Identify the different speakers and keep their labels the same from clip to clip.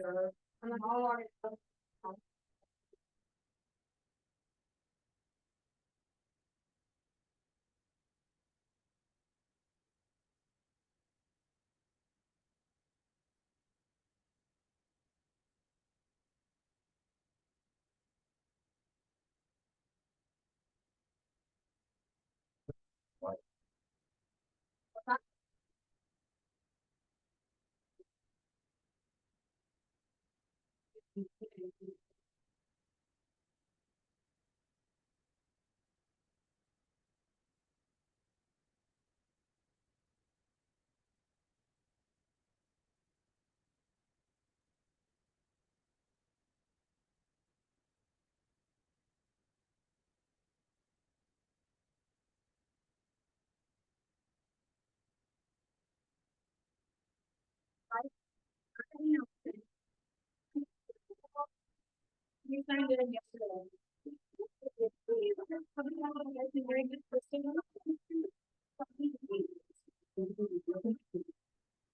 Speaker 1: I'm like, how long? You signed it in yesterday. Very good person.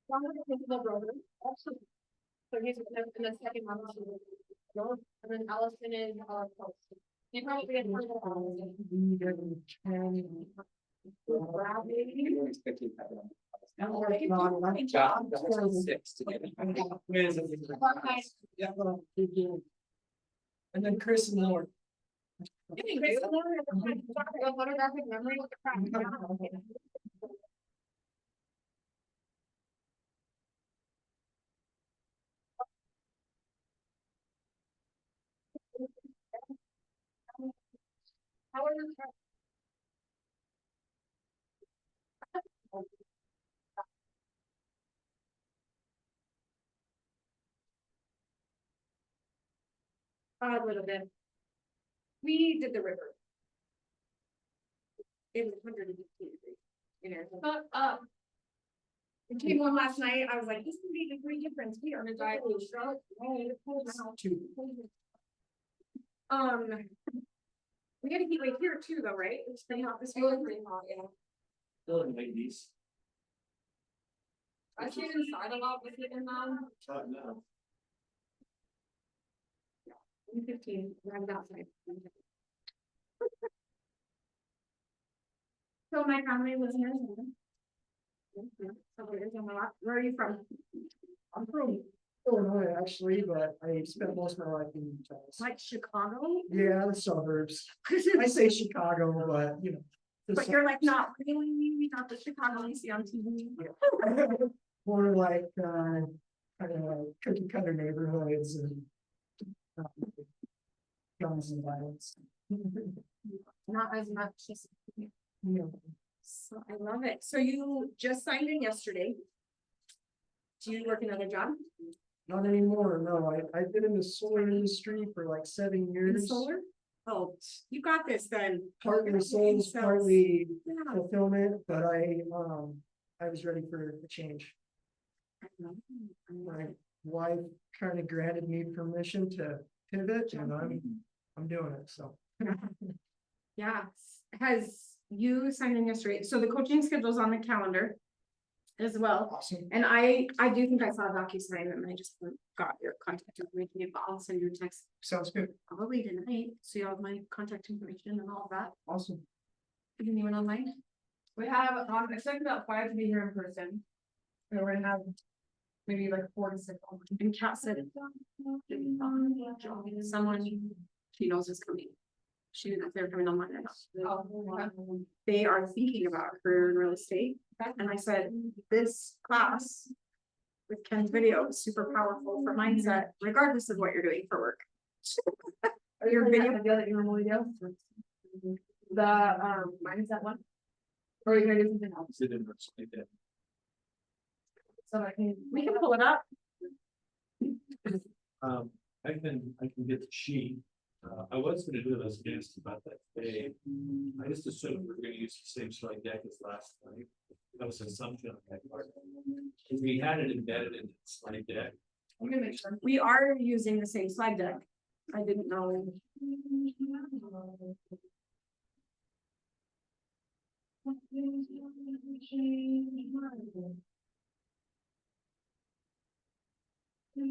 Speaker 1: One of the little brother. So he's in the second one. And then Allison is you probably get one of
Speaker 2: And then Chris and Lauren.
Speaker 1: photographic memory. How are you? A little bit. We did the river. It was 115 degrees in Arizona. But it came on last night. I was like, this can be the degree difference. We are gonna die. We had a heat wave here too, though, right? It was pretty hot this week. Pretty hot, yeah.
Speaker 2: Still in ladies.
Speaker 1: I stayed inside a lot with it in
Speaker 2: No.
Speaker 1: 15. I'm outside. So my family lives in Arizona. So where are you from?
Speaker 2: I'm from Illinois, actually, but I spent most of my life in Utah.
Speaker 1: Like Chicago?
Speaker 2: Yeah, the suburbs. I say Chicago, but you know.
Speaker 1: But you're like not really not the Chicago you see on TV.
Speaker 2: More like kind of like cookie cutter neighborhoods and guns and violence.
Speaker 1: Not as much as.
Speaker 2: Yeah.
Speaker 1: So I love it. So you just signed in yesterday. Do you work another job?
Speaker 2: Not anymore, no. I've been in the solar industry for like 7
Speaker 1: In
Speaker 2: years.
Speaker 1: solar? Oh, you got this then.
Speaker 2: Partly sales, partly
Speaker 1: Yeah.
Speaker 2: fulfillment, but I was ready for a change. My wife kind of granted me permission to pivot and I'm doing it, so.
Speaker 1: Yeah, has you signed in yesterday? So the coaching schedule's on the calendar as well.
Speaker 2: Awesome.
Speaker 1: And I do think I saw a DocuSign and I just got your contact information, but I'll send you a text
Speaker 2: Sounds good.
Speaker 1: probably tonight. So you have my contact information and all of that.
Speaker 2: Awesome.
Speaker 1: Anyone online?
Speaker 3: We have, expecting about 5 to be here in person. And we're gonna have maybe like 4 to 6 online.
Speaker 1: And Kat said someone she knows is coming. She didn't know if they were coming online or not.
Speaker 3: Oh,
Speaker 1: They are thinking about career in real estate. And I said, this class with Ken's video is super powerful for mindset, regardless of what you're doing for work.
Speaker 3: Your video that you normally do? The mindset one? Or are you gonna do something else? So I can.
Speaker 1: We can pull it up.
Speaker 4: I can get the sheet. I was gonna do those against about that day. I just assumed we were gonna use the same slide deck as last night. That was an assumption on that part. Because we had it embedded in the slide deck.
Speaker 3: I'm gonna make sure.
Speaker 1: We are using the same slide deck. I didn't know.
Speaker 3: I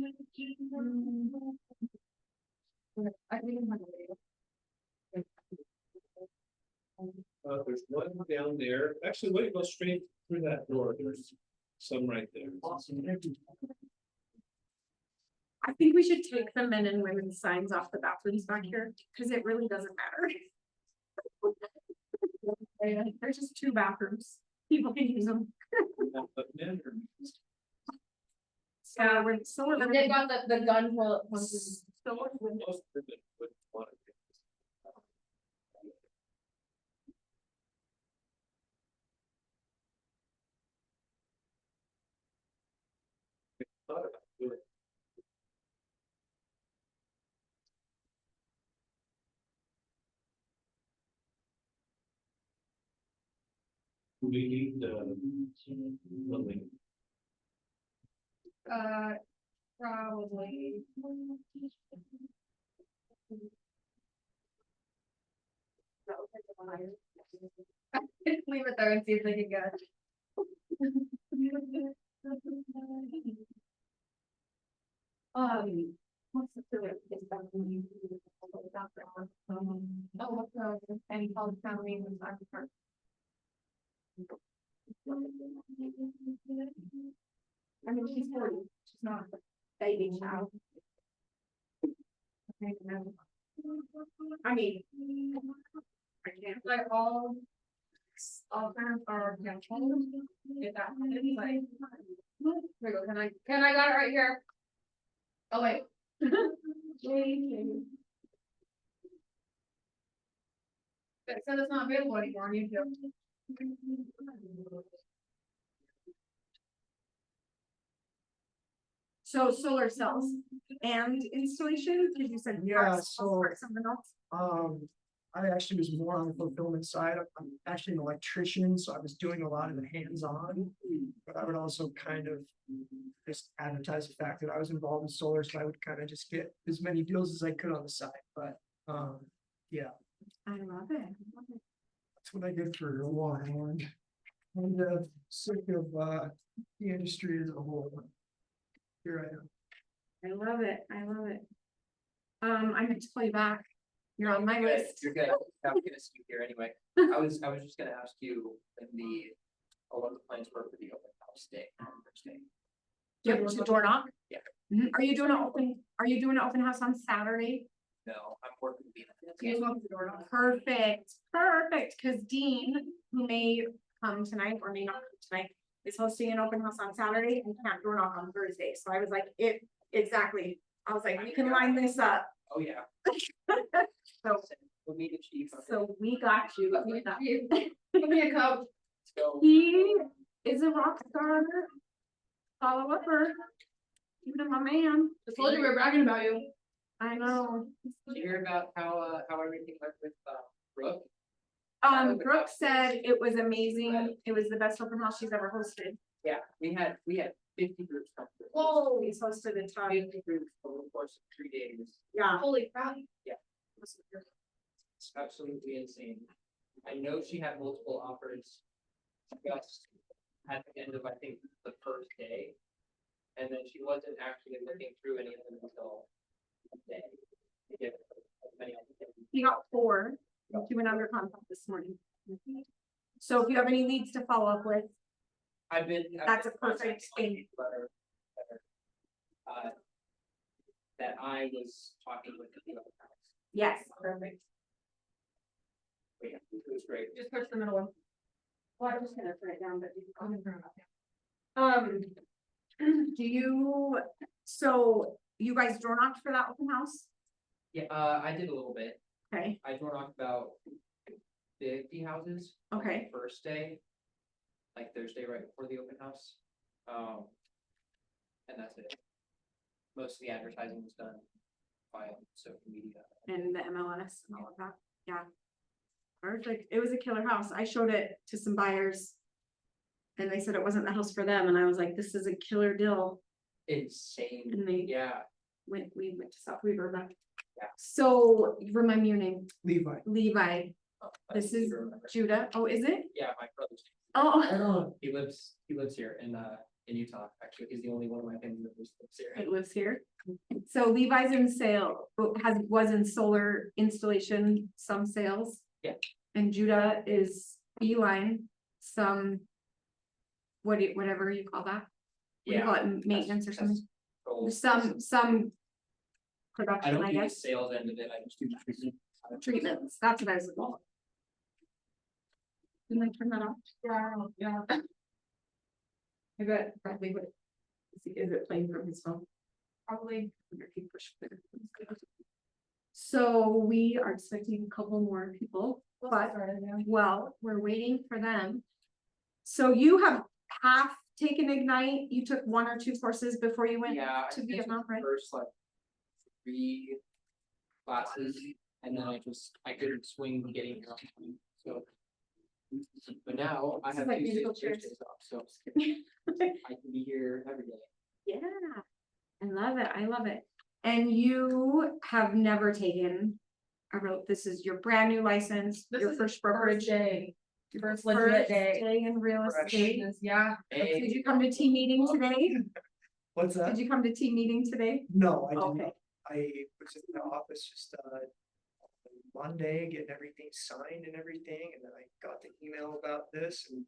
Speaker 3: think I'm
Speaker 4: There's one down there, actually, wait, go straight through that door, there's some right there.
Speaker 1: I think we should take the men and women's signs off the bathrooms back here, cause it really doesn't matter. There's just 2 bathrooms, people can use them.
Speaker 4: But men are-
Speaker 1: So we're
Speaker 3: They got the gun toilet punches.
Speaker 4: most women would want it. Thought about doing it. We need the link.
Speaker 3: Probably. Leave it there and see if they can get. What's the filler? Is that when you do the doctor on? Oh, what's the, any called family and doctor? I mean, she's 40, she's not a baby child.
Speaker 1: I mean. I can't.
Speaker 3: Like all parents are controlled. If that happens, like. Here we go, can I got it right here? Oh, wait. It said it's not available anymore on YouTube.
Speaker 1: So solar cells and installation, because you said.
Speaker 2: Yeah,
Speaker 1: parts,
Speaker 2: so-
Speaker 1: something else.
Speaker 2: I actually was more on the fulfillment side. I'm actually an electrician, so I was doing a lot of the hands-on. But I would also kind of just advertise the fact that I was involved in solar, so I would kind of just get as many deals as I could on the side, but, yeah,
Speaker 1: I love it.
Speaker 2: that's what I did for a while. And, sick of, the industry as a whole. Here I am.
Speaker 1: I love it. I love it. I meant to call you back. You're on my
Speaker 5: Good,
Speaker 1: list.
Speaker 5: You're good. I'm gonna see you here anyway. I was just gonna ask you what the plans were for the open house day on Thursday.
Speaker 1: To door knock?
Speaker 5: Yeah.
Speaker 1: Mhm. Are you doing an open house on Saturday?
Speaker 5: No, I'm working the
Speaker 3: You just want the door knob.
Speaker 1: Perfect, cause Dean, who may come tonight or may not come tonight, is hosting an open house on Saturday and can't door knock on Thursday, so I was like, exactly. I was like, we can line this up,
Speaker 5: Oh, yeah.
Speaker 1: so,
Speaker 5: We'll meet the chief.
Speaker 1: so we got you.
Speaker 3: Give me a cup.
Speaker 5: So,
Speaker 1: He is a rock star. Follow upper. Even my man.
Speaker 3: I told you we were bragging about you.
Speaker 1: I know.
Speaker 5: did you hear about how everything went with, Brooke?
Speaker 1: Brooke said it was amazing. It was the best open house she's ever hosted.
Speaker 5: Yeah, we had 50 groups come through.
Speaker 1: Whoa, he's hosted a ton.
Speaker 5: 50 groups over the course of 3 days.
Speaker 1: Yeah.
Speaker 3: Holy crap.
Speaker 5: It's absolutely insane. I know she had multiple offers just at the end of, I think, the first day. And then she wasn't actually looking through any of them until Monday. To get as many opportunities.
Speaker 1: He got 4. He went under contract this morning. So if you have any leads to follow up with,
Speaker 5: I've been.
Speaker 1: That's a perfect thing.
Speaker 5: That I was talking with the other house.
Speaker 1: yes, perfect.
Speaker 5: But yeah, it was great.
Speaker 3: Just push the middle one.
Speaker 1: Well, I'm just gonna put it down, but.
Speaker 3: I'm gonna turn it off.
Speaker 1: Do you, so you guys door knocked for that open house?
Speaker 5: Yeah, I did a little bit.
Speaker 1: Okay,
Speaker 5: I door knocked about 50 houses. on the
Speaker 1: Okay.
Speaker 5: First day. Like Thursday, right before the open house. And that's it. Most of the advertising was done by social media.
Speaker 1: and the MLS and all of that, yeah. Perfect, it was a killer house, I showed it to some buyers. And they said it wasn't the house for them, and I was like, this is a killer deal,
Speaker 5: Insane,
Speaker 1: and they
Speaker 5: yeah.
Speaker 1: we went to South Weaver, but.
Speaker 5: Yeah.
Speaker 1: So, remind me your name,
Speaker 2: Levi.
Speaker 1: Levi,
Speaker 5: I
Speaker 1: this
Speaker 5: don't
Speaker 1: is
Speaker 5: remember.
Speaker 1: Judah, oh, is it?
Speaker 5: Yeah, my brother's,
Speaker 1: Oh,
Speaker 2: I don't,
Speaker 5: he lives here and, in Utah, actually, he's the only one of my family members that lives here.
Speaker 1: It lives here. So Levi's in sale, was in solar installation, some sales.
Speaker 5: Yeah.
Speaker 1: And Judah is Beeline, some. Whatever you call that, what do you call it, maintenance or something, some.
Speaker 5: I
Speaker 1: Production,
Speaker 5: don't
Speaker 1: I
Speaker 5: do the
Speaker 1: guess,
Speaker 5: sales end of it, I just do treatment.
Speaker 1: treatments, that's what I was looking for. Didn't I turn that off?
Speaker 3: Yeah.
Speaker 1: I bet probably would. Is it playing from his phone?
Speaker 3: Probably.
Speaker 1: Wonder if he pushed it. So we are expecting a couple more people, but well, we're waiting for them. So you have half taken Ignite, you took 1 or 2 courses before you went
Speaker 5: Yeah, I
Speaker 1: to
Speaker 5: think I took
Speaker 1: Vietnam,
Speaker 5: the
Speaker 1: right?
Speaker 5: first like 3 classes, and then I couldn't swing getting here on time, so. But now I
Speaker 1: This is
Speaker 5: have
Speaker 1: like
Speaker 5: Tuesdays,
Speaker 1: musical chairs.
Speaker 5: Thursdays off, so I can be here every day.
Speaker 1: Yeah, I love it. And you have never taken this is your brand new license,
Speaker 3: This
Speaker 1: your
Speaker 3: is
Speaker 1: first
Speaker 3: First
Speaker 1: brokerage.
Speaker 3: day.
Speaker 1: your
Speaker 3: First legit
Speaker 1: first
Speaker 3: day.
Speaker 1: in real
Speaker 2: Fresh.
Speaker 1: estate.
Speaker 3: Yeah.
Speaker 5: Hey,
Speaker 1: Did you come to team meeting today?
Speaker 2: What's that?
Speaker 1: Did you come to team meeting today?
Speaker 2: No, I did
Speaker 1: Okay.
Speaker 2: not. I was in the office just, Monday, getting everything signed and everything, and then I got the email about this and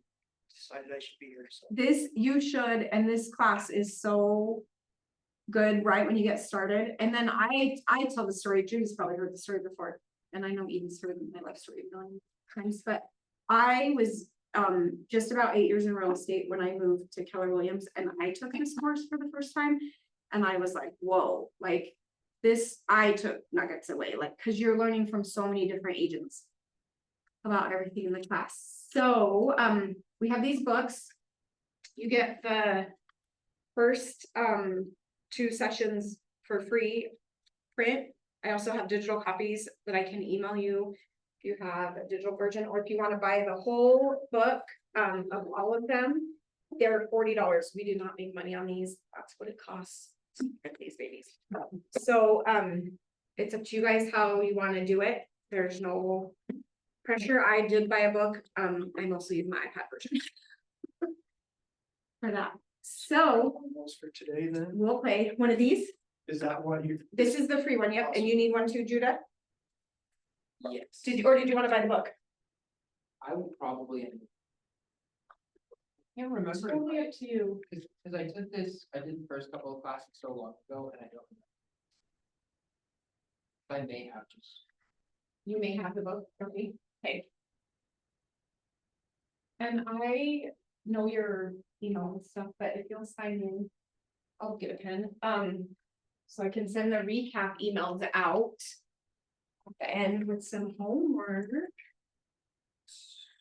Speaker 2: decided I should be here, so.
Speaker 1: This, you should, and this class is so good right when you get started. And then I tell the story, Judy's probably heard the story before, and I know Eden's heard my life story a million times, but I was just about 8 years in real estate when I moved to Keller Williams, and I took this course for the first time, and I was like, whoa, like this, I took nuggets away, like, cause you're learning from so many different agents about everything in the class. So, we have these books. You get the first, 2 sessions for free print. I also have digital copies that I can email you if you have a digital version, or if you want to buy the whole book, of all of them. They're $40. We do not make money on these. That's what it costs to print these babies. So, it's up to you guys how you want to do it. There's no pressure. I did buy a book. I mostly use my iPad version. For that. So
Speaker 2: Almost for today then,
Speaker 1: we'll play one of these.
Speaker 2: is that what you?
Speaker 1: This is the free one, yep, and you need one too, Judah?
Speaker 5: yes,
Speaker 1: Did you want to buy the book?
Speaker 5: I would probably. I can't remember.
Speaker 1: Totally up to you.
Speaker 5: Cause I did the first couple of classes so long ago, and I don't. I may have just.
Speaker 1: You may have the book, for me. Okay. And I know your email and stuff, but if you'll sign in, I'll get a pen, so I can send the recap emails out. At the end with some homework.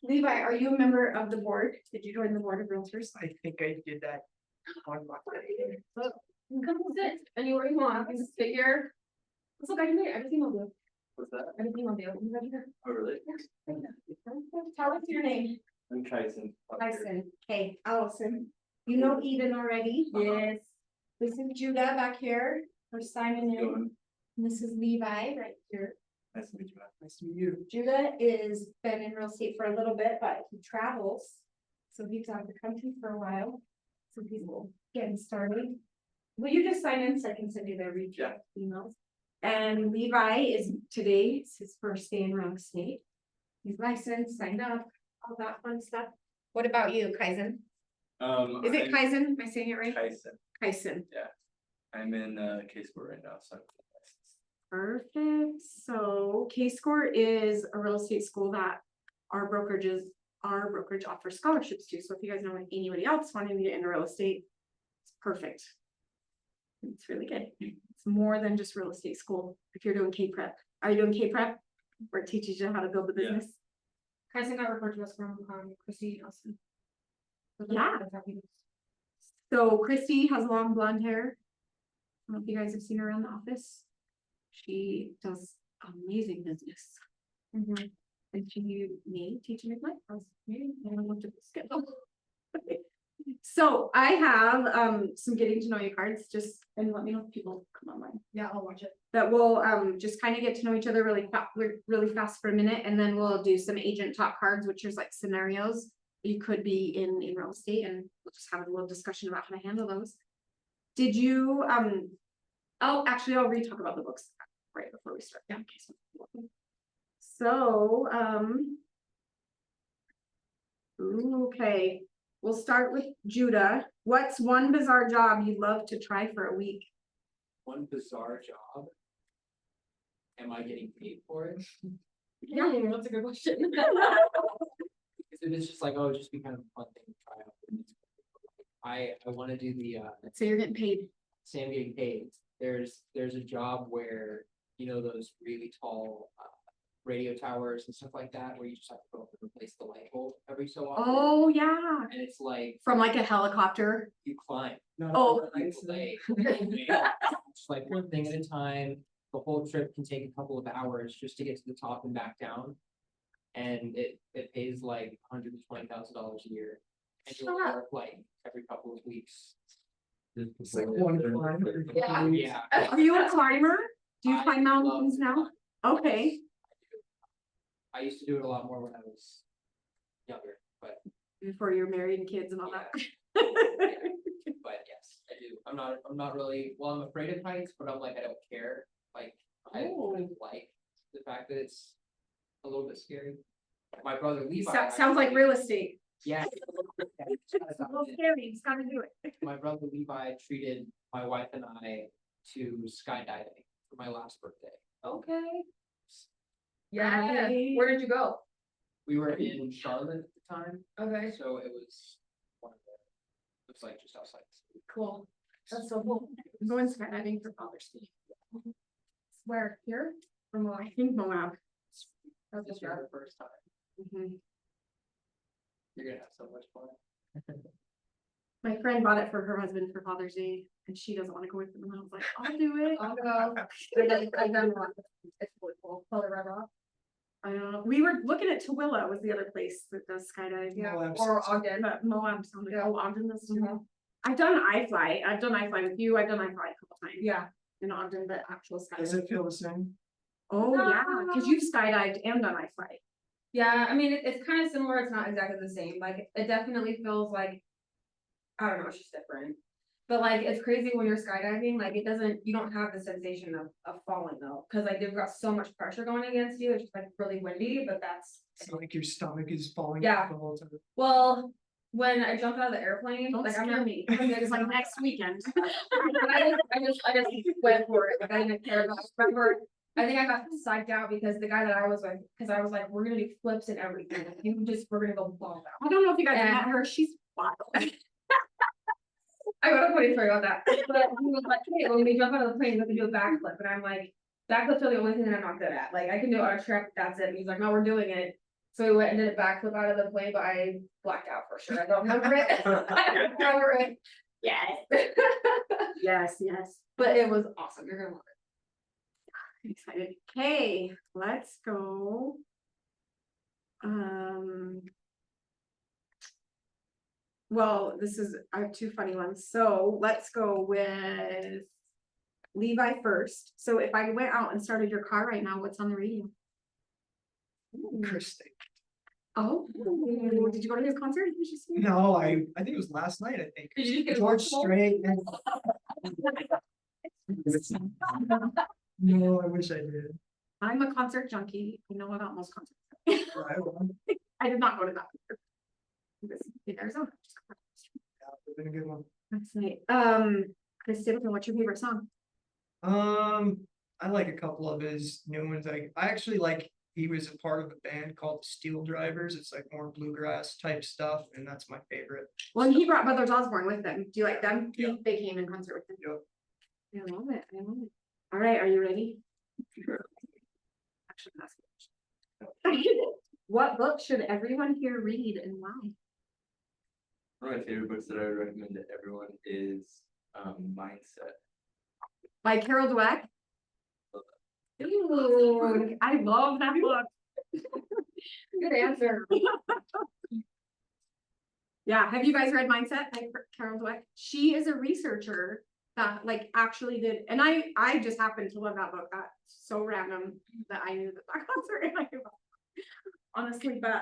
Speaker 1: Levi, are you a member of the board? Did you join the board of realtors?
Speaker 2: I think I did that on Monday.
Speaker 1: Come sit anywhere you want, you just sit here. Let's look, I can do it, I just emailed you.
Speaker 4: What's that?
Speaker 1: I just emailed you. You ready here?
Speaker 4: Oh, really?
Speaker 1: Tell us your name.
Speaker 4: I'm Tyson.
Speaker 1: Tyson, hey, Allison, you know Eden already? Yes. This is Judah back here, we're signing in, and this is Levi right here.
Speaker 4: Nice to meet you.
Speaker 2: Nice to meet you.
Speaker 1: Judah is been in real estate for a little bit, but he travels. So he's out of the country for a while, so he's getting started. Will you just sign in so I can send you the recap emails? And Levi is today, it's his first day in real estate. He's licensed, signed up, all that fun stuff. What about you, Kaizen? Is it Kaizen? Am I saying it right?
Speaker 4: Tyson.
Speaker 1: Kaizen.
Speaker 4: I'm in K-Score right now, so.
Speaker 1: Perfect. So K-Score is a real estate school that our brokerage offers scholarships to. So if you guys know anybody else wanting to get into real estate, it's perfect. It's really good. It's more than just real estate school. If you're doing K-Prep, are you doing K-Prep? Where it teaches you how to build the
Speaker 4: Yeah.
Speaker 1: business?
Speaker 3: Kaizen got referred to us from Christy Nelson.
Speaker 1: Yeah. So Christy has long blonde hair. I don't know if you guys have seen her around the office. She does amazing business. And she may teach me my house. Maybe I haven't looked at the schedule. So I have some getting to know you cards, just and let me know if people come online.
Speaker 3: Yeah, I'll watch it.
Speaker 1: That we'll just kind of get to know each other really fast for a minute, and then we'll do some agent talk cards, which is like scenarios. you could be in real estate, and we'll just have a little discussion about how to handle those. Did you, I'll re-talk about the books right before we start. Yeah, okay. So, okay, we'll start with Judah. What's one bizarre job you'd love to try for a week?
Speaker 5: One bizarre job. Am I getting paid for it?
Speaker 1: Yeah, that's a good question.
Speaker 5: Because if it's just like, oh, it'd just be kind of a fun thing to try out. I wanna do the,
Speaker 1: So you're getting paid.
Speaker 5: Sam getting paid. There's a job where, you know, those really tall, radio towers and stuff like that, where you just have to go up and replace the light bulb every so often.
Speaker 1: Oh, yeah,
Speaker 5: And it's like,
Speaker 1: from like a helicopter.
Speaker 5: you climb.
Speaker 1: Oh.
Speaker 5: Like, It's like one thing at a time. The whole trip can take a couple of hours just to get to the top and back down. And it pays like $120,000 a year. And you'll
Speaker 1: Shut up.
Speaker 5: work like every couple of weeks.
Speaker 2: It's like one climb every couple
Speaker 5: Yeah,
Speaker 2: of weeks.
Speaker 5: yeah.
Speaker 1: Are you a climber? Do you
Speaker 5: I
Speaker 1: climb
Speaker 5: love
Speaker 1: mountains now?
Speaker 5: climbing.
Speaker 1: Okay,
Speaker 5: I used to do it a lot more when I was younger, but
Speaker 1: before you're married and kids and all that.
Speaker 5: but yes, I do. I'm not really, well, I'm afraid of heights, but I'm like, I don't care. Like, I
Speaker 1: Oh.
Speaker 5: like the fact that it's a little bit scary. My brother Levi.
Speaker 1: Sounds like
Speaker 5: actually-
Speaker 1: real estate.
Speaker 5: Yeah.
Speaker 1: It's a little scary, he's gotta do it.
Speaker 5: My brother Levi treated my wife and I to skydiving for my last birthday.
Speaker 3: Okay. Yeah,
Speaker 1: Right.
Speaker 3: where did you go?
Speaker 5: We were in Charlotte at the time,
Speaker 3: Okay,
Speaker 5: so it was one of the, it was like just outside. the city.
Speaker 3: cool. That's so cool.
Speaker 1: I'm going skydiving for Father's Day.
Speaker 3: Where, here? From what?
Speaker 1: I think Moab.
Speaker 3: That's
Speaker 5: This
Speaker 3: just
Speaker 5: was the first time.
Speaker 1: Mhm.
Speaker 5: You're gonna have so much fun.
Speaker 1: My friend bought it for her husband for Father's Day, and she doesn't wanna go with him, and I was like, I'll do it.
Speaker 3: I'll go. I've done one. It's really cool. Color Red Rock.
Speaker 1: I don't know, we were looking at Tooele was the other place that does skydive.
Speaker 3: Yeah,
Speaker 2: Moab
Speaker 3: or
Speaker 2: sounds-
Speaker 3: Ogden.
Speaker 1: But Moab sounded,
Speaker 3: Yeah.
Speaker 1: oh, Ogden, this.
Speaker 3: Mhm.
Speaker 1: I've done iFly with you, I've done iFly a couple times.
Speaker 3: Yeah.
Speaker 1: In Ogden, but actual
Speaker 2: Does
Speaker 1: skydiving.
Speaker 2: it feel the same?
Speaker 1: Oh, yeah, cause you've skydived and done iFly.
Speaker 3: Yeah, I mean, it's kind of similar, it's not exactly the same, like, it definitely feels like. I don't know, it's just different. But like, it's crazy when you're skydiving, like, it doesn't, you don't have the sensation of falling though, cause like, they've got so much pressure going against you, it's just like really windy, but that's.
Speaker 2: It's like your stomach is falling
Speaker 3: Yeah.
Speaker 2: out the whole time.
Speaker 3: Well, when I jumped out of the airplane,
Speaker 1: Don't
Speaker 3: like, I'm
Speaker 1: scare
Speaker 3: not.
Speaker 1: me, it's like next weekend.
Speaker 3: I just went for it, like, I didn't care about, remember, I think I got psyched out because the guy that I was with, cause I was like, we're gonna do flips and everything, we're gonna go balls out.
Speaker 1: I don't know if you guys
Speaker 3: And-
Speaker 1: met her, she's wild.
Speaker 3: I got a funny story about that, but he was like, hey, when we jump out of the plane, we have to do a backflip, and I'm like, backflips are the only thing that I'm not good at, like, I can do it on a trip, that's it, and he's like, no, we're doing it. So we went and did a backflip out of the plane, but I blacked out for sure, I don't remember it. I don't remember it. Yes.
Speaker 1: Yes, yes.
Speaker 3: But it was awesome, you're gonna love
Speaker 1: I'm excited. Okay, let's go. Well, I have two funny ones, so let's go with Levi first. So if I went out and started your car right now, what's on the radio?
Speaker 2: Interesting.
Speaker 1: Oh, did you go to his concert? Did you see him?
Speaker 2: No, I think it was last night, I think.
Speaker 3: Did you just get
Speaker 2: George
Speaker 3: emotional?
Speaker 2: Strait. and- No, I wish I did.
Speaker 1: I'm a concert junkie. I know about most concerts.
Speaker 2: Right, well,
Speaker 1: I did not go to that. It was in Arizona.
Speaker 2: yeah, it's been a good one.
Speaker 1: That's right. Kristen, what's your favorite song?
Speaker 2: I like a couple of his new ones. I actually like, he was a part of a band called Steel Drivers. It's like more bluegrass type stuff, and that's my favorite.
Speaker 1: Well, and he brought Brothers Osborne with them. Do you like them?
Speaker 2: Yeah.
Speaker 1: They came in concert with them.
Speaker 2: Yep.
Speaker 1: I love it. I love it. All right, are you ready? Actually, that's what book should everyone here read and why?
Speaker 6: One of my favorite books that I would recommend to everyone is Mindset.
Speaker 1: By Carol Dweck. Ooh, I love that book.
Speaker 3: Good answer.
Speaker 1: Yeah, have you guys read Mindset by Carol Dweck? She is a researcher that like actually did, and I just happened to love that book. That's so random that I knew that concert. Honestly, but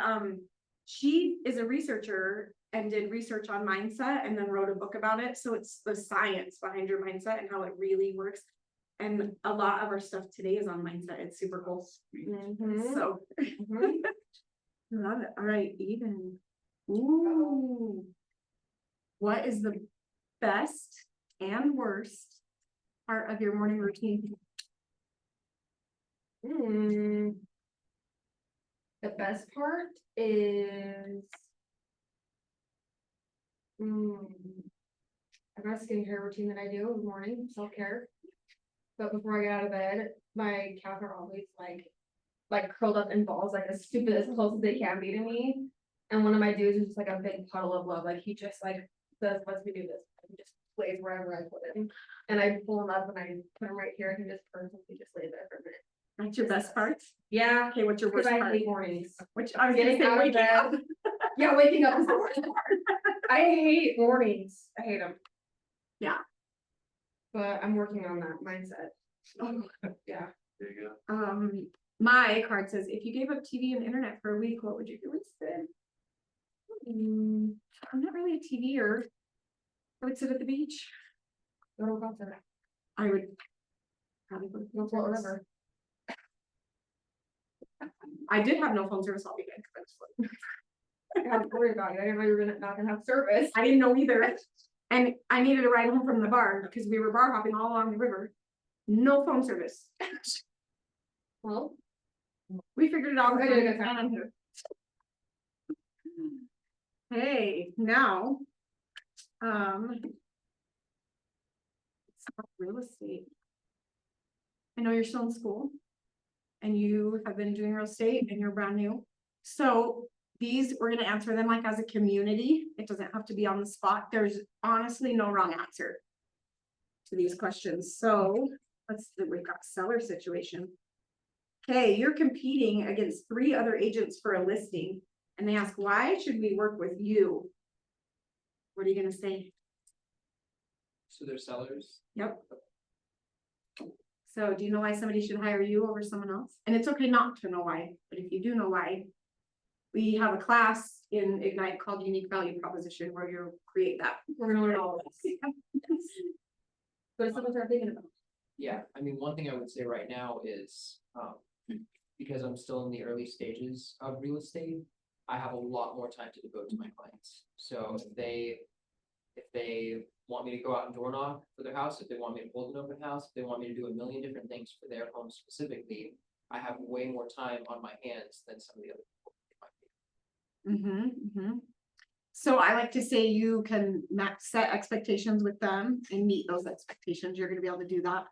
Speaker 1: she is a researcher and did research on mindset and then wrote a book about it. So it's the science behind your mindset and how it really works. And a lot of our stuff today is on mindset. It's super cool.
Speaker 3: Mhm.
Speaker 1: So,
Speaker 3: Mhm.
Speaker 1: love it. All right, even. Ooh. What is the best and worst part of your morning routine?
Speaker 3: The best part is. I've got a skincare routine that I do in the morning, self-care. But before I get out of bed, my cats are always like curled up in balls, like as stupid as close as they can be to me. And one of my dudes is just like a big puddle of love, like he just like says, let's me do this, and he just lays wherever I put him. And I pull him up and I put him right here, and he just perfectly just lays there for a minute.
Speaker 1: That's your best part?
Speaker 3: Yeah,
Speaker 1: Okay, what's your
Speaker 3: because
Speaker 1: worst
Speaker 3: I
Speaker 1: part?
Speaker 3: hate mornings.
Speaker 1: Which I was gonna
Speaker 3: Getting
Speaker 1: say
Speaker 3: out of
Speaker 1: waking up.
Speaker 3: bed. Yeah, waking up is the worst part. I hate mornings. I hate them.
Speaker 1: Yeah.
Speaker 3: But I'm working on that mindset. Yeah.
Speaker 6: There you go.
Speaker 1: My card says, if you gave up TV and internet for a week, what would you do instead? I'm not really a TV-er. I would sit at the beach.
Speaker 3: Go to a concert.
Speaker 1: I would probably go to
Speaker 3: Go
Speaker 1: the
Speaker 3: float a
Speaker 1: service.
Speaker 3: river.
Speaker 1: I did have no phone service all weekend. 'Cause I was floating.
Speaker 3: I have to worry about it. I didn't know you were not gonna have service.
Speaker 1: I didn't know either. And I needed a ride home from the bar because we were bar hopping all along the river. No phone service.
Speaker 3: Well,
Speaker 1: We figured it out.
Speaker 3: I did a good time.
Speaker 1: Hey, now. Let's talk real estate. I know you're still in school. And you have been doing real estate and you're brand new. So these, we're gonna answer them like as a community. It doesn't have to be on the spot. There's honestly no wrong answer to these questions. So we've got seller situation. Okay, you're competing against 3 other agents for a listing. And they ask, why should we work with you? What are you gonna say?
Speaker 5: So they're sellers.
Speaker 1: Yep. So do you know why somebody should hire you over someone else? And it's okay not to know why, but if you do know why, we have a class in Ignite called Unique Value Proposition where you create that.
Speaker 3: we're gonna learn all of this. But it's something to start thinking about.
Speaker 5: Yeah, I mean, one thing I would say right now is, because I'm still in the early stages of real estate, I have a lot more time to devote to my clients. So if they want me to go out and door knock for their house, if they want me to hold an open house, if they want me to do a million different things for their home specifically, I have way more time on my hands than some of the other people.
Speaker 1: So I like to say you can set expectations with them and meet those expectations. You're gonna be able to do that.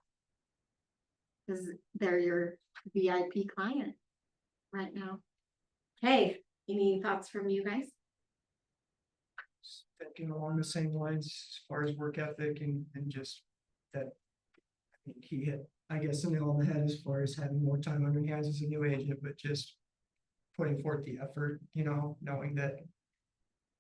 Speaker 1: Cause they're your VIP client right now. Hey, any thoughts from you guys?
Speaker 2: Thinking along the same lines as far as work ethic and just that. I think he hit, I guess, the nail on the head as far as having more time on your hands as a new agent, but just putting forth the effort, knowing that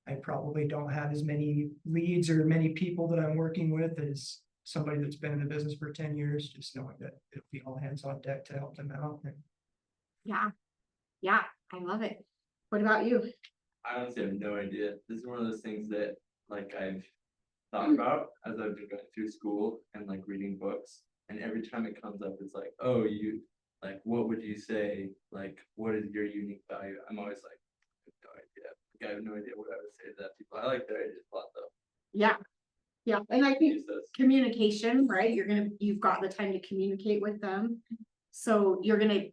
Speaker 2: I probably don't have as many leads or many people that I'm working with as somebody that's been in the business for 10 years, just knowing that it'll be all hands on deck to help them out.
Speaker 1: Yeah, I love it. What about you?
Speaker 6: I honestly have no idea. This is one of those things that like I've thought about as I've been going through school and like reading books. And every time it comes up, it's like, oh, you like, what would you say? Like, what is your unique value? I'm always like, I have no idea. Like, I have no idea what I would say to that people. I like that idea a lot though.
Speaker 1: Yeah, and I think
Speaker 6: Use those.
Speaker 1: communication, right? You've got the time to communicate with them. So you're gonna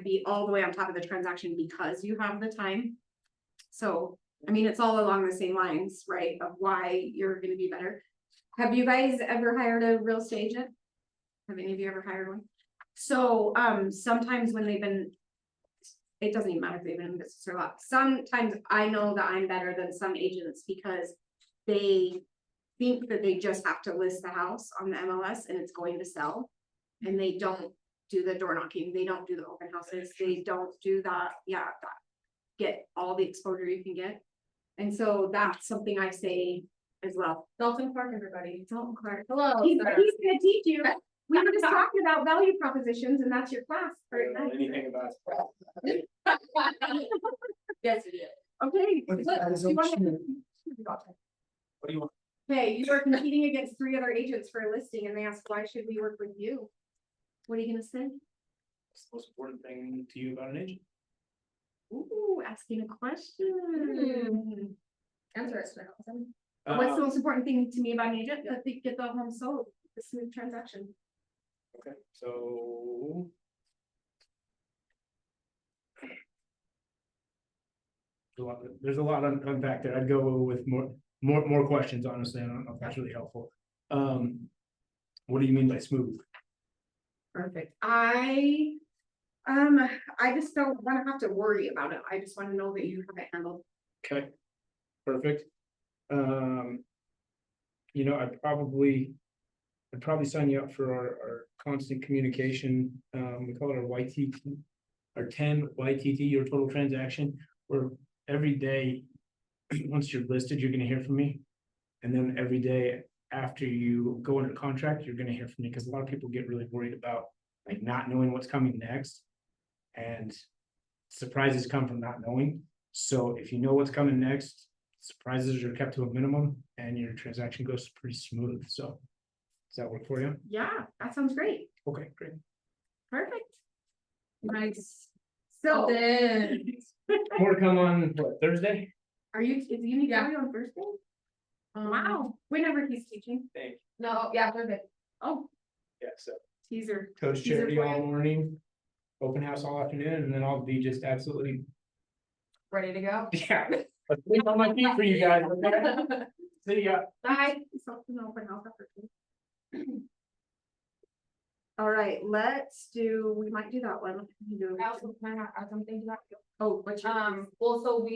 Speaker 1: be all the way on top of the transaction because you have the time. So, I mean, it's all along the same lines, right? Of why you're gonna be better. Have you guys ever hired a real estate agent? Have any of you ever hired one? So, sometimes when it doesn't even matter if they've been in business or not. Sometimes I know that I'm better than some agents because they think that they just have to list the house on the MLS and it's going to sell. And they don't do the door knocking, they don't do the open houses, they don't do that, get all the exposure you can get. And so that's something I say as well.
Speaker 3: Dalton Clark, everybody.
Speaker 1: Dalton Clark.
Speaker 3: Hello.
Speaker 1: He's
Speaker 3: Sarah.
Speaker 1: gonna teach you. We were just talking about value propositions and that's your class. Right?
Speaker 4: Anything about.
Speaker 3: Yes, it is.
Speaker 1: Okay.
Speaker 2: But
Speaker 1: look,
Speaker 2: that is
Speaker 1: you wanna-
Speaker 2: optional.
Speaker 4: What do you want?
Speaker 1: Hey, you are competing against 3 other agents for a listing and they ask, why should we work with you? What are you gonna say?
Speaker 4: What's the most important thing to you about an agent?
Speaker 1: Ooh, asking a question.
Speaker 3: Answer it.
Speaker 1: What's the
Speaker 4: Um,
Speaker 1: most important thing to me about an agent? That they get the home sold, the smooth transaction.
Speaker 4: Okay, so. There's a lot unpacked there. I'd go with more questions, honestly. I don't know if that's really helpful. What do you mean by smooth?
Speaker 1: Perfect. I just don't wanna have to worry about it. I just wanna know that you have it handled.
Speaker 4: Okay, perfect. You know, I'd probably sign you up for our constant communication. We call it our YTT, our 10 YTT, your total transaction, where every day, once you're listed, you're gonna hear from me. And then every day after you go under contract, you're gonna hear from me, because a lot of people get really worried about like not knowing what's coming next. And surprises come from not knowing. So if you know what's coming next, surprises are kept to a minimum and your transaction goes pretty smooth. So does that work for you?
Speaker 1: Yeah, that sounds great.
Speaker 4: Okay, great.
Speaker 1: Perfect.
Speaker 3: Nice.
Speaker 1: So,
Speaker 3: Then.
Speaker 4: More to come on what, Thursday?
Speaker 1: is Uni
Speaker 3: Yeah.
Speaker 1: County on Thursday? Wow, whenever he's teaching.
Speaker 4: Thank you.
Speaker 3: No, yeah, perfect.
Speaker 1: Oh,
Speaker 4: Yeah, so
Speaker 1: teaser.
Speaker 4: coach
Speaker 1: Teaser
Speaker 4: charity
Speaker 1: for
Speaker 4: all
Speaker 1: you.
Speaker 4: morning, open house all afternoon, and then I'll be just absolutely,
Speaker 3: Ready to go?
Speaker 4: yeah. Let's wait on my feet for you guys, okay? See ya.
Speaker 1: Bye. Something open house after two. All right, we might do that one.
Speaker 3: I also might not add something to that.
Speaker 1: Oh, what's your?
Speaker 3: Well, so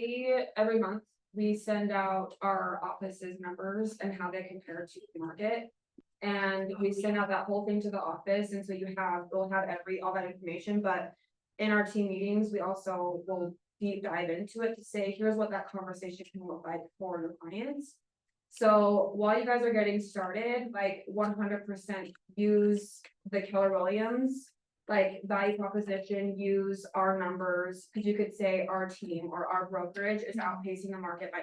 Speaker 3: every month, we send out our office's numbers and how they compare to the market. And we send out that whole thing to the office, and so we'll have all that information, but in our team meetings, we also will deep dive into it to say, here's what that conversation can look like for your clients. So while you guys are getting started, like 100% use the Keller Williams, like value proposition, use our numbers, because you could say our team or our brokerage is outpacing the market by 12%.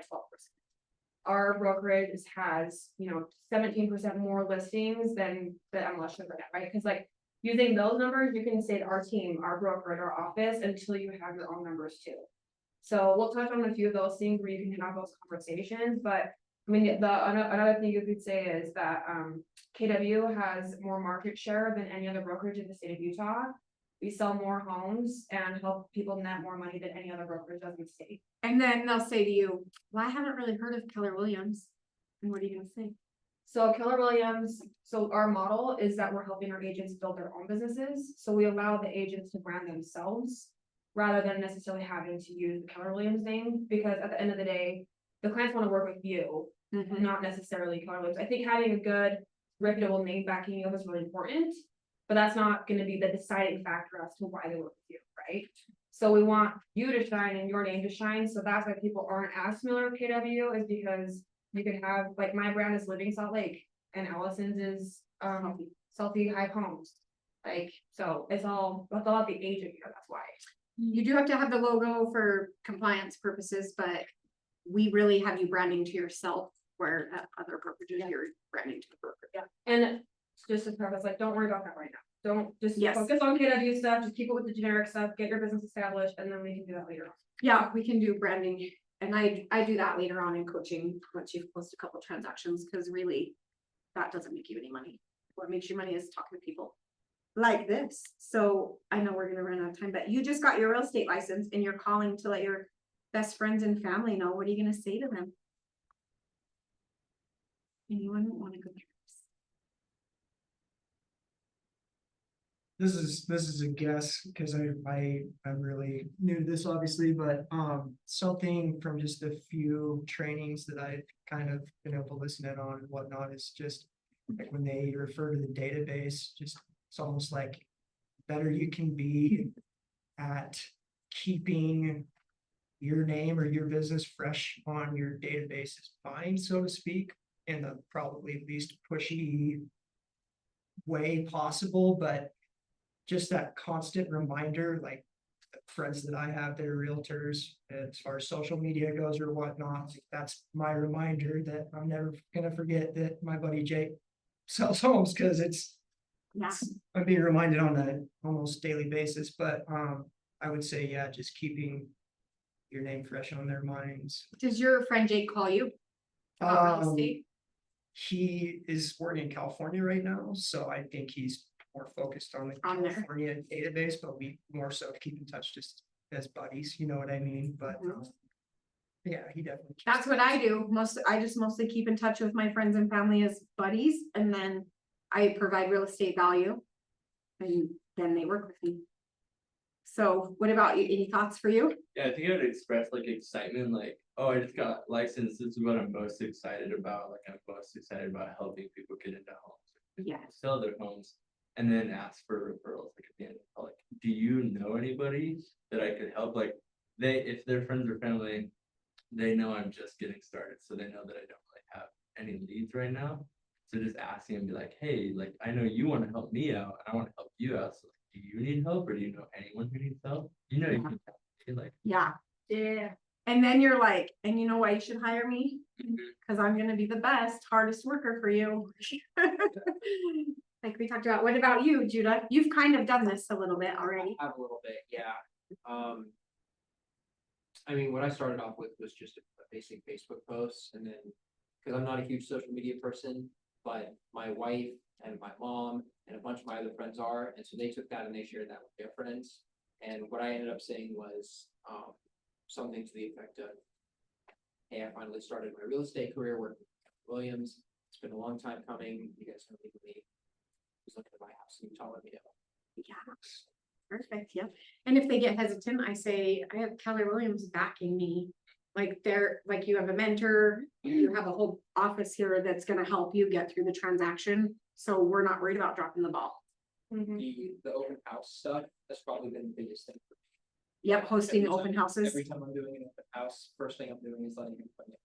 Speaker 3: Our brokerage has, 17% more listings than the MLS should, right? Because like using those numbers, you can say our team, our brokerage, our office until you have your own numbers too. So we'll touch on a few of those things where you can have those conversations, but I mean, another thing you could say is that KW has more market share than any other brokerage in the state of Utah. We sell more homes and help people net more money than any other brokerage does in the state.
Speaker 1: And then they'll say to you, well, I haven't really heard of Keller Williams. And what are you gonna say?
Speaker 3: So Keller Williams, so our model is that we're helping our agents build their own businesses. So we allow the agents to brand themselves rather than necessarily having to use the Keller Williams name, because at the end of the day, the clients want to work with you, not necessarily Keller Williams. I think having a good reputable name backing you up is really important, but that's not going to be the deciding factor as to why they work with you, right? So we want you to shine and your name to shine. So that's why people aren't as familiar with KW, is because you could have, like, my brand is Living Salt Lake and Allison's is Salty High Homes. Like, so that's all about the agent here, that's why.
Speaker 1: You do have to have the logo for compliance purposes, but we really have you branding to yourself, where at other brokerages, you're branding to the broker.
Speaker 3: Yeah, and just to preface, like, don't worry about that right now. Don't just
Speaker 1: Yes.
Speaker 3: focus on KW stuff, just keep it with the generic stuff, get your business established, and then we can do that later on.
Speaker 1: Yeah, we can do branding, and I do that later on in coaching, once you've closed a couple transactions, because really, that doesn't make you any money. What makes you money is talking to people like this. So I know we're gonna run out of time, but you just got your real estate license and you're calling to let your best friends and family know. What are you gonna say to them? Anyone want to go first?
Speaker 2: This is a guess, because I'm really new to this, obviously, but something from just a few trainings that I've kind of been able to listen in on and whatnot is just like when they refer to the database, just it's almost like better you can be at keeping your name or your business fresh on your database's mind, so to speak, in the probably least pushy way possible, but just that constant reminder, like friends that I have, they're realtors, as far as social media goes or whatnot, that's my reminder that I'm never gonna forget that my buddy Jake sells homes, cause
Speaker 1: Yeah,
Speaker 2: I'm being reminded on a almost daily basis, but, I would say, yeah, just keeping your name fresh on their minds.
Speaker 1: does your friend Jake call you? About real
Speaker 2: Um,
Speaker 1: estate?
Speaker 2: He is working in California right now, so I think he's more focused on the
Speaker 1: On there.
Speaker 2: California database, but we more so keep in touch just as buddies, you know what I mean, but.
Speaker 1: Mhm.
Speaker 2: Yeah, he definitely. keeps
Speaker 1: That's
Speaker 2: in
Speaker 1: what
Speaker 2: touch.
Speaker 1: I do. I just mostly keep in touch with my friends and family as buddies, and then I provide real estate value. And then they work with me. So what about you? Any thoughts for you?
Speaker 6: Yeah, I think I would express like excitement, like, oh, I just got licensed, this is what I'm most excited about, like, I'm most excited about helping people get into homes.
Speaker 1: Yes.
Speaker 6: Sell their homes, and then ask for referrals, like, at the end, like, do you know anybody that I could help, like, if they're friends or family, they know I'm just getting started, so they know that I don't really have any leads right now. So just asking and be like, hey, like, I know you wanna help me out, and I wanna help you out, so like, do you need help, or do you know anyone who needs help? You know, you
Speaker 1: Yeah.
Speaker 6: can, like,
Speaker 1: Yeah. Yeah. And then you're like, and you know why you should hire me? Cause I'm gonna be the best, hardest worker for you. Like we talked about. What about you, Judah? You've kind of done this a little bit already.
Speaker 5: I have a little bit, yeah. I mean, what I started off with was just a basic Facebook post and then, cause I'm not a huge social media person, but my wife and my mom and a bunch of my other friends are, and so they took that and they shared that with their friends. And what I ended up saying was, something to the effect of, hey, I finally started my real estate career working with Williams. It's been a long time coming. You guys can leave me. Who's looking at my house in Utah, let me know.
Speaker 1: Yeah. Perfect, yeah. And if they get hesitant, I say, I have Keller Williams backing me. Like they're, like you have a mentor, you have a whole office here that's gonna help you get through the transaction. So we're not worried about dropping the ball.
Speaker 5: The open house stuff, that's probably been the biggest thing for me.
Speaker 1: Yep, hosting
Speaker 5: Every
Speaker 1: open
Speaker 5: time-
Speaker 1: houses.
Speaker 5: Every time I'm doing an open house, first thing I'm doing is letting everybody know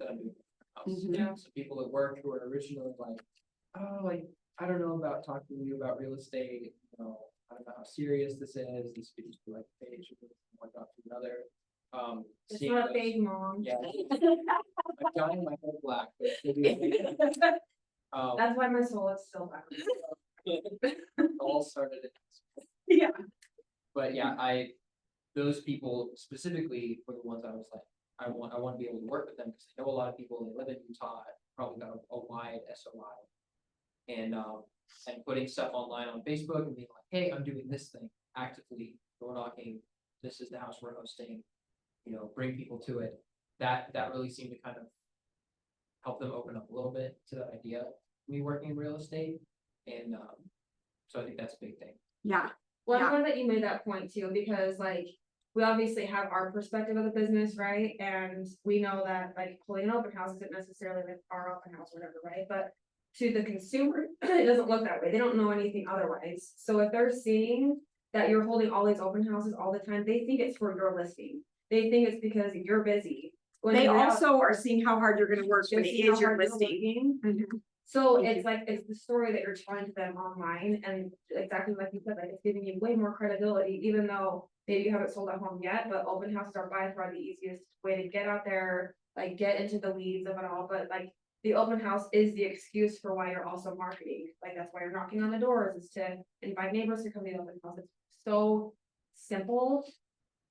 Speaker 5: that I'm doing an open house.
Speaker 1: Mhm.
Speaker 5: Yeah, so people at work who are originally like, oh, like, I don't know about talking to you about real estate, you know, I don't know how serious this is, this could just be like a page or one talk to another.
Speaker 3: It's
Speaker 5: seeing
Speaker 3: not a
Speaker 5: those-
Speaker 3: big mom.
Speaker 5: Yeah. I'm dyeing my hair black, but it's gonna be-
Speaker 3: That's why my soul is still back.
Speaker 5: all started in.
Speaker 3: Yeah.
Speaker 5: But yeah, those people specifically were the ones I was like, I want to be able to work with them because I know a lot of people, they live in Utah, probably got a wide SOI. And putting stuff online on Facebook and being like, hey, I'm doing this thing actively, door knocking, this is the house we're hosting, you know, bring people to it. That really seemed to kind of help them open up a little bit to the idea of me working in real estate. And so I think that's a big thing.
Speaker 1: Yeah,
Speaker 3: Well,
Speaker 1: Yeah.
Speaker 3: I'm glad that you made that point too, because like, we obviously have our perspective of the business, right? And we know that like pulling an open house isn't necessarily like our open house or whatever, right? But to the consumer, it doesn't look that way. They don't know anything otherwise. So if they're seeing that you're holding all these open houses all the time, they think it's for your listing. They think it's because you're busy. When
Speaker 1: they
Speaker 3: in reality,
Speaker 1: also are seeing how hard you're gonna work
Speaker 3: they
Speaker 1: when it
Speaker 3: see how
Speaker 1: is your
Speaker 3: hard you're
Speaker 1: listing.
Speaker 3: working.
Speaker 1: Mhm.
Speaker 3: So
Speaker 1: Thank
Speaker 3: it's like, it's the story that you're telling to them online, and exactly like you said, like it's giving you way more credibility, even though maybe you haven't sold a home yet, but open houses are by far the easiest way to get out there, like get into the weeds of it all, but like the open house is the excuse for why you're also marketing, like that's why you're knocking on the doors, is to invite neighbors to come to the open house. It's so simple.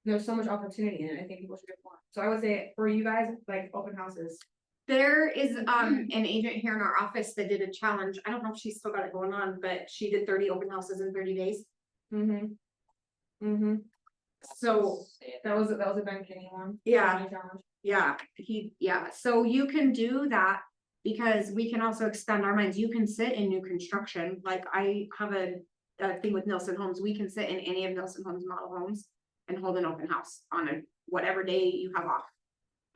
Speaker 3: There's so much opportunity in it. I think people should do more. So I would say for you guys, like open houses,
Speaker 1: There is an agent here in our office that did a challenge. I don't know if she's still got it going on, but she did 30 open houses in 30 days.
Speaker 3: mm-hmm. Mm-hmm.
Speaker 1: So
Speaker 3: That was a Ben Kinney one.
Speaker 1: Yeah.
Speaker 3: My challenge.
Speaker 1: yeah, so you can do that. Because we can also expand our minds. You can sit in new construction, like I have a thing with Nelson Homes, we can sit in any of Nelson Homes model homes. And hold an open house on a whatever day you have off.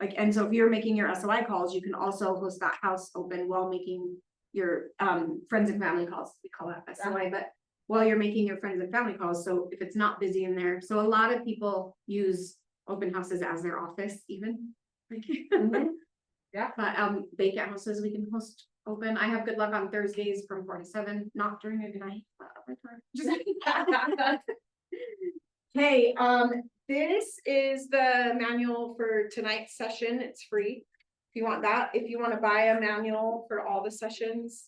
Speaker 1: Like, and so if you're making your SOI calls, you can also host that house open while making your friends and family calls, we call that SOI, but. While you're making your friends and family calls, so if it's not busy in there, so a lot of people use open houses as their office even. Like,
Speaker 3: Mhm. Yeah.
Speaker 1: But vacant houses we can host open. I have good luck on Thursdays from 4 to 7, not during the night, but other time. Hey, this is the manual for tonight's session. It's free. If you want that, if you want to buy a manual for all the sessions.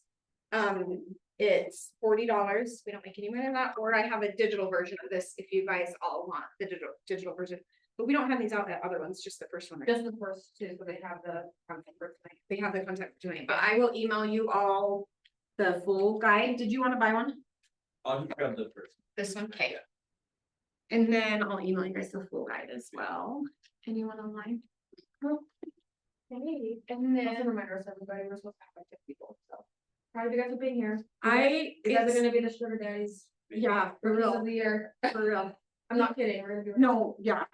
Speaker 1: It's $40. We don't make any money on that, or I have a digital version of this if you guys all want the digital version. But we don't have these out at other ones, just the first one.
Speaker 3: Just the first two, so they have the content for tonight.
Speaker 1: They have the contact for tonight, but I will email you all the full guide. Did you want to buy one?
Speaker 6: I'll just grab the first.
Speaker 1: This one, okay. And then I'll email you guys the full guide as well. Anyone online? Okay, and
Speaker 3: Also
Speaker 1: then
Speaker 3: reminders, everybody, we're supposed to have like 10 people, so. Proud of you guys for being here.
Speaker 1: I,
Speaker 3: You guys are
Speaker 1: it's,
Speaker 3: gonna be the sugar daddies.
Speaker 1: yeah, for
Speaker 3: Rookies
Speaker 1: real,
Speaker 3: of the year.
Speaker 1: for real.
Speaker 3: I'm not kidding, we're gonna do.
Speaker 1: No, yeah,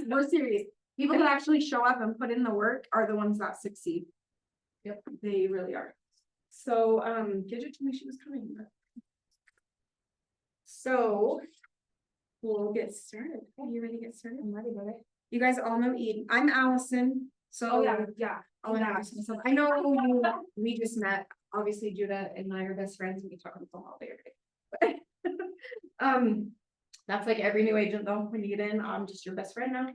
Speaker 1: we're serious. People that actually show up and put in the work are the ones that succeed. Yep, they really are. So, Gidget told me she was coming. But... So. We'll get started. Are you ready to get started?
Speaker 3: I'm ready, baby.
Speaker 1: You guys all know Eden. I'm Allison, so.
Speaker 3: Oh, yeah.
Speaker 1: I'll introduce myself. I know you, we just met, obviously Judah and I are best friends, we talk on the phone all day every day. That's like every new agent though, when you get in, I'm just your best friend now.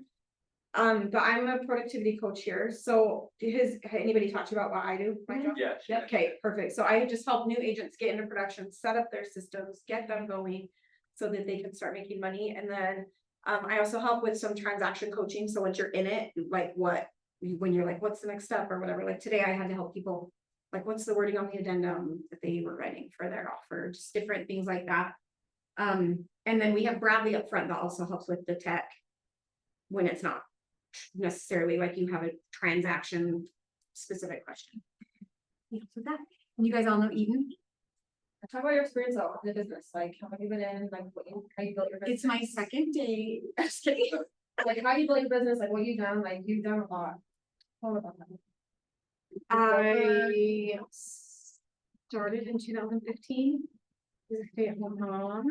Speaker 1: But I'm a productivity coach here, so anybody talked to you about what I do, my job?
Speaker 6: Yeah.
Speaker 1: Yep, okay, perfect. So I just help new agents get into production, set up their systems, get them going. So that they can start making money, and then I also help with some transaction coaching, so once you're in it, like when you're like, what's the next step or whatever, like today I had to help people. Like, what's the wording on the addendum that they were writing for their offer, just different things like that. And then we have Bradley up front that also helps with the tech. When it's not necessarily like you have a transaction specific question. Yeah, so that, and you guys all know Eden.
Speaker 3: Talk about your experience though, in the business, like how long you been in, like how you built your business.
Speaker 1: It's my second day. I'm just kidding.
Speaker 3: Like how you built your business, like what you've done, like you've done a lot. Tell me about that.
Speaker 1: I started in 2015. As a stay-at-home mom,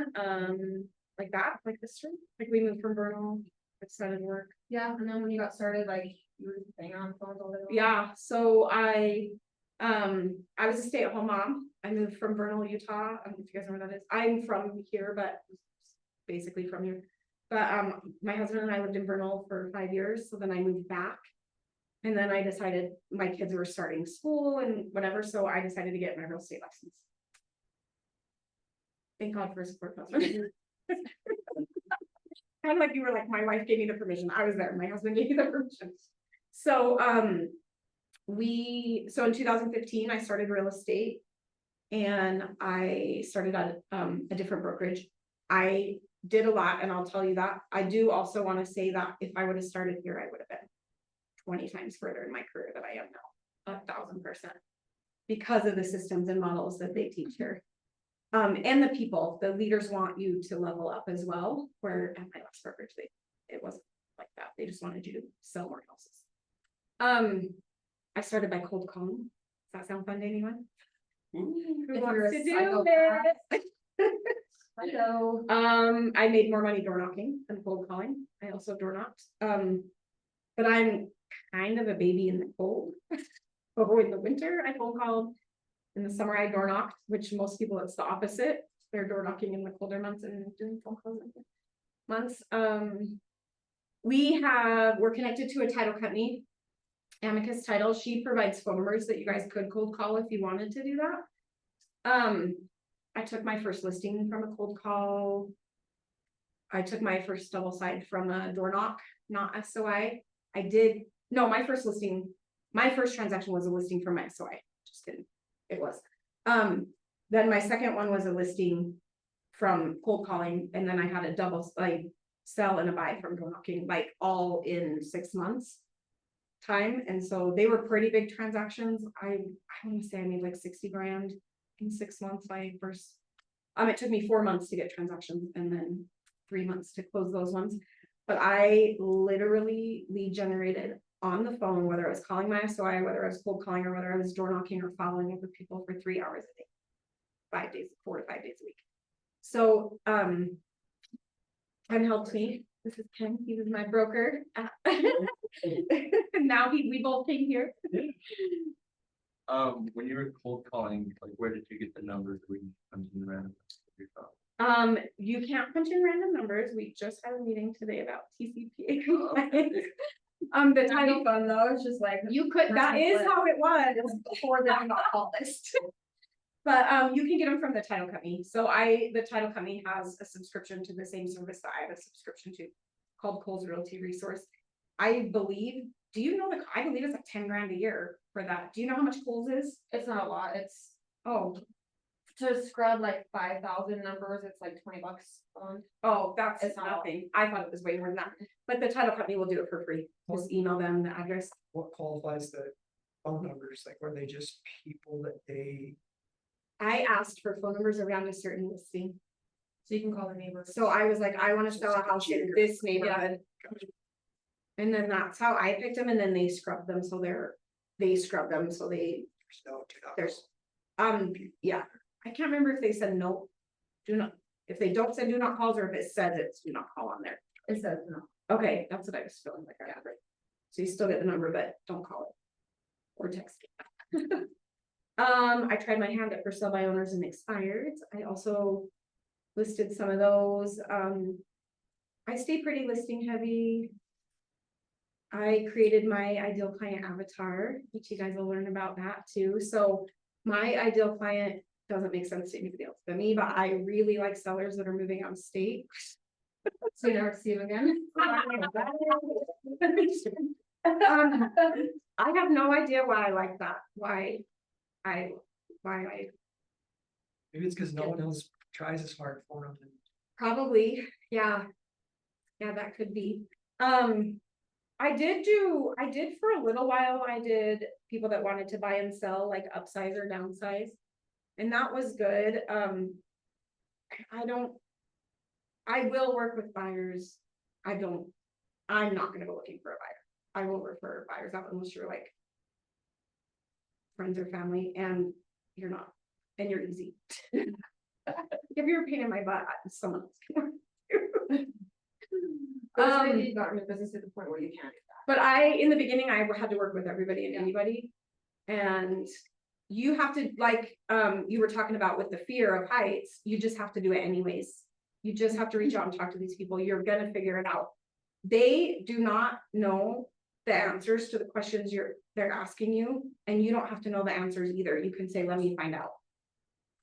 Speaker 1: like that, like this room, like we moved from Vernal, I started work.
Speaker 3: Yeah, and then when you got started, like you were hanging on phones all day long.
Speaker 1: Yeah, so I was a stay-at-home mom. I moved from Vernal, Utah. I don't know if you guys know where that is. I'm from here, but basically from here. But my husband and I lived in Vernal for 5 years, so then I moved back. And then I decided my kids were starting school and whatever, so I decided to get my real estate license. Thank God for a support husband. Kind of like you were like, my wife gave me the permission. I was there. My husband gave me the permission. So so in 2015, I started real estate and I started at a different brokerage. I did a lot, and I'll tell you that. I do also want to say that if I would have started here, I would have been 20 times further in my career than I am now, 1,000%, because of the systems and models that they teach here. And the people, the leaders want you to level up as well, where at my last brokerage, it wasn't like that. They just wanted you to sell more houses. I started by cold calling. Does that sound fun to anyone? Who
Speaker 3: If
Speaker 1: wants
Speaker 3: you're a
Speaker 1: to do
Speaker 3: psychopath.
Speaker 1: it?
Speaker 3: Hello.
Speaker 1: I made more money door knocking than cold calling. I also door knocked. But I'm kind of a baby in the cold. Oh, in the winter, I cold called. In the summer, I door knocked, which most people, it's the opposite. They're door knocking in the colder months and doing phone calls in the months. We're connected to a title company, Amicus Title. She provides phone numbers that you guys could cold call if you wanted to do that. I took my first listing from a cold call. I took my first double side from a door knock, not SOI. My first transaction was a listing from my SOI. Just kidding. It was. Then my second one was a listing from cold calling, and then I had a double sell and a buy from door knocking, like all in 6 months time. And so they were pretty big transactions. I want to say I made like 60 grand in 6 months. It took me 4 months to get transactions and then 3 months to close those ones. But I literally lead generated on the phone, whether I was calling my SOI, whether I was cold calling, or whether I was door knocking or following up with people for 3 hours a day, 5 days, 4 to 5 days a week. So Ken helped me. This is Ken. He was my broker. Now we both came here.
Speaker 6: When you were cold calling, like where did you get the numbers? Were you punching around your phone?
Speaker 1: You can't punch in random numbers. We just had a meeting today about TCPA compliance. The
Speaker 3: That'd
Speaker 1: title,
Speaker 3: be fun though, it's just like.
Speaker 1: you could, that is how it was before the do not call list. But, you can get them from the title company. So the title company has a subscription to the same service that I have a subscription to called Coles Realty Resource. I believe, do you know I believe it's like 10 grand a year for that. Do you know how much Coles is?
Speaker 3: It's not a lot, it's
Speaker 1: Oh,
Speaker 3: to scrub like 5,000 numbers, it's like $20 a month.
Speaker 1: oh, that's
Speaker 3: It's not-
Speaker 1: nothing. I thought it was way more than that. But the title company will do it for free. Just email them the address.
Speaker 2: What qualifies the phone numbers, like, were they just people that they,
Speaker 1: I asked for phone numbers around a certain listing.
Speaker 3: So you can call the neighbors.
Speaker 1: So I was like, I wanna sell a house in this neighborhood. And then that's how I picked them, and then they scrubbed them, so they scrubbed them, so
Speaker 2: there's no, do not.
Speaker 1: there's, yeah. I can't remember if they said no, do not, if they don't say do not calls, or if it says it's do not call on there.
Speaker 3: It says no.
Speaker 1: Okay, that's what I was feeling like I had, right? So you still get the number, but don't call it. Or text it. I tried my hand at for sale by owners and expired. I also listed some of those. I stay pretty listing heavy. I created my ideal client avatar, which you guys will learn about that too. So my ideal client doesn't make sense to anybody else but me, but I really like sellers that are moving out of state.
Speaker 3: So you never see them again?
Speaker 1: I have no idea why I like that, why I.
Speaker 2: Maybe it's because no one else tries as hard for them.
Speaker 1: Probably, yeah. Yeah, that could be. I did for a little while, I did people that wanted to buy and sell, like upsize or downsize. And that was good. I will work with buyers. I'm not gonna go looking for a buyer. I will refer buyers out unless you're like friends or family, and you're not, and you're easy. If you're a pain in my butt, someone else can work.
Speaker 3: You've gotten the business to the point where you can't.
Speaker 1: But in the beginning, I had to work with everybody and anybody. And you have to, like, you were talking about with the fear of heights, you just have to do it anyways. You just have to reach out and talk to these people. You're gonna figure it out. They do not know the answers to the questions they're asking you, and you don't have to know the answers either. You can say, let me find out.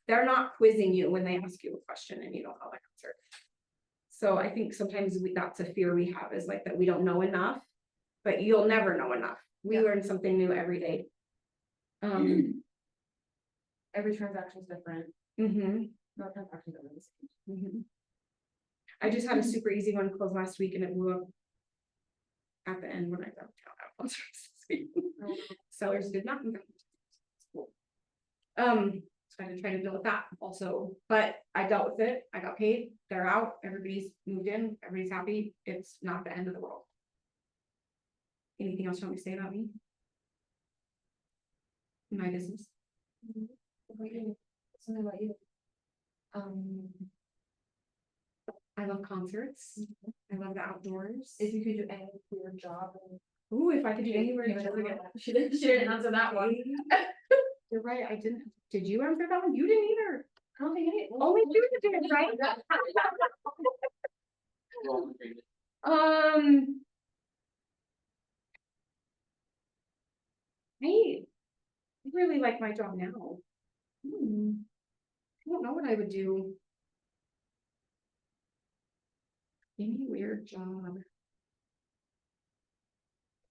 Speaker 1: They're not quizzing you when they ask you a question and you don't know the answer. So I think sometimes that's a fear we have, is like that we don't know enough, but you'll never know enough. We learn something new every day.
Speaker 3: Every transaction's different.
Speaker 1: Mhm,
Speaker 3: No transactions are the same.
Speaker 1: mhm. I just had a super easy one close last week and it blew up at the end when I got down. Sellers did not. So I had to try to deal with that also, but I dealt with it. I got paid, they're out, everybody's moved in, everybody's happy. It's not the end of the world. Anything else you want me to say about me? My business?
Speaker 3: Something about you.
Speaker 1: I love concerts. I love the outdoors.
Speaker 3: If you could do any weird job.
Speaker 1: Ooh, if I could do anywhere.
Speaker 3: She didn't answer that one.
Speaker 1: You're right, I didn't. Did you answer that one? You didn't either.
Speaker 3: I don't think any.
Speaker 1: Only you did, right?
Speaker 5: We're all in agreement.
Speaker 1: I really like my job now. I don't know what I would do. Any weird job.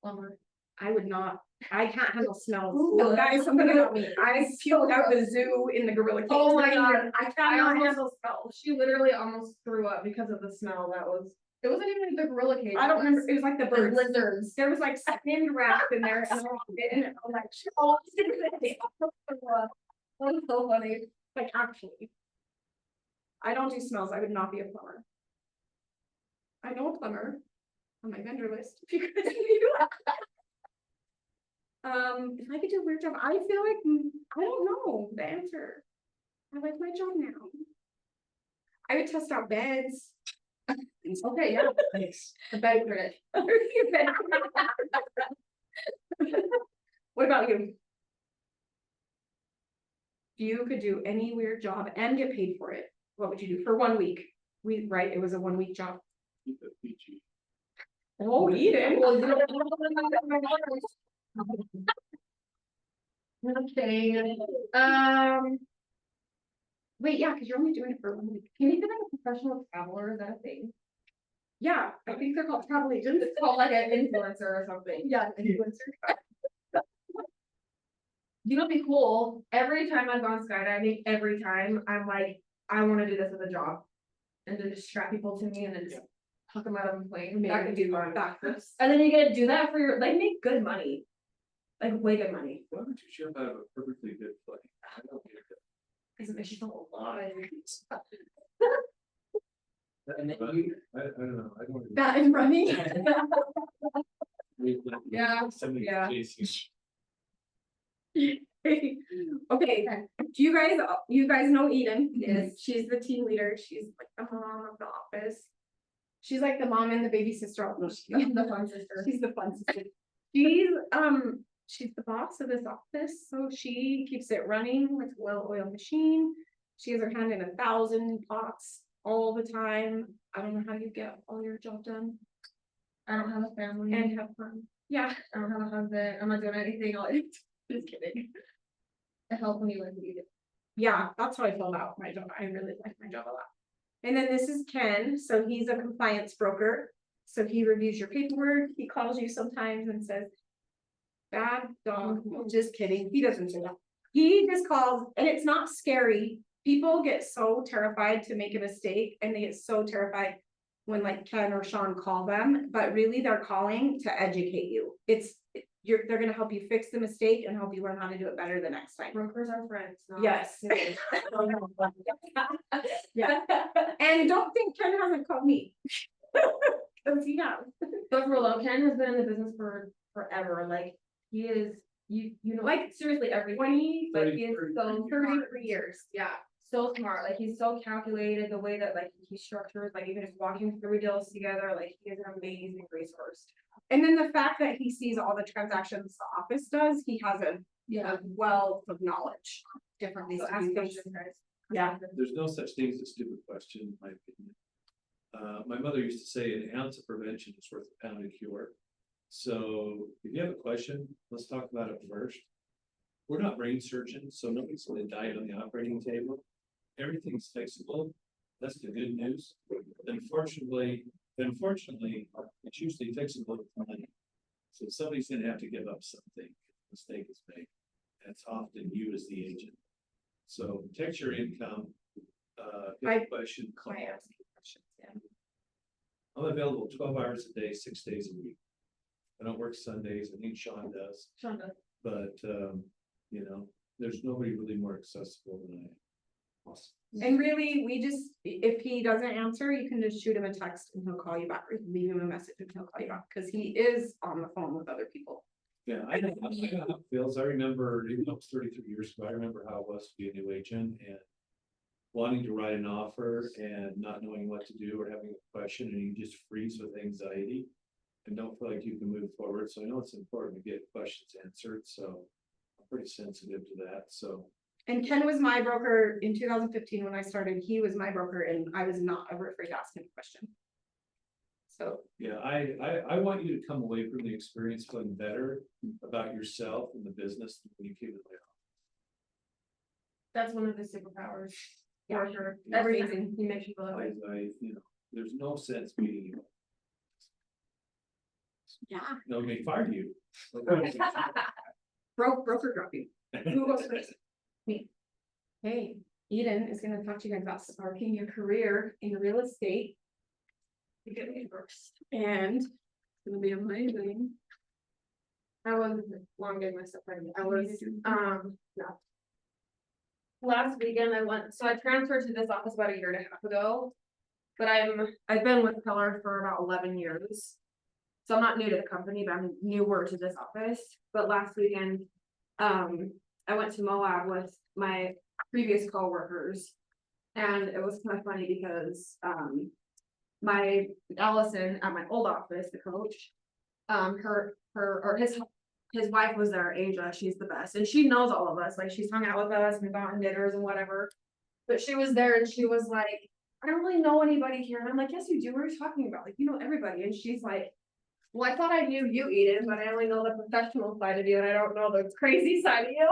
Speaker 3: Plumber.
Speaker 1: I would not, I can't handle smells.
Speaker 3: Ooh.
Speaker 1: No, that is something about me. I puked out the zoo in the gorilla cage.
Speaker 3: Oh my God.
Speaker 1: I cannot
Speaker 3: almost-
Speaker 1: handle smells.
Speaker 3: She literally almost threw up because of the smell. It wasn't even the gorilla cage.
Speaker 1: I don't remember, it was like the
Speaker 3: The
Speaker 1: birds.
Speaker 3: lizards.
Speaker 1: There was like skin wrapped in there and I'm like, oh,
Speaker 3: That was so funny.
Speaker 1: like actually. I don't do smells. I would not be a plumber. I know a plumber on my vendor list. If you guys need one. If I could do a weird job, I feel like I don't know the answer. I like my job now. I would test out beds.
Speaker 3: Okay, yeah.
Speaker 2: Thanks.
Speaker 3: The bed critic.
Speaker 1: What about you? If you could do any weird job and get paid for it, what would you do for 1 week? Right, it was a 1 week job.
Speaker 4: Keep it PG.
Speaker 1: Oh, Eden.
Speaker 3: Well, you don't- Okay,
Speaker 1: Wait, yeah, because you're only doing it for 1 week.
Speaker 3: can you be like a professional traveler, is that a thing?
Speaker 1: Yeah, I think they're called travel agents.
Speaker 3: It's called like an influencer or something.
Speaker 1: Yeah, influencer.
Speaker 3: You know, what'd be cool, every time I've gone skydiving, every time, I'm like, I wanna do this as a job. And then just strap people to me and then just hook them out of a plane, that could be fun.
Speaker 1: backflips.
Speaker 3: And then you get to do that for your, like, make good money. Like, way good money.
Speaker 4: Why would you jump out of a perfectly good plane? I don't get it.
Speaker 3: Cause it makes you feel alive.
Speaker 5: And then
Speaker 4: But
Speaker 5: you-
Speaker 4: I don't know, I don't.
Speaker 1: That and running.
Speaker 3: Yeah,
Speaker 4: Somebody
Speaker 3: yeah.
Speaker 4: chasing.
Speaker 1: Okay, do you guys know Eden? Yes. She's the team leader, she's like the mom of the office. She's like the mom and the baby sister.
Speaker 3: The fun sister.
Speaker 1: She's the fun sister. She's the boss of this office, so she keeps it running with a well-oiled machine. She has her hand in 1,000 pots all the time. I don't know how you get all your job done
Speaker 3: I don't have a family.
Speaker 1: and have fun. Yeah,
Speaker 3: I don't have a husband, I'm not doing anything, just kidding. I help when you like to
Speaker 1: yeah, that's how I feel about my job. I really like my job a lot. And then this is Ken, so he's a compliance broker. So he reviews your paperwork, he calls you sometimes and says, bad dog, no, just kidding, he doesn't say that. He just calls, and it's not scary. People get so terrified to make a mistake, and they get so terrified when like Ken or Sean call them, but really they're calling to educate you. They're gonna help you fix the mistake and help you learn how to do it better the next time.
Speaker 3: Brokers are friends, not.
Speaker 1: Yes. Yeah. And don't think Ken hasn't called me. Cause he has.
Speaker 3: But for real, Ken has been in the business for forever, like, he is, you know, like, seriously, every
Speaker 1: 20,
Speaker 3: like, he is so
Speaker 1: 33 years.
Speaker 3: yeah, so smart, like, he's so calculated, the way that, like, he structures, like, even just walking through deals together, like, he is an amazing resource.
Speaker 1: And then the fact that he sees all the transactions the office does, he has a wealth of knowledge. Different
Speaker 3: So ask questions, guys.
Speaker 1: Yeah.
Speaker 4: There's no such thing as a stupid question, in my opinion. My mother used to say an ounce of prevention is worth a pound of cure. So if you have a question, let's talk about it first. We're not brain surgeons, so nobody's gonna die on the operating table. Everything's fixable. That's the good news. Unfortunately, it's usually fixable with money. So somebody's gonna have to give up something, mistake is made. That's often you as the agent. So protect your income. If you have a question, call.
Speaker 1: I ask you questions, yeah.
Speaker 4: I'm available 12 hours a day, 6 days a week. I don't work Sundays, I think Sean does,
Speaker 3: Sean does.
Speaker 4: but, you know, there's nobody really more accessible than I am. Awesome.
Speaker 1: And really, if he doesn't answer, you can just shoot him a text and he'll call you back, or you can leave him a message and he'll call you back, because he is on the phone with other people.
Speaker 4: Yeah, I know how it feels. I remember, even though it was 33 years ago, I remember how it was to be a new agent and wanting to write an offer and not knowing what to do or having a question, and you just freeze with anxiety and don't feel like you can move forward. So I know it's important to get questions answered, so I'm pretty sensitive to that, so.
Speaker 1: And Ken was my broker in 2015 when I started. He was my broker and I was not ever afraid to ask him a question. So,
Speaker 4: Yeah, I want you to come away from the experience feeling better about yourself and the business when you came to my
Speaker 3: That's one of his superpowers.
Speaker 1: Yeah.
Speaker 3: For sure.
Speaker 1: Every
Speaker 3: Everything,
Speaker 1: time.
Speaker 3: he makes you feel that way.
Speaker 4: office. You know, there's no sense meeting you.
Speaker 1: yeah.
Speaker 4: No, they fired you.
Speaker 1: Broker dropping. Who goes first? Me. Hey, Eden is gonna talk to you guys about sparking your career in real estate. You get me first. And it's gonna be amazing.
Speaker 3: I was long getting myself ready. I was, no. Last weekend I transferred to this office about a year and a half ago. But I've been with Keller for about 11 years. So I'm not new to the company, but I'm newer to this office. But last weekend, I went to Moab with my previous coworkers. And it was kind of funny because, my Allison at my old office, the coach, his wife was there, Asia, she's the best, and she knows all of us, like, she's hung out with us, we've gone on dinners and whatever. But she was there and she was like, I don't really know anybody here. And I'm like, yes, you do. What are you talking about? Like, you know everybody. And she's like, well, I thought I knew you, Eden, but I only know the professional side of you and I don't know the crazy side of you.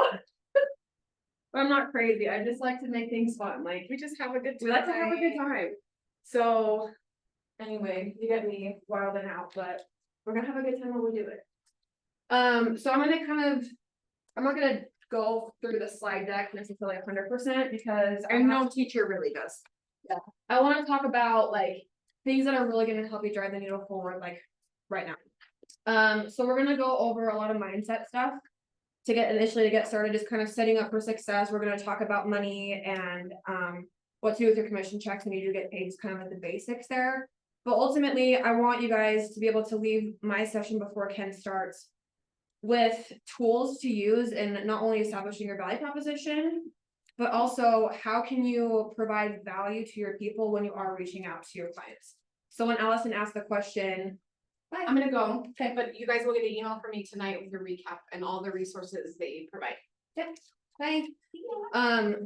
Speaker 3: But I'm not crazy. I just like to make things fun. Like,
Speaker 1: We just have a good time.
Speaker 3: we like to have a good time. So, anyway, you get me wilding out, but we're gonna have a good time when we do it. So I'm gonna I'm not gonna go through the slide deck necessarily 100% because I
Speaker 1: And
Speaker 3: have
Speaker 1: no teacher really does.
Speaker 3: I wanna talk about like things that are really gonna help you drive the needle forward, like right now. So we're gonna go over a lot of mindset stuff. To get started, just kind of setting up for success. We're gonna talk about money and what to do with your commission checks when you do get paid, is kind of like the basics there. But ultimately, I want you guys to be able to leave my session before Ken starts with tools to use in not only establishing your value proposition, but also how can you provide value to your people when you are reaching out to your clients. So when Allison asked the question,
Speaker 1: I'm gonna go, okay, but you guys will get an email from me tonight with your recap and all the resources they provide.
Speaker 3: bye.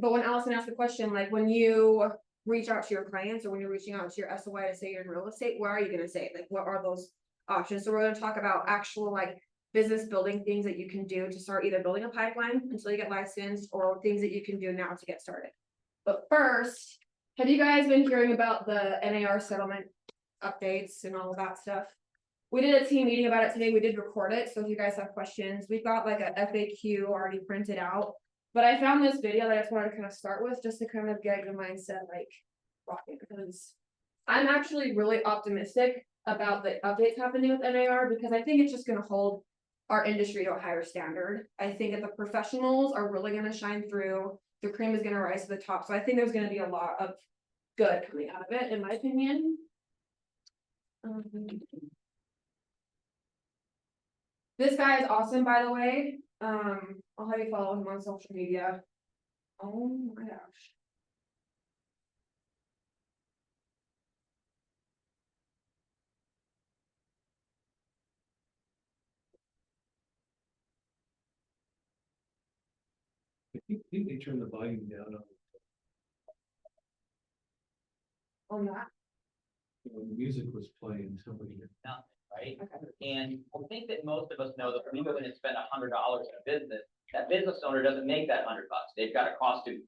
Speaker 3: But when Allison asked the question, like when you reach out to your clients or when you're reaching out to your SOI to say you're in real estate, what are you gonna say? Like, what are those options? So we're gonna talk about actual like business building things that you can do to start either building a pipeline until you get licensed or things that you can do now to get started. But first, have you guys been hearing about the NAR settlement updates and all of that stuff? We did a team meeting about it today. We did record it. So if you guys have questions, we've got like a FAQ already printed out. But I found this video that I just wanted to kind of start with just to kind of get your mindset like rocking, because I'm actually really optimistic about the updates happening with NAR because I think it's just gonna hold our industry to a higher standard. I think that the professionals are really gonna shine through. The cream is gonna rise to the top. So I think there's gonna be a lot of good coming out of it, in my opinion. This guy is awesome, by the way. I'll have you follow him on social media. Oh my gosh.
Speaker 4: I think they turned the volume down
Speaker 3: On that.
Speaker 4: when the music was playing, somebody.
Speaker 5: Nothing, right?
Speaker 3: Okay.
Speaker 5: And I think that most of us know that when we go in and spend $100 in a business, that business owner doesn't make that $100. They've got a cost to.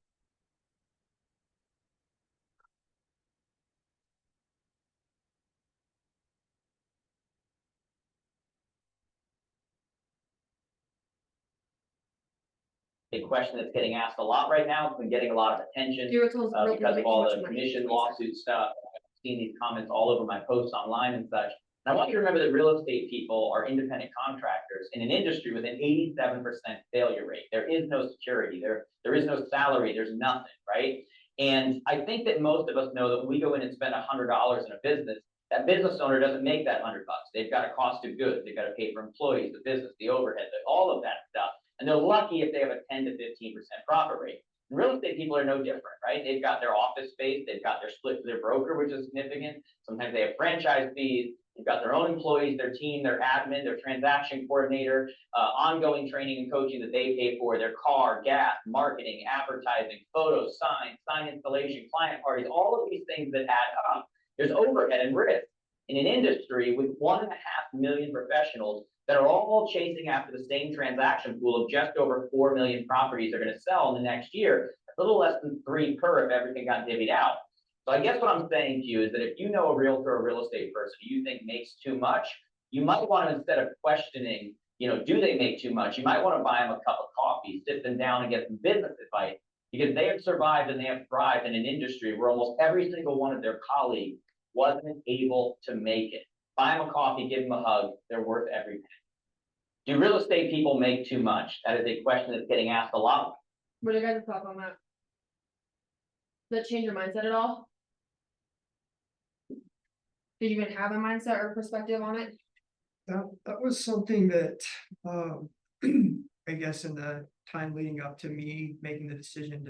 Speaker 5: A question that's getting asked a lot right now, it's been getting a lot of attention. Because of all the commission lawsuit stuff. I've seen these comments all over my posts online and such. And I want you to remember that real estate people are independent contractors in an industry with an 87% failure rate. There is no security, there is no salary, there's nothing, right? And I think that most of us know that when we go in and spend $100 in a business, that business owner doesn't make that $100. They've got a cost of goods, they've got to pay for employees, the business, the overhead, all of that stuff. And they're lucky if they have a 10 to 15% profit rate. And real estate people are no different, right? They've got their office space, they've got their split for their broker, which is significant. Sometimes they have franchise fees, they've got their own employees, their team, their admin, their transaction coordinator, ongoing training and coaching that they pay for, their car, gas, marketing, advertising, photos, signs, sign installation, client parties, all of these things that add up. There's overhead and risk in an industry with 1.5 million professionals that are all chasing after the same transaction pool of just over 4 million properties they're going to sell in the next year, a little less than 3 per if everything got divvied out. So I guess what I'm saying to you is that if you know a realtor or real estate person you think makes too much, you might want to, instead of questioning, do they make too much? You might want to buy them a cup of coffee, sit them down and get some business advice, because they have survived and they have thrived in an industry where almost every single one of their colleagues wasn't able to make it. Buy them a coffee, give them a hug, they're worth every penny. Do real estate people make too much? That is a question that's getting asked a lot.
Speaker 3: What are you guys' thoughts on that? Does that change your mindset at all? Did you even have a mindset or perspective on it?
Speaker 2: That was something that, I guess in the time leading up to me making the decision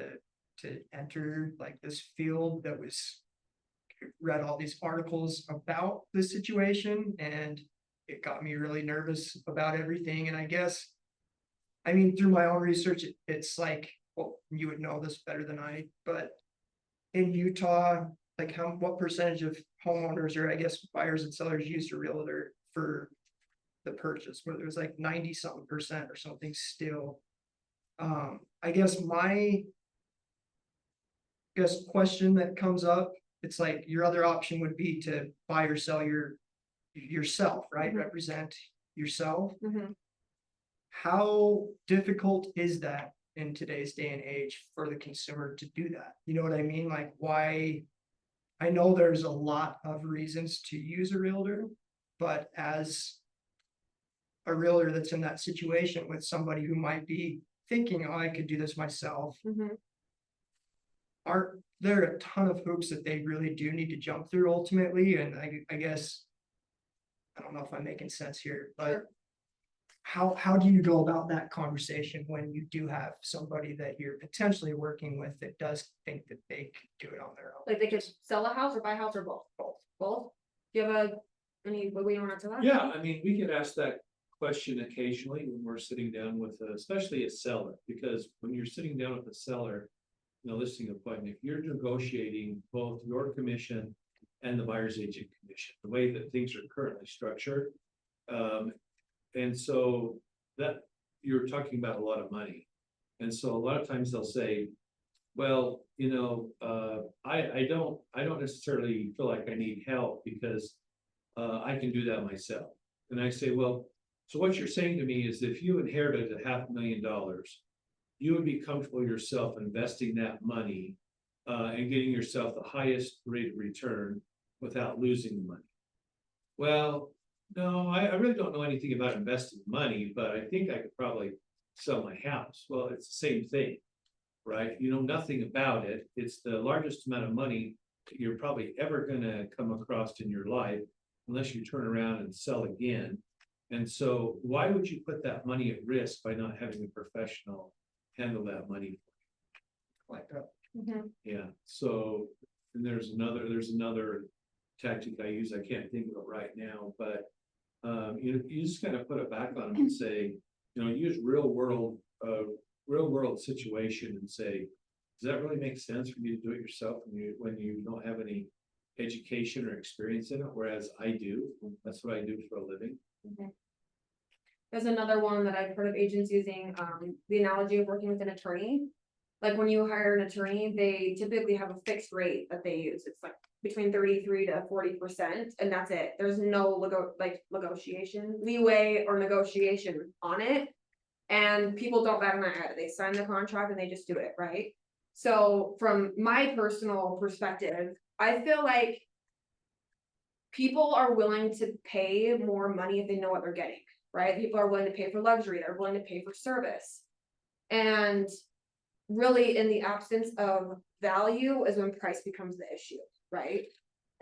Speaker 2: to enter like this field, that was read all these articles about the situation and it got me really nervous about everything. And I guess, I mean, through my own research, it's like, well, you would know this better than I, but in Utah, like what percentage of homeowners or I guess buyers and sellers use a realtor for the purchase, whether it was like 90-something% or something still. I guess question that comes up, it's like your other option would be to buy or sell yourself, right?
Speaker 3: Mhm.
Speaker 2: Represent yourself.
Speaker 3: Mhm.
Speaker 2: How difficult is that in today's day and age for the consumer to do that? You know what I mean? Like why? I know there's a lot of reasons to use a realtor, but as a realtor that's in that situation with somebody who might be thinking, oh, I could do this myself,
Speaker 3: Mhm.
Speaker 2: aren't there a ton of hoops that they really do need to jump through ultimately? And I guess, I don't know if I'm making sense here, but
Speaker 3: Sure.
Speaker 2: how do you go about that conversation when you do have somebody that you're potentially working with that does think that they could do it on their own?
Speaker 3: Like they could sell a house or buy a house or both? Both? Do you have any, what we don't have to that?
Speaker 4: Yeah, I mean, we get asked that question occasionally when we're sitting down with, especially a seller, because when you're sitting down with a seller. In a listing appointment, you're negotiating both your commission and the buyer's agent commission, the way that things are currently structured. And so that you're talking about a lot of money. And so a lot of times they'll say, well, I don't necessarily feel like I need help because I can do that myself. And I say, well, so what you're saying to me is if you inherited $500,000, you would be comfortable yourself investing that money and getting yourself the highest rate of return without losing the money. Well, no, I really don't know anything about investing money, but I think I could probably sell my house. Well, it's the same thing, right? You know nothing about it. It's the largest amount of money that you're probably ever gonna come across in your life unless you turn around and sell again. And so why would you put that money at risk by not having a professional handle that money?
Speaker 2: Like that.
Speaker 3: Mhm.
Speaker 4: Yeah, so, and there's another tactic I use, I can't think of it right now, but. You just kind of put it back on them and say, use real world situation and say, does that really make sense for you to do it yourself when you don't have any education or experience in it, whereas I do, that's what I do for a living.
Speaker 3: There's another one that I've heard of agents using, the analogy of working with an attorney. Like when you hire an attorney, they typically have a fixed rate that they use. It's like between 33 to 40%, and that's it. There's no negotiation leeway or negotiation on it. And people don't bat an eye at it. They sign the contract and they just do it, right? So from my personal perspective, I feel like people are willing to pay more money if they know what they're getting, right? People are willing to pay for luxury, they're willing to pay for service. And really, in the absence of value is when price becomes the issue, right?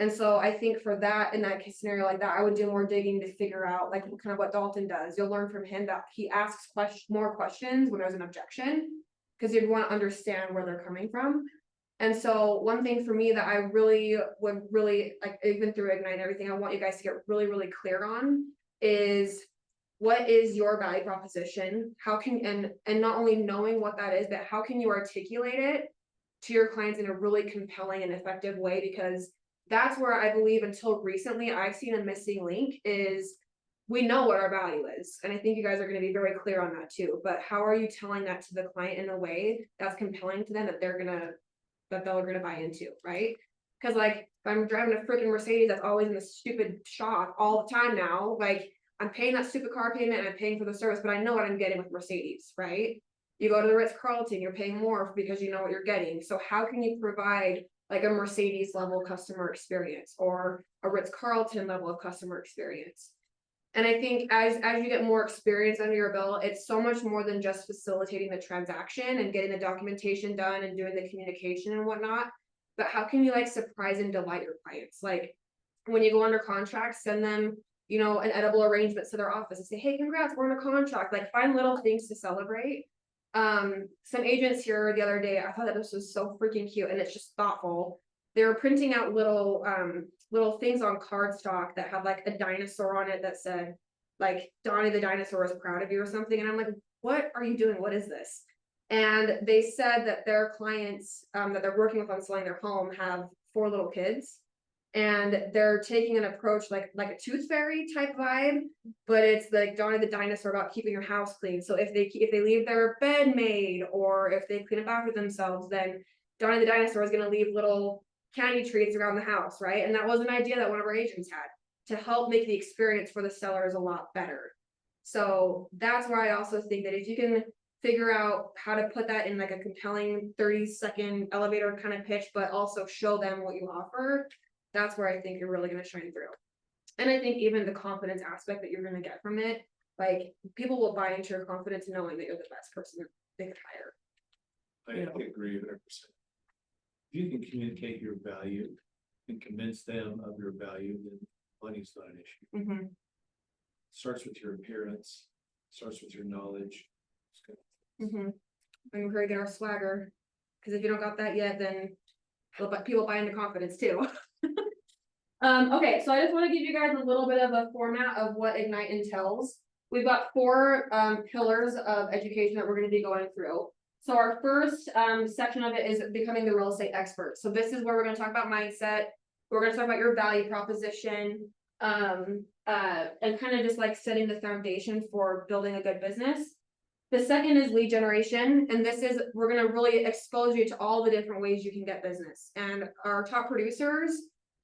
Speaker 3: And so I think for that, in that case scenario like that, I would do more digging to figure out like kind of what Dalton does. You'll learn from him that he asks more questions when there's an objection, because you'd want to understand where they're coming from. And so one thing for me that I really would like, even through Ignite and everything, I want you guys to get really, really clear on is what is your value proposition? How can, and not only knowing what that is, but how can you articulate it to your clients in a really compelling and effective way? Because that's where I believe until recently I've seen a missing link is we know what our value is. And I think you guys are going to be very clear on that too. But how are you telling that to the client in a way that's compelling to them that they're gonna buy into, right? Because like if I'm driving a freaking Mercedes that's always in the stupid shop all the time now, like I'm paying that stupid car payment and I'm paying for the service, but I know what I'm getting with Mercedes, right? You go to the Ritz-Carlton, you're paying more because you know what you're getting. So how can you provide like a Mercedes level customer experience or a Ritz-Carlton level of customer experience? And I think as you get more experience under your belt, it's so much more than just facilitating the transaction and getting the documentation done and doing the communication and whatnot. But how can you like surprise and delight your clients? Like when you go under contract, send them, an edible arrangement to their office and say, hey, congrats, we're in a contract. Like find little things to celebrate. Some agents here the other day, I thought that this was so freaking cute and it's just thoughtful. They were printing out little things on cardstock that had like a dinosaur on it that said like Donnie the dinosaur is proud of you or something. And I'm like, what are you doing? What is this? And they said that their clients, that they're working with on selling their home have 4 little kids. And they're taking an approach like a tooth fairy type vibe, but it's like Donnie the dinosaur about keeping your house clean. So if they leave their bed made, or if they clean up after themselves, then Donnie the dinosaur is gonna leave little candy treats around the house, right? And that was an idea that one of our agents had to help make the experience for the sellers a lot better. So that's where I also think that if you can figure out how to put that in like a compelling 30-second elevator kind of pitch, but also show them what you offer, that's where I think you're really gonna shine through. And I think even the confidence aspect that you're gonna get from it, like people will buy into your confidence knowing that you're the best person they could hire.
Speaker 4: I agree 100%. If you can communicate your value and convince them of your value, then money's not an issue.
Speaker 3: Mm-hmm.
Speaker 4: Starts with your appearance, starts with your knowledge. It's good.
Speaker 3: Mm-hmm. And we're gonna get our swagger, because if you don't got that yet, then people buy into confidence too. Okay, so I just want to give you guys a little bit of a format of what Ignite entails. We've got 4 pillars of education that we're going to be going through. So our first section of it is becoming the real estate expert. So this is where we're going to talk about mindset. We're going to talk about your value proposition, and kind of just like setting the foundation for building a good business. The second is lead generation, and this is, we're going to really expose you to all the different ways you can get business. And our top producers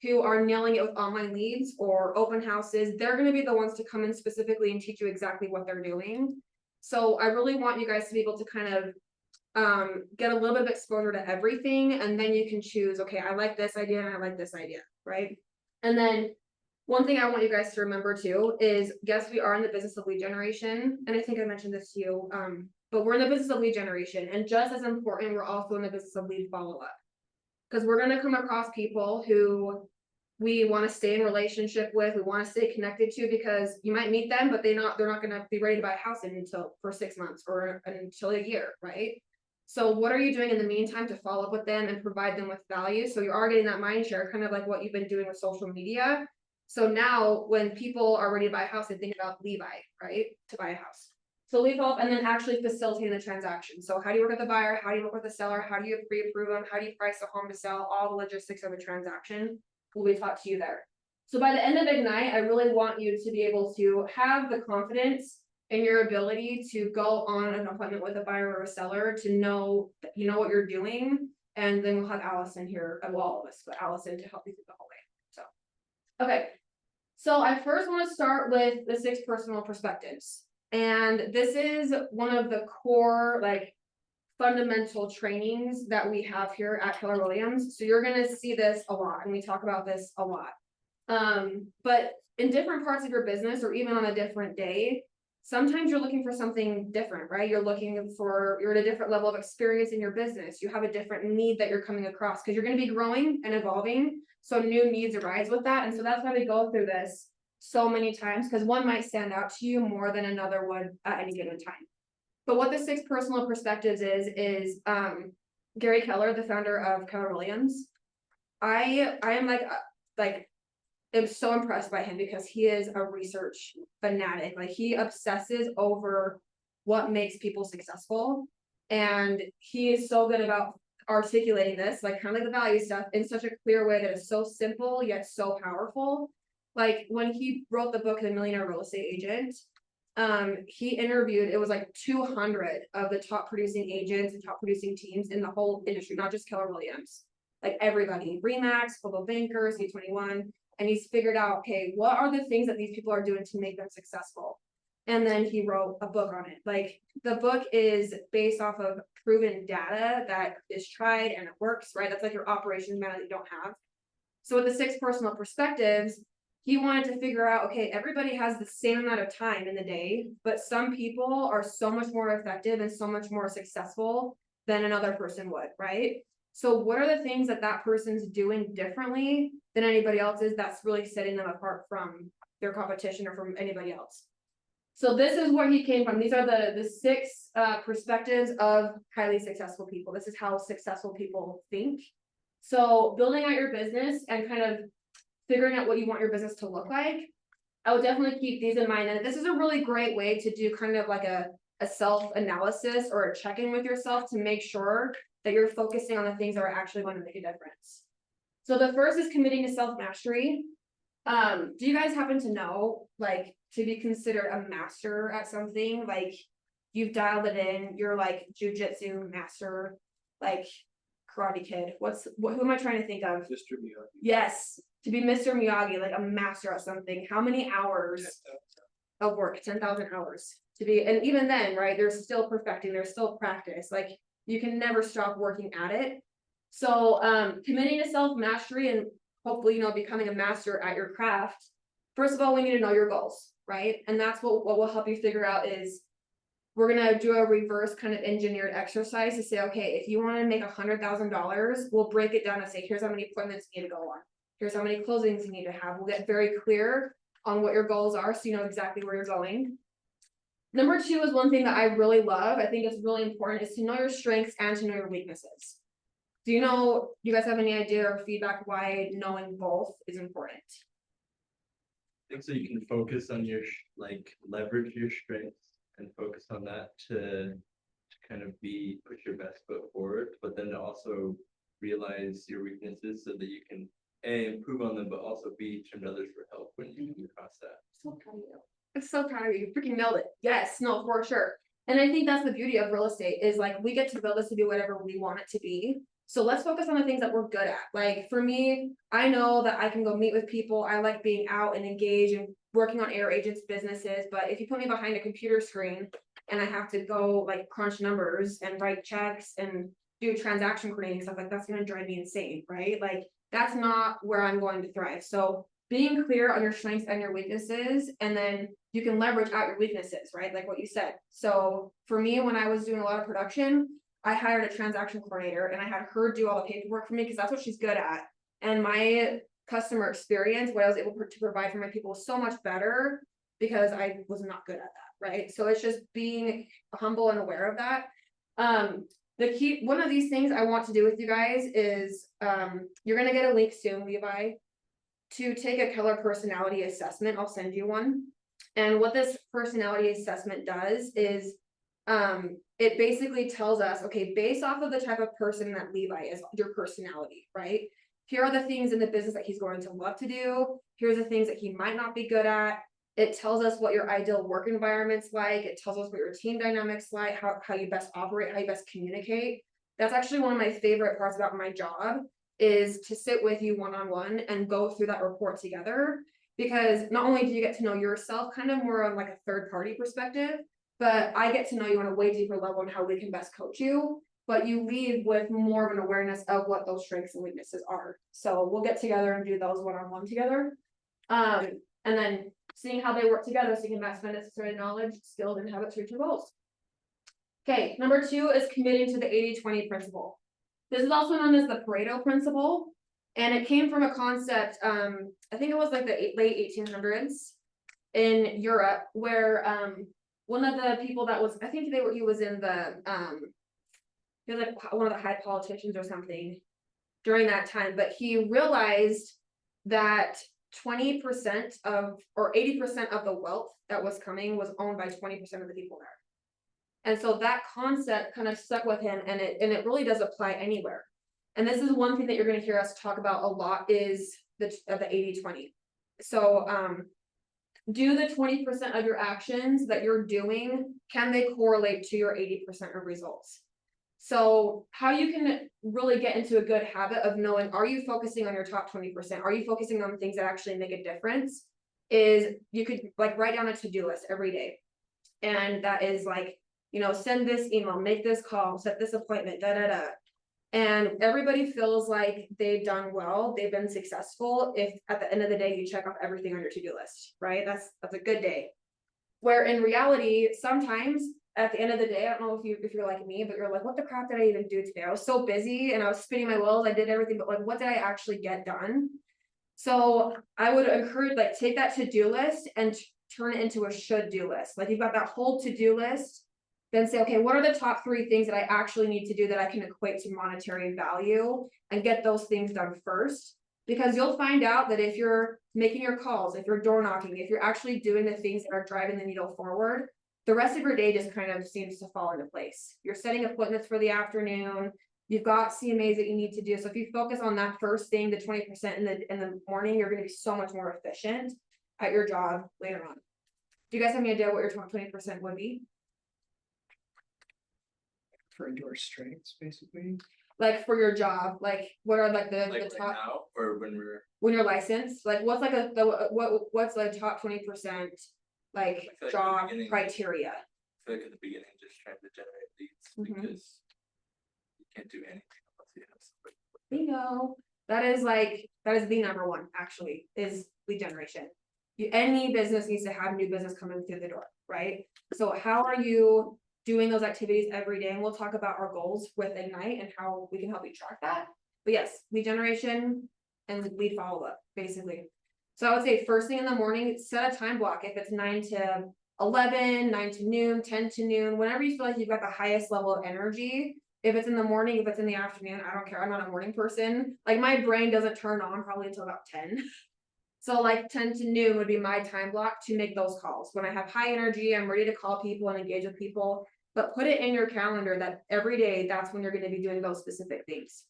Speaker 3: who are nailing it with online leads or open houses, they're going to be the ones to come in specifically and teach you exactly what they're doing. So I really want you guys to be able to kind of get a little bit of exposure to everything, and then you can choose, okay, I like this idea and I like this idea, right? And then one thing I want you guys to remember too is, yes, we are in the business of lead generation, and I think I mentioned this to you, but we're in the business of lead generation, and just as important, we're also in the business of lead follow-up. Because we're going to come across people who we want to stay in relationship with, we want to stay connected to, because you might meet them, but they're not going to be ready to buy a house for 6 months or until a year, right? So what are you doing in the meantime to follow up with them and provide them with value? So you are getting that mind share, kind of like what you've been doing with social media. So now when people are ready to buy a house, they think about Levi, right? To buy a house. So lead follow-up, and then actually facilitating the transaction. So how do you work with the buyer? How do you work with the seller? How do you pre-approve them? How do you price the home to sell? All the logistics of a transaction will be taught to you there. So by the end of Ignite, I really want you to be able to have the confidence in your ability to go on an appointment with a buyer or a seller, to know that you know what you're doing. And then we'll have Allison here, well, all of us, but Allison to help you through the whole way. So, okay. So I first want to start with the 6 personal perspectives. And this is one of the core, like, fundamental trainings that we have here at Keller Williams. So you're going to see this a lot, and we talk about this a lot. But in different parts of your business, or even on a different day, sometimes you're looking for something different, right? You're at a different level of experience in your business. You have a different need that you're coming across, because you're going to be growing and evolving. So new needs arise with that. And so that's why we go through this so many times, because one might stand out to you more than another would at any given time. But what the 6 personal perspectives is Gary Keller, the founder of Keller Williams. I am am so impressed by him, because he is a research fanatic. Like, he obsesses over what makes people successful, and he is so good about articulating this, like kind of like the value stuff, in such a clear way that is so simple yet so powerful. Like when he wrote the book The Millionaire Real Estate Agent, he interviewed, it was like 200 of the top producing agents and top producing teams in the whole industry, not just Keller Williams, like everybody, RE/MAX, Global Bankers, C21. And he's figured out, okay, what are the things that these people are doing to make them successful? And then he wrote a book on it. Like, the book is based off of proven data that is tried and it works, right? That's like your operations manual that you don't have. So with the 6 personal perspectives, he wanted to figure out, okay, everybody has the same amount of time in the day, but some people are so much more effective and so much more successful than another person would, right? So what are the things that that person's doing differently than anybody else is that's really setting them apart from their competition or from anybody else? So this is where he came from. These are the 6 perspectives of highly successful people. This is how successful people think. So building out your business and kind of figuring out what you want your business to look like, I would definitely keep these in mind. And this is a really great way to do kind of like a a self-analysis or a check-in with yourself to make sure that you're focusing on the things that are actually going to make a difference. So the first is committing to self-mastery. Do you guys happen to know, like, to be considered a master at something, like you've dialed it in, you're like jujitsu master, like Karate Kid, who am I trying to think of?
Speaker 4: Mr. Miyagi.
Speaker 3: Yes, to be Mr. Miyagi, like a master at something, how many hours of work? 10,000 hours to be, and even then, right, there's still perfecting, there's still practice, like you can never stop working at it. So committing to self-mastery and hopefully, you know, becoming a master at your craft. First of all, we need to know your goals, right? And that's what will help you figure out is we're gonna do a reverse kind of engineered exercise to say, okay, if you want to make $100,000, we'll break it down and say, here's how many appointments you need to go on. Here's how many closings you need to have. We'll get very clear on what your goals are, so you know exactly where you're going. Number two is one thing that I really love. I think it's really important is to know your strengths and to know your weaknesses. Do you guys have any idea or feedback why knowing both is important?
Speaker 6: I think so you can focus on your, like, leverage your strengths and focus on that to kind of push your best foot forward, but then to also realize your weaknesses so that you can A, improve on them, but also B, turn to others for help when you come across that.
Speaker 3: So proud of you. I'm so proud of you. You freaking nailed it. Yes, no, for sure. And I think that's the beauty of real estate is like we get to build this to be whatever we want it to be. So let's focus on the things that we're good at. Like for me, I know that I can go meet with people. I like being out and engaged and working on air agents businesses. But if you put me behind a computer screen and I have to go like crunch numbers and write checks and do transaction coordinating stuff, like that's going to drive me insane, right? Like that's not where I'm going to thrive. So being clear on your strengths and your weaknesses, and then you can leverage out your weaknesses, right? Like what you said. So for me, when I was doing a lot of production, I hired a transaction coordinator and I had her do all the paperwork for me because that's what she's good at. And my customer experience, what I was able to provide for my people was so much better because I was not good at that, right? So it's just being humble and aware of that. The key, one of these things I want to do with you guys is you're gonna get a link soon, Levi, to take a Keller personality assessment. I'll send you one. And what this personality assessment does is it basically tells us, okay, based off of the type of person that Levi is, your personality, right? Here are the things in the business that he's going to love to do. Here's the things that he might not be good at. It tells us what your ideal work environment's like. It tells us what your team dynamics like, how you best operate, how you best communicate. That's actually one of my favorite parts about my job is to sit with you one-on-one and go through that report together. Because not only do you get to know yourself kind of more on like a third party perspective, but I get to know you on a way deeper level and how we can best coach you. But you leave with more of an awareness of what those strengths and weaknesses are. So we'll get together and do those one-on-one together. And then seeing how they work together so you can maximize necessary knowledge, skills, and habits to reach your goals. Okay, number two is committing to the 80-20 principle. This is also known as the Pareto principle. And it came from a concept, I think it was like the late 1800s in Europe, where one of the people that was, I think he was in the, he was like one of the high politicians or something during that time, but he realized that 20% of, or 80% of the wealth that was coming was owned by 20% of the people there. And so that concept kind of stuck with him, and it really does apply anywhere. And this is one thing that you're going to hear us talk about a lot is the 80-20. So do the 20% of your actions that you're doing, can they correlate to your 80% of results? So how you can really get into a good habit of knowing, are you focusing on your top 20%? Are you focusing on things that actually make a difference? Is you could like write down a to-do list every day. And that is like, you know, send this email, make this call, set this appointment, And everybody feels like they've done well, they've been successful if at the end of the day you check off everything on your to-do list, right? That's a good day. Where in reality, sometimes at the end of the day, I don't know if you're like me, but you're like, what the crap did I even do today? I was so busy and I was spinning my wheels, I did everything, but like, what did I actually get done? So I would encourage, like, take that to-do list and turn it into a should-do list. Like you've got that whole to-do list, then say, okay, what are the top 3 things that I actually need to do that I can equate to monetary value and get those things done first? Because you'll find out that if you're making your calls, if you're door knocking, if you're actually doing the things that are driving the needle forward, the rest of your day just kind of seems to fall into place. You're setting appointments for the afternoon. You've got CMAs that you need to do. So if you focus on that first thing, the 20% in the morning, you're gonna be so much more efficient at your job later on. Do you guys have any idea what your top 20% would be?
Speaker 2: For indoor strengths, basically.
Speaker 3: Like for your job, like what are like
Speaker 6: Like
Speaker 3: the
Speaker 6: right
Speaker 3: top,
Speaker 6: now, or when we're,
Speaker 3: when you're licensed, like what's like what's the top 20% like
Speaker 6: I feel like
Speaker 3: job
Speaker 6: the beginning-
Speaker 3: criteria?
Speaker 6: I feel like at the beginning, just trying to generate leads,
Speaker 3: Mhm.
Speaker 6: because you can't do anything unless you have somebody.
Speaker 3: Bingo. That is the number one, actually, is lead generation. Any business needs to have new business coming through the door, right? So how are you doing those activities every day? And we'll talk about our goals with Ignite and how we can help you track that. But yes, lead generation and lead follow-up, basically. So I would say first thing in the morning, set a time block. If it's 9 to 11, 9 to noon, 10 to noon, whenever you feel like you've got the highest level of energy. If it's in the morning, if it's in the afternoon, I don't care. I'm not a morning person. Like my brain doesn't turn on probably until about 10. So like 10 to noon would be my time block to make those calls. When I have high energy, I'm ready to call people and engage with people. But put it in your calendar that every day, that's when you're going to be doing those specific things.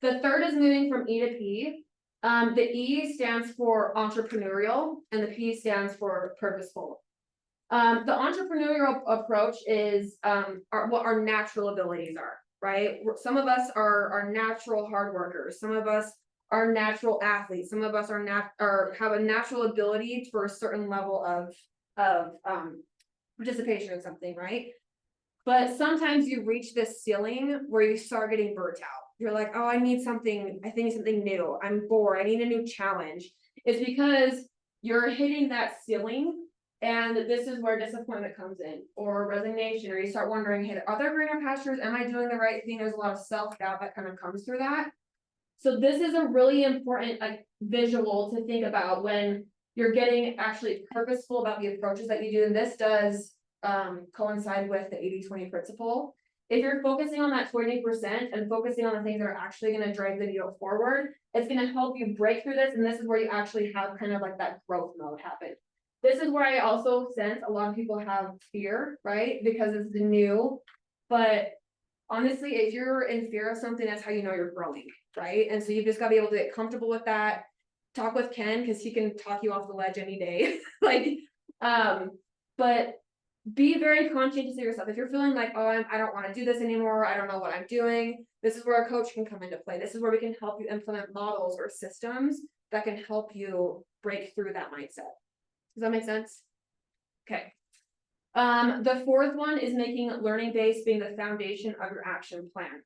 Speaker 3: The third is moving from E to P. The E stands for entrepreneurial and the P stands for purposeful. The entrepreneurial approach is what our natural abilities are, right? Some of us are natural hard workers. Some of us are natural athletes. Some of us are have a natural ability for a certain level of participation in something, right? But sometimes you reach this ceiling where you start getting burnt out. You're like, oh, I need something new. I'm bored. I need a new challenge. It's because you're hitting that ceiling. And this is where disappointment comes in, or resignation, or you start wondering, hey, are there greener pastures? Am I doing the right thing? There's a lot of self-doubt that kind of comes through that. So this is a really important like visual to think about when you're getting actually purposeful about the approaches that you do. And this does coincide with the 80-20 principle. If you're focusing on that 20% and focusing on the things that are actually going to drive the needle forward, it's going to help you break through this. And this is where you actually have kind of like that growth mode happen. This is where I also sense a lot of people have fear, right? Because it's the new, but honestly, if you're in fear of something, that's how you know you're growing, right? And so you've just got to be able to get comfortable with that. Talk with Ken, because he can talk you off the ledge any day. But be very conscientious of yourself. If you're feeling like, oh, I don't want to do this anymore, I don't know what I'm doing, this is where a coach can come into play. This is where we can help you implement models or systems that can help you break through that mindset. Does that make sense? Okay. The fourth one is making learning based being the foundation of your action plan.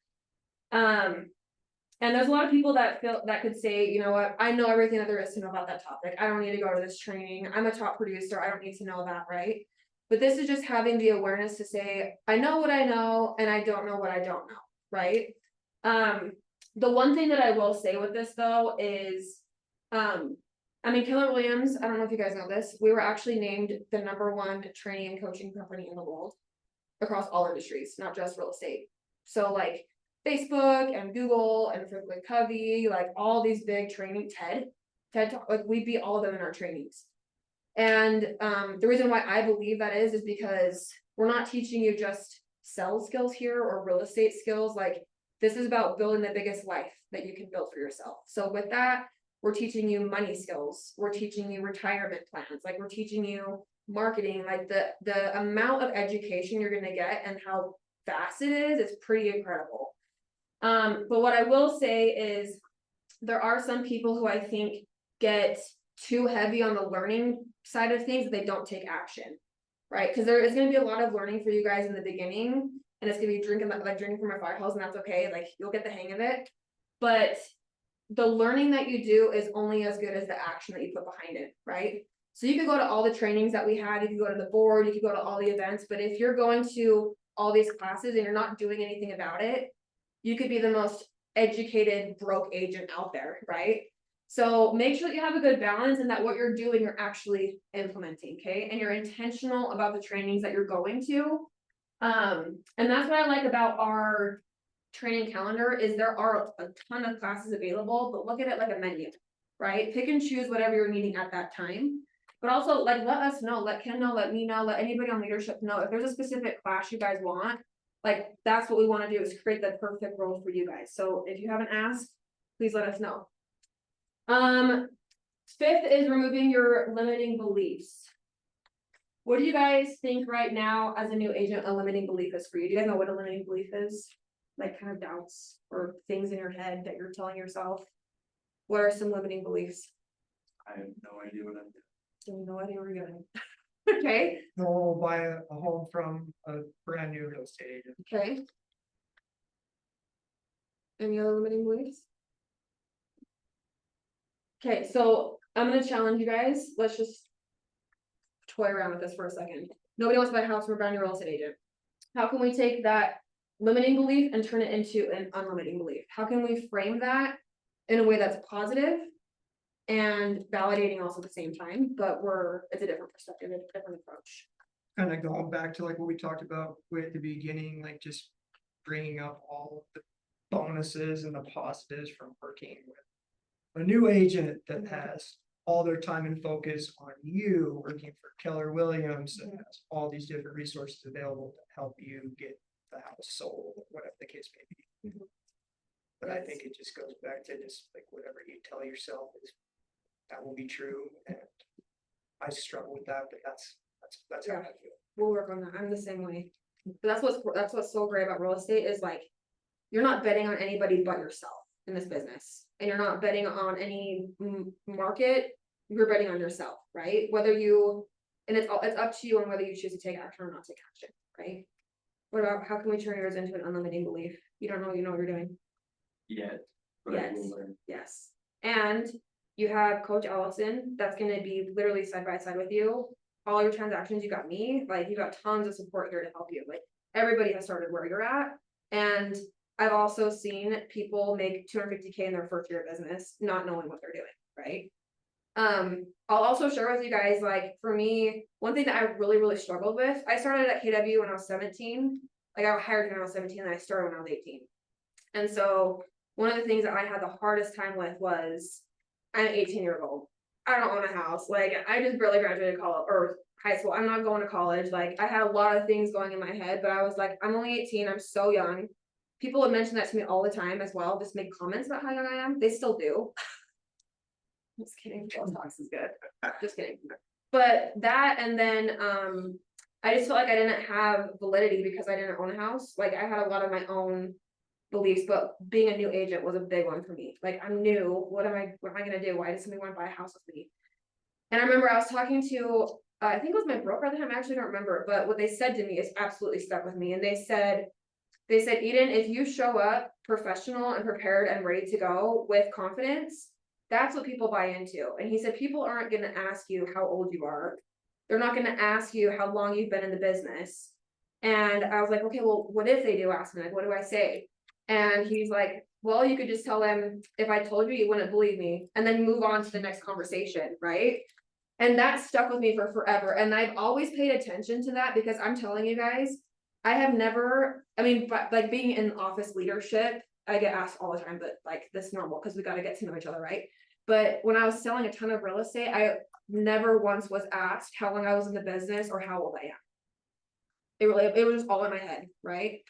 Speaker 3: And there's a lot of people that could say, you know what, I know everything that there is to know about that topic. I don't need to go to this training. I'm a top producer. I don't need to know that, right? But this is just having the awareness to say, I know what I know and I don't know what I don't know, right? The one thing that I will say with this though is, Keller Williams, I don't know if you guys know this, we were actually named the #1 training and coaching company in the world across all industries, not just real estate. So like Facebook and Google and Franklin Covey, like all these big training, TED Talk, like we beat all of them in our trainings. And the reason why I believe that is because we're not teaching you just sales skills here or real estate skills. Like this is about building the biggest life that you can build for yourself. So with that, we're teaching you money skills. We're teaching you retirement plans. Like we're teaching you marketing, like the amount of education you're going to get and how fast it is pretty incredible. But what I will say is there are some people who I think get too heavy on the learning side of things that they don't take action, right? Because there is going to be a lot of learning for you guys in the beginning, and it's going to be drinking from a fire hose, and that's okay. Like you'll get the hang of it, but the learning that you do is only as good as the action that you put behind it, right? So you could go to all the trainings that we had, you could go to the board, you could go to all the events, but if you're going to all these classes and you're not doing anything about it, you could be the most educated broke agent out there, right? So make sure that you have a good balance and that what you're doing, you're actually implementing, okay? And you're intentional about the trainings that you're going to. And that's what I like about our training calendar is there are a ton of classes available, but look at it like a menu, right? Pick and choose whatever you're needing at that time. But also, like, let us know, let Ken know, let me know, let anybody on leadership know, if there's a specific class you guys want. Like, that's what we wanna do, is create the perfect role for you guys, so if you haven't asked, please let us know. Fifth is removing your limiting beliefs. What do you guys think right now as a new agent, a limiting belief is for you? Do you guys know what a limiting belief is? Like kind of doubts or things in your head that you're telling yourself? What are some limiting beliefs?
Speaker 6: I have no idea what I'm doing.
Speaker 3: I have no idea where you're going. Okay,
Speaker 2: No, buy a home from a brand new real estate agent.
Speaker 3: okay. Any other limiting beliefs? Okay, so I'm gonna challenge you guys, let's just toy around with this for a second. Nobody wants to buy a house from a brand new real estate agent. How can we take that limiting belief and turn it into an unlimiting belief? How can we frame that in a way that's positive and validating also at the same time, but it's a different perspective, a different approach.
Speaker 2: Kind of going back to like what we talked about way at the beginning, like just bringing up all of the bonuses and the positives from working with a new agent that has all their time and focus on you, working for Keller Williams, that has all these different resources available to help you get the house sold, whatever the case may be.
Speaker 3: Mhm.
Speaker 2: But I think it just goes back to just like whatever you tell yourself is, that will be true, and I struggle with that, but that's how I feel.
Speaker 3: We'll work on that, I'm the same way. But that's what's so great about real estate is like, you're not betting on anybody but yourself in this business. And you're not betting on any market, you're betting on yourself, right? Whether you, and it's up to you on whether you choose to take action or not take action, right? What about, how can we turn yours into an unlimiting belief? You don't know, you know what you're doing.
Speaker 6: Yet, but I will
Speaker 3: Yes.
Speaker 6: learn.
Speaker 3: Yes, and you have Coach Allison, that's gonna be literally side by side with you. All your transactions, you got me, like you got tons of support here to help you, like everybody has started where you're at. And I've also seen people make 250K in their first year of business, not knowing what they're doing, right? I'll also share with you guys, like for me, one thing that I really struggled with, I started at KW when I was 17, like I got hired when I was 17 and I started when I was 18. And so one of the things that I had the hardest time with was, I'm 18-year-old. I don't own a house. Like I just barely graduated college or high school. I'm not going to college. Like I had a lot of things going in my head, but I was like, I'm only 18. I'm so young. People would mention that to me all the time as well. Just make comments about how young I am. They still do. Just kidding. Talks is good. Just kidding. But that, and then I just felt like I didn't have validity because I didn't own a house. Like I had a lot of my own beliefs, but being a new agent was a big one for me. Like I'm new, what am I gonna do? Why does somebody want to buy a house with me? And I remember I was talking to, I think it was my broker at the time, I actually don't remember, but what they said to me is absolutely stuck with me. And they said, Eden, if you show up professional and prepared and ready to go with confidence, that's what people buy into. And he said, people aren't gonna ask you how old you are. They're not gonna ask you how long you've been in the business. And I was like, okay, well, what if they do ask me? Like, what do I say? And he's like, well, you could just tell them, if I told you, you wouldn't believe me, and then move on to the next conversation, right? And that stuck with me for forever. And I've always paid attention to that because I'm telling you guys, I have never, I mean, but like being in office leadership, I get asked all the time, but like that's normal because we got to get to know each other, right? But when I was selling a ton of real estate, I never once was asked how long I was in the business or how old I am. It was just all in my head, right?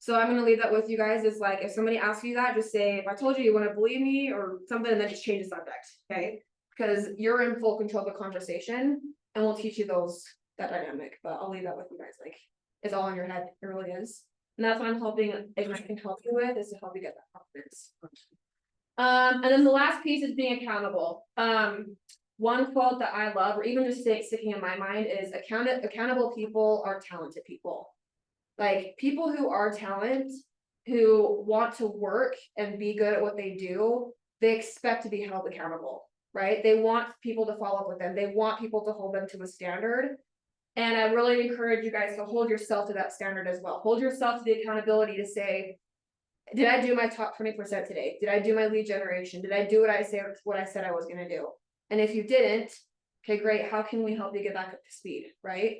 Speaker 3: So I'm gonna leave that with you guys, is like, if somebody asks you that, just say, if I told you, you wouldn't believe me or something, and then just change the subject, okay? Because you're in full control of the conversation and we'll teach you that dynamic, but I'll leave that with you guys, like, it's all in your head, it really is. And that's what I'm hoping, if I can help you with, is to help you get that confidence. And then the last piece is being accountable. One quote that I love, or even just sticking in my mind, is accountable people are talented people. Like people who are talent, who want to work and be good at what they do, they expect to be held accountable, right? They want people to follow up with them. They want people to hold them to a standard. And I really encourage you guys to hold yourself to that standard as well. Hold yourself to the accountability to say, did I do my top 20% today? Did I do my lead generation? Did I do what I said I was gonna do? And if you didn't, okay, great. How can we help you get back up to speed, right?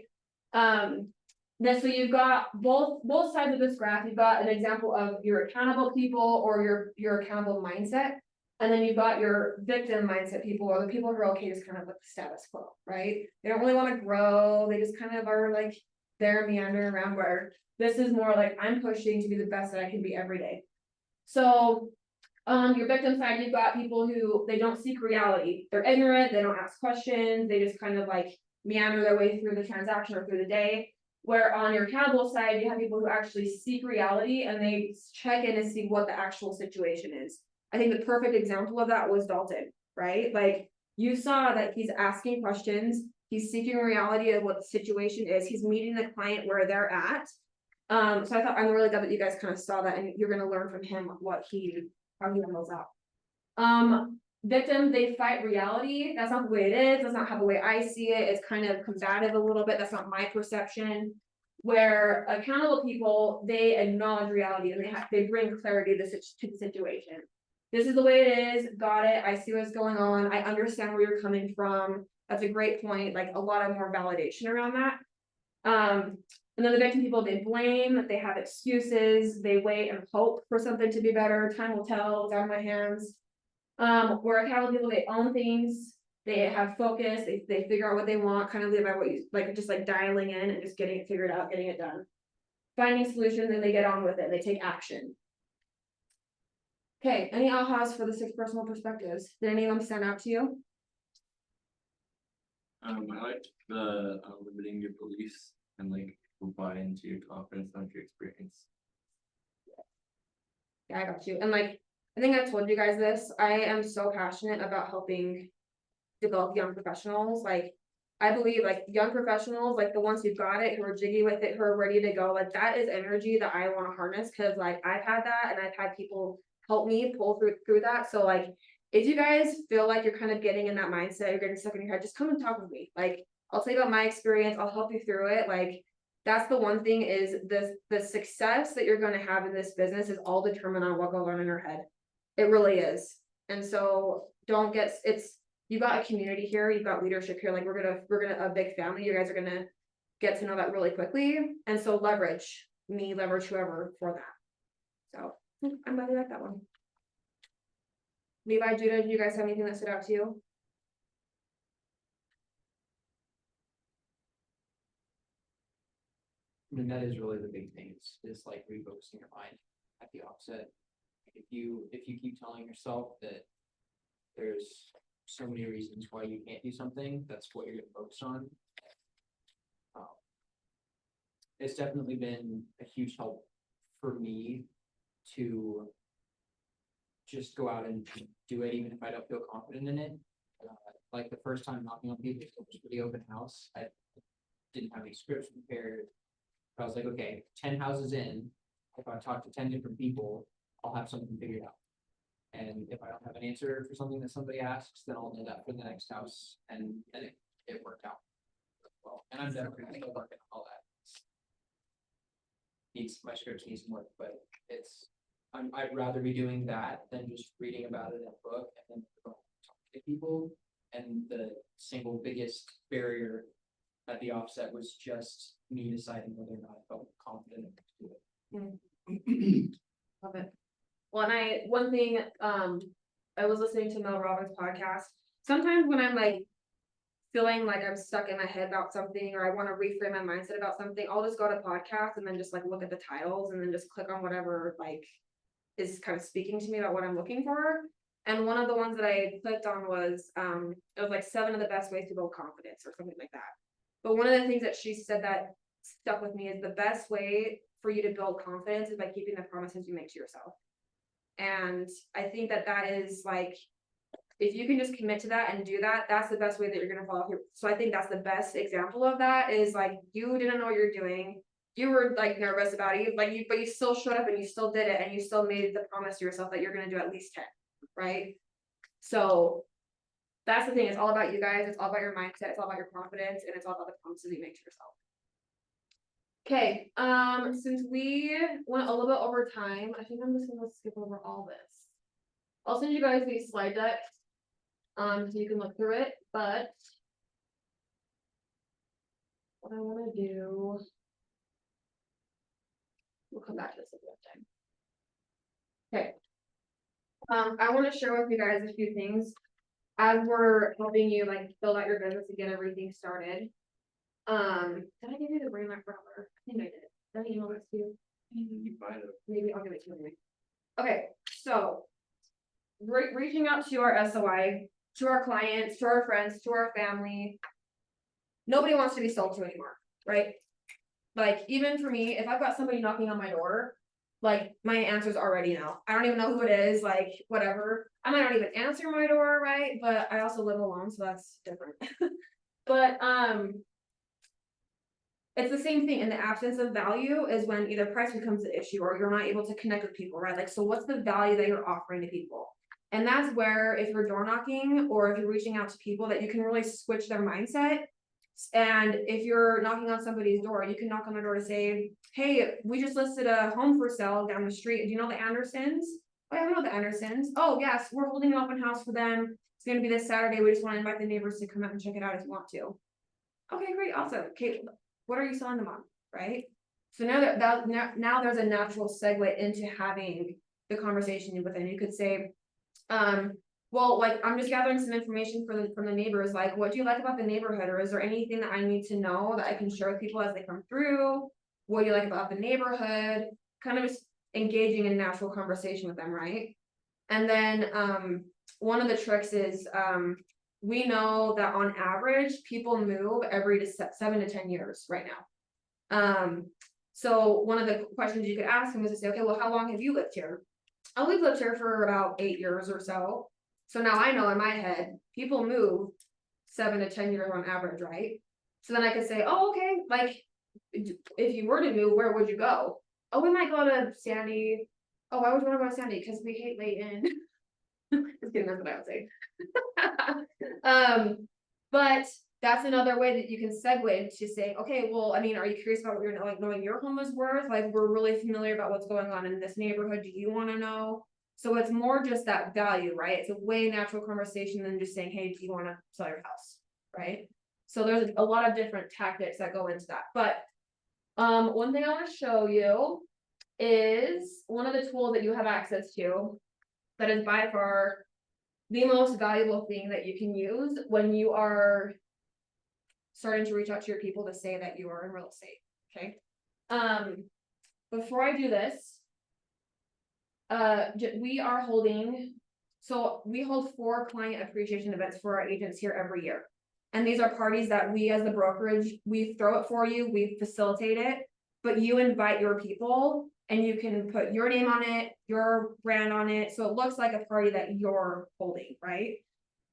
Speaker 3: Then so you've got both sides of this graph. You've got an example of your accountable people or your accountable mindset. And then you've got your victim mindset people, or the people who are okay just kind of with the status quo, right? They don't really wanna grow, they just kind of are like, there meandering around, where this is more like, I'm pushing to be the best that I can be every day. So, your victim side, you've got people who, they don't seek reality, they're ignorant, they don't ask questions, they just kind of like meander their way through the transaction or through the day. Where on your accountable side, you have people who actually seek reality and they check in and see what the actual situation is. I think the perfect example of that was Dalton, right? Like, you saw that he's asking questions, he's seeking reality of what the situation is, he's meeting the client where they're at. So I thought, I'm really glad that you guys kind of saw that, and you're gonna learn from him what how he handles out. Victims, they fight reality, that's not the way it is, that's not how the way I see it, it's kind of combative a little bit, that's not my perception. Where accountable people, they acknowledge reality and they bring clarity to the situation. This is the way it is, got it, I see what's going on, I understand where you're coming from, that's a great point, like a lot of more validation around that. And then the victim people, they blame, they have excuses, they wait and hope for something to be better, time will tell, it's out of my hands. Where accountable people, they own things, they have focus, they figure out what they want, kind of live by what you, like, just like dialing in and just getting it figured out, getting it done. Finding solutions, and they get on with it, they take action. Okay, any ahas for the 6 personal perspectives? Did any of them stand out to you?
Speaker 6: I like the limiting your beliefs and like buy into your confidence, not your experience.
Speaker 3: Yeah, I got you. And like, I think I told you guys this, I am so passionate about helping develop young professionals. Like, I believe like young professionals, like the ones who got it, who are jiggy with it, who are ready to go, like that is energy that I want to harness, because like I've had that and I've had people help me pull through that. So like, if you guys feel like you're kind of getting in that mindset, you're getting stuck in your head, just come and talk with me. Like, I'll tell you about my experience, I'll help you through it. Like, that's the one thing, is the success that you're gonna have in this business is all determined on what goes on in your head. It really is. And so don't get, you've got a community here, you've got leadership here, like we're gonna a big family, you guys are gonna get to know that really quickly. And so leverage me, leverage whoever for that. So I'm glad you like that one. Levi, Judah, do you guys have anything that stood out to you?
Speaker 5: I mean, that is really the big thing, is like refocusing your mind at the offset. If you keep telling yourself that there's so many reasons why you can't do something, that's what you're gonna focus on. It's definitely been a huge help for me to just go out and do it, even if I don't feel confident in it. Like the first time knocking on people's doors for the open house, I didn't have any scripts prepared. I was like, okay, 10 houses in, if I talk to 10 different people, I'll have something figured out. And if I don't have an answer for something that somebody asks, then I'll know that for the next house, and it worked out well. And I'm definitely still working on all that. My scripts need some work, but I'd rather be doing that than just reading about it in a book and then talking to people. And the single biggest barrier at the offset was just me deciding whether or not I felt confident enough to do it.
Speaker 3: Love it. Well, and one thing, I was listening to Mel Robbins' podcast. Sometimes when I'm like feeling like I'm stuck in my head about something, or I want to reframe my mindset about something, I'll just go to podcast and then just like look at the titles and then just click on whatever like is kind of speaking to me about what I'm looking for. And one of the ones that I clicked on was, it was like 7 of the best ways to build confidence or something like that. But one of the things that she said that stuck with me is the best way for you to build confidence is by keeping the promises you make to yourself. And I think that is like, if you can just commit to that and do that, that's the best way that you're gonna follow through. So I think that's the best example of that, is like, you didn't know what you're doing. You were like nervous about it, but you still showed up and you still did it, and you still made the promise to yourself that you're gonna do at least 10, right? So that's the thing, it's all about you guys, it's all about your mindset, it's all about your confidence, and it's all about the promises you make to yourself. Okay, since we went a little bit over time, I think I'm just gonna skip over all this. I'll send you guys these slide decks, so you can look through it, but what I wanna do, we'll come back to this at the time. Okay. I wanna share with you guys a few things. As we're helping you like build out your business and get everything started. Did I give you the brain light brother? I think I did. Did I email this to you?
Speaker 6: You might have.
Speaker 3: Maybe I'll give it to you anyway. Okay, so. Reaching out to our SOI, to our clients, to our friends, to our family. Nobody wants to be sold to anymore, right? Like, even for me, if I've got somebody knocking on my door, like, my answer's already no. I don't even know who it is, like, whatever. I might not even answer my door, right? But I also live alone, so that's different. But, it's the same thing, in the absence of value is when either price becomes an issue or you're not able to connect with people, right? Like, so what's the value that you're offering to people? And that's where, if you're door knocking or if you're reaching out to people, that you can really switch their mindset. And if you're knocking on somebody's door, you can knock on their door to say, hey, we just listed a home for sale down the street. Do you know the Andersons? Oh, yeah, we know the Andersons. Oh, yes, we're holding an open house for them. It's gonna be this Saturday. We just want to invite the neighbors to come out and check it out if you want to. Okay, great, awesome. Okay, what are you selling them on, right? So now now there's a natural segue into having the conversation with them. You could say, well, like, I'm just gathering some information from the neighbors, like, what do you like about the neighborhood, or is there anything that I need to know that I can share with people as they come through? What do you like about the neighborhood? Kind of just engaging in natural conversation with them, right? And then, one of the tricks is, we know that on average, people move every 7 to 10 years right now. So one of the questions you could ask them is to say, okay, well, how long have you lived here? Oh, we've lived here for about 8 years or so. So now I know in my head, people move 7 to 10 years on average, right? So then I could say, oh, okay, like, if you were to move, where would you go? Oh, we might go to Sandy. Oh, why would you want to go to Sandy? Because we hate Layton. Just kidding, that's what I would say. But that's another way that you can segue to say, okay, well, I mean, are you curious about what you're knowing your home is worth? Like, we're really familiar about what's going on in this neighborhood. Do you want to know? So it's more just that value, right? It's a way natural conversation than just saying, hey, do you want to sell your house? Right? So there's a lot of different tactics that go into that. But one thing I want to show you is one of the tools that you have access to that is by far the most valuable thing that you can use when you are starting to reach out to your people to say that you are in real estate, okay? Before I do this, we are holding, so we hold 4 client appreciation events for our agents here every year. And these are parties that we as the brokerage, we throw it for you, we facilitate it, but you invite your people and you can put your name on it, your brand on it, so it looks like a party that you're holding, right?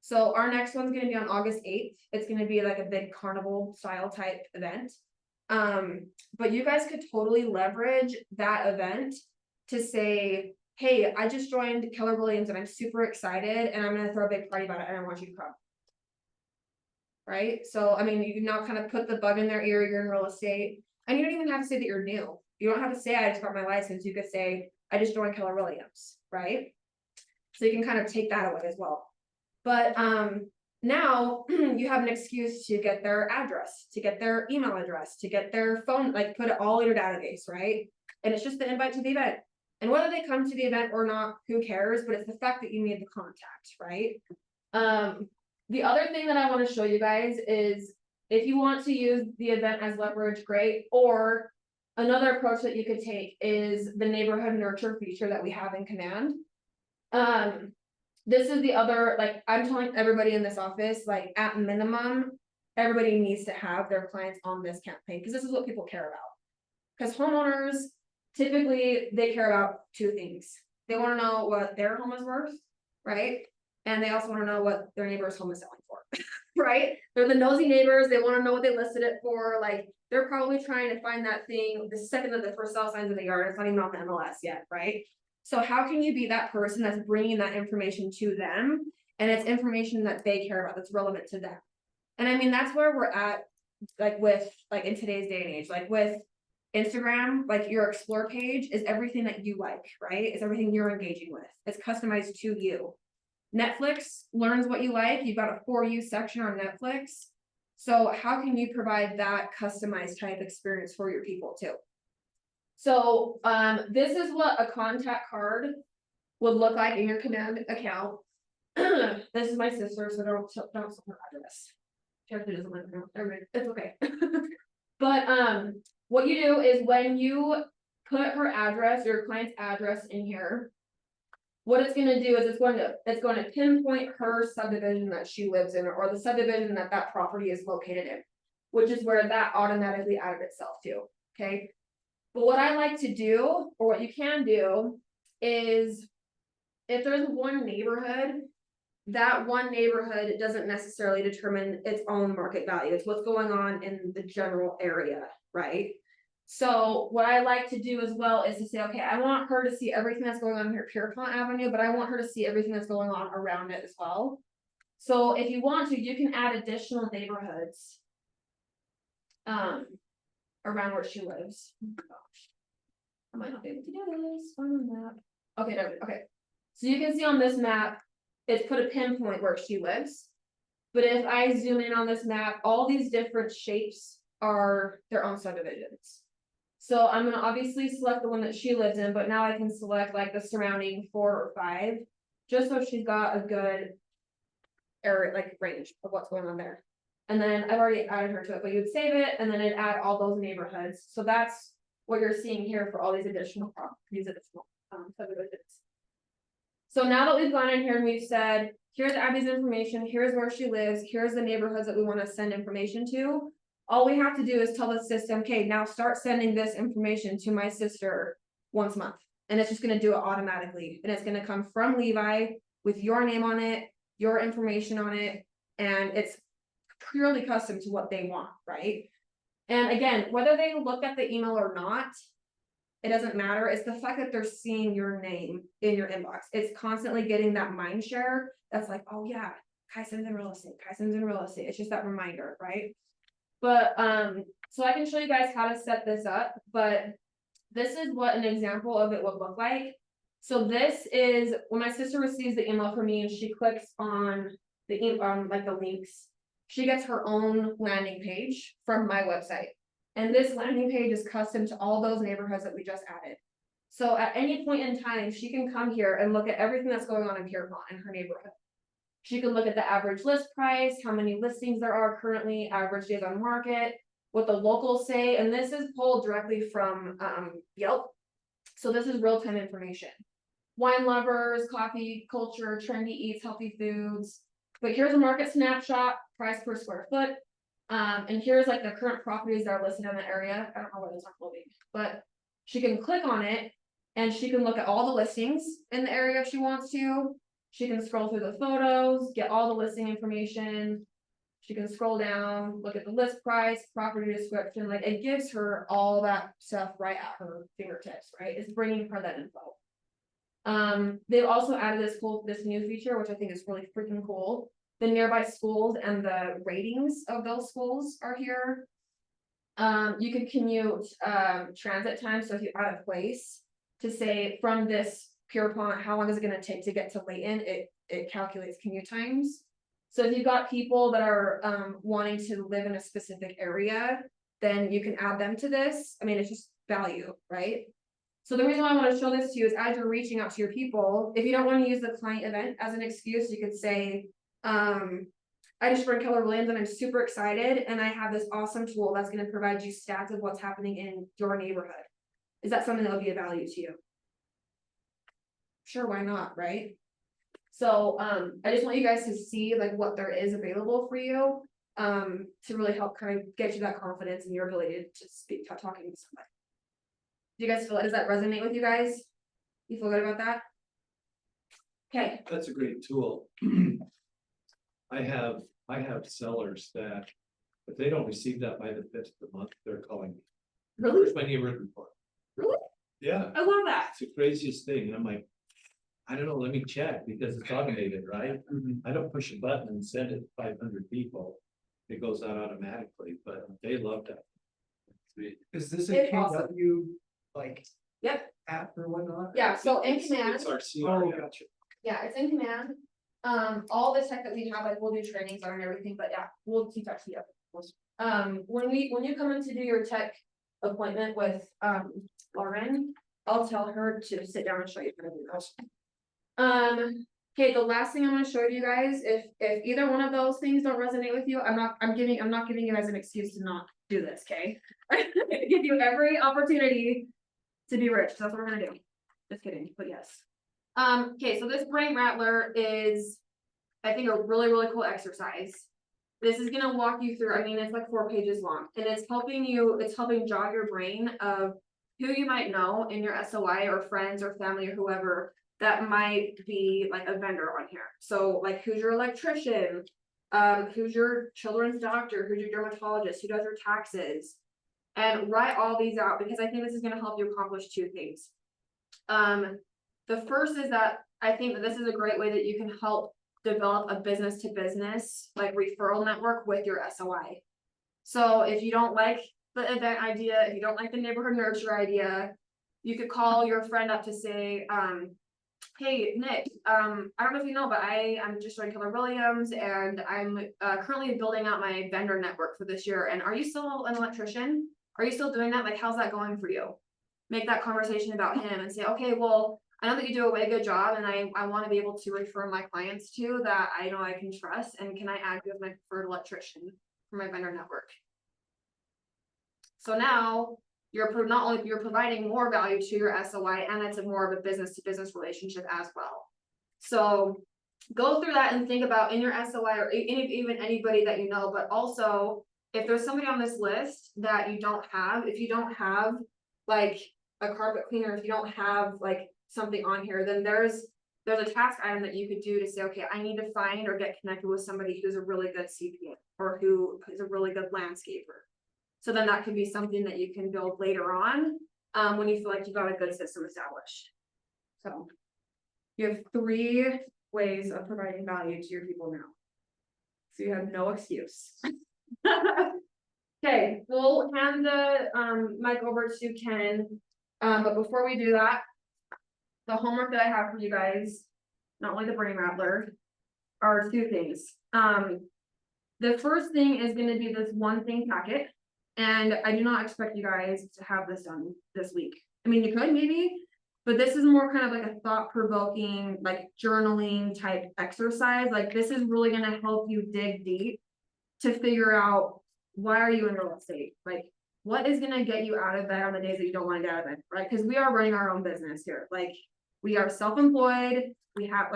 Speaker 3: So our next one's gonna be on August 8th. It's gonna be like a big carnival style type event. But you guys could totally leverage that event to say, hey, I just joined Keller Williams and I'm super excited and I'm gonna throw a big party about it and I want you to come. Right? So, I mean, you now kind of put the bug in their ear, you're in real estate, and you don't even have to say that you're new. You don't have to say, I just got my license. You could say, I just joined Keller Williams, right? So you can kind of take that away as well. But now you have an excuse to get their address, to get their email address, to get their phone, like put it all in your database, right? And it's just the invite to the event. And whether they come to the event or not, who cares? But it's the fact that you made the contact, right? The other thing that I want to show you guys is if you want to use the event as leverage, great. Or another approach that you could take is the neighborhood nurture feature that we have in Command. This is the other, like, I'm telling everybody in this office, like, at minimum, everybody needs to have their clients on this campaign, because this is what people care about. Because homeowners, typically, they care about 2 things. They want to know what their home is worth, right? And they also want to know what their neighbor's home is selling for, right? They're the nosy neighbors, they want to know what they listed it for, like, they're probably trying to find that thing the second that the first sale signs in the yard, it's not even on the MLS yet, right? So how can you be that person that's bringing that information to them, and it's information that they care about, that's relevant to them? And I mean, that's where we're at, like, with, like, in today's day and age, like, with Instagram, like, your explore page is everything that you like, right? It's everything you're engaging with, it's customized to you. Netflix learns what you like, you've got a For You section on Netflix. So how can you provide that customized type experience for your people too? So this is what a contact card would look like in your command account. This is my sister, so don't tell her address. She actually doesn't live there, never mind, it's okay. But, what you do is when you put her address, your client's address in here. What it's gonna do is it's going to pinpoint her subdivision that she lives in, or the subdivision that that property is located in. Which is where that automatically added itself to, okay? But what I like to do, or what you can do, is if there's one neighborhood, that one neighborhood doesn't necessarily determine its own market value. It's what's going on in the general area, right? So what I like to do as well is to say, okay, I want her to see everything that's going on here at Pierpont Avenue, but I want her to see everything that's going on around it as well. So if you want to, you can add additional neighborhoods. Around where she lives. Oh my gosh. I might not be able to do this on the map. Okay, there we go. Okay. So you can see on this map, it's put a pinpoint where she lives. But if I zoom in on this map, all these different shapes are their own subdivisions. So I'm gonna obviously select the one that she lives in, but now I can select like the surrounding 4 or 5, just so she's got a good area, like range of what's going on there. And then I've already added her to it, but you'd save it and then it'd add all those neighborhoods. So that's what you're seeing here for all these additional properties, additional subdivisions. So now that we've gone in here and we've said, here's Abby's information, here's where she lives, here's the neighborhoods that we want to send information to. All we have to do is tell the system, okay, now start sending this information to my sister once a month. And it's just going to do it automatically. And it's going to come from Levi with your name on it, your information on it, and it's purely custom to what they want, right? And again, whether they look at the email or not, it doesn't matter. It's the fact that they're seeing your name in your inbox. It's constantly getting that mind share. That's like, oh yeah, Kaisen's in real estate. Kaisen's in real estate. It's just that reminder, right? But so I can show you guys how to set this up, but this is what an example of it would look like. So this is when my sister receives the email from me and she clicks on the like the links, she gets her own landing page from my website. And this landing page is custom to all those neighborhoods that we just added. So at any point in time, she can come here and look at everything that's going on in Pierpont in her neighborhood. She can look at the average list price, how many listings there are currently, average days on market, what the locals say, and this is pulled directly from Yelp. So this is real-time information. Wine lovers, coffee culture, trendy eats, healthy foods. But here's a market snapshot, price per square foot. And here's like the current properties that are listed in the area. I don't know why those aren't loading, but she can click on it and she can look at all the listings in the area if she wants to. She can scroll through the photos, get all the listing information. She can scroll down, look at the list price, property description, like it gives her all that stuff right at her fingertips, right? It's bringing her that info. They've also added this new feature, which I think is really freaking cool. The nearby schools and the ratings of those schools are here. You can commute transit time. So if you add a place to say from this Pierpont, how long is it going to take to get to Layton? It calculates commute times. So if you've got people that are wanting to live in a specific area, then you can add them to this. I mean, it's just value, right? So the reason why I want to show this to you is as you're reaching out to your people, if you don't want to use the client event as an excuse, you could say, I just read Keller Williams and I'm super excited and I have this awesome tool that's going to provide you stats of what's happening in your neighborhood. Is that something that would be of value to you? Sure, why not, right? So I just want you guys to see like what there is available for you to really help kind of get you that confidence in your ability to speak, talking to somebody. Do you guys feel, does that resonate with you guys? You feel good about that? Okay.
Speaker 4: That's a great tool. I have sellers that if they don't receive that by the 5th of the month, they're calling me.
Speaker 3: Really?
Speaker 4: Where's my neighborhood report?
Speaker 3: Really?
Speaker 4: Yeah,
Speaker 3: I love that.
Speaker 4: it's the craziest thing. And I'm like, I don't know, let me check because it's automated, right? I don't push a button and send it to 500 people. It goes out automatically, but they love that.
Speaker 6: Sweet.
Speaker 2: Is this a
Speaker 3: It's awesome.
Speaker 2: KW like
Speaker 3: Yep.
Speaker 2: app or whatnot?
Speaker 3: Yeah. So in command.
Speaker 4: It's our
Speaker 2: Oh,
Speaker 4: CRM.
Speaker 2: gotcha.
Speaker 3: Yeah, it's in command. All the tech that we have, like we'll do trainings on and everything, but yeah, we'll teach that to you. When you come in to do your tech appointment with Lauren, I'll tell her to sit down and show you how to do that. Okay, the last thing I'm gonna show you guys, if either one of those things don't resonate with you, I'm not giving you guys an excuse to not do this, okay? I'm gonna give you every opportunity to be rich, that's what we're gonna do. Just kidding, but yes. Okay, so this brain rattler is, I think, a really, really cool exercise. This is gonna walk you through, I mean, it's like 4 pages long, and it's helping jog your brain of who you might know in your SOI or friends or family or whoever that might be like a vendor on here. So like, who's your electrician? Who's your children's doctor? Who's your dermatologist? Who does your taxes? And write all these out, because I think this is gonna help you accomplish 2 things. The first is that I think that this is a great way that you can help develop a business to business, like referral network with your SOI. So if you don't like the event idea, if you don't like the neighborhood nurture idea, you could call your friend up to say, hey, Nick, I don't know if you know, but I'm just joined Keller Williams, and I'm currently building out my vendor network for this year. And are you still an electrician? Are you still doing that? Like, how's that going for you? Make that conversation about him and say, okay, well, I know that you do a way good job, and I want to be able to refer my clients to that I know I can trust, and can I add you as my preferred electrician for my vendor network? So now not only you're providing more value to your SOI, and it's more of a business to business relationship as well. So go through that and think about in your SOI, or even anybody that you know, but also if there's somebody on this list that you don't have, if you don't have like a carpet cleaner, if you don't have like something on here, then there's a task item that you could do to say, okay, I need to find or get connected with somebody who's a really good CPA or who is a really good landscaper. So then that could be something that you can build later on, when you feel like you've got a good system established. So you have 3 ways of providing value to your people now. So you have no excuse. Okay, we'll hand the mic over to Ken. But before we do that, the homework that I have for you guys, not only the brain rattler, are 2 things. The first thing is gonna be this 1 thing packet, and I do not expect you guys to have this done this week. I mean, you could maybe, but this is more kind of like a thought-provoking, like journaling type exercise. Like, this is really gonna help you dig deep to figure out, why are you in real estate? Like, what is gonna get you out of bed on the days that you don't want to get out of bed, right? Because we are running our own business here. Like, we are self-employed. We have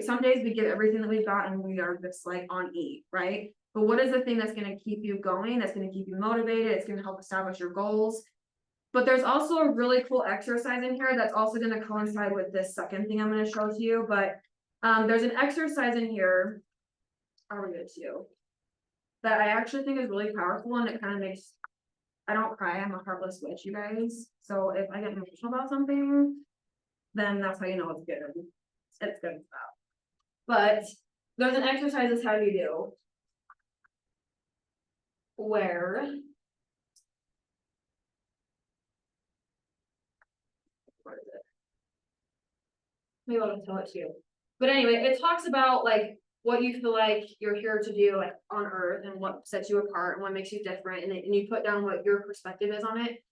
Speaker 3: some days we give everything that we've got, and we are just like on E, right? But what is the thing that's gonna keep you going? That's gonna keep you motivated. It's gonna help establish your goals. But there's also a really cool exercise in here that's also gonna coincide with this second thing I'm gonna show to you. But there's an exercise in here. I'll read it to you. That I actually think is really powerful, and it kind of makes, I don't cry, I'm a heartless witch, you guys. So if I get emotional about something, then that's how you know it's good. It's good stuff. But there's an exercise that's how you do. Where is it? Maybe I'll just tell it to you. But anyway, it talks about like what you feel like you're here to do, like on earth, and what sets you apart and what makes you different, and you put down what your perspective is on it.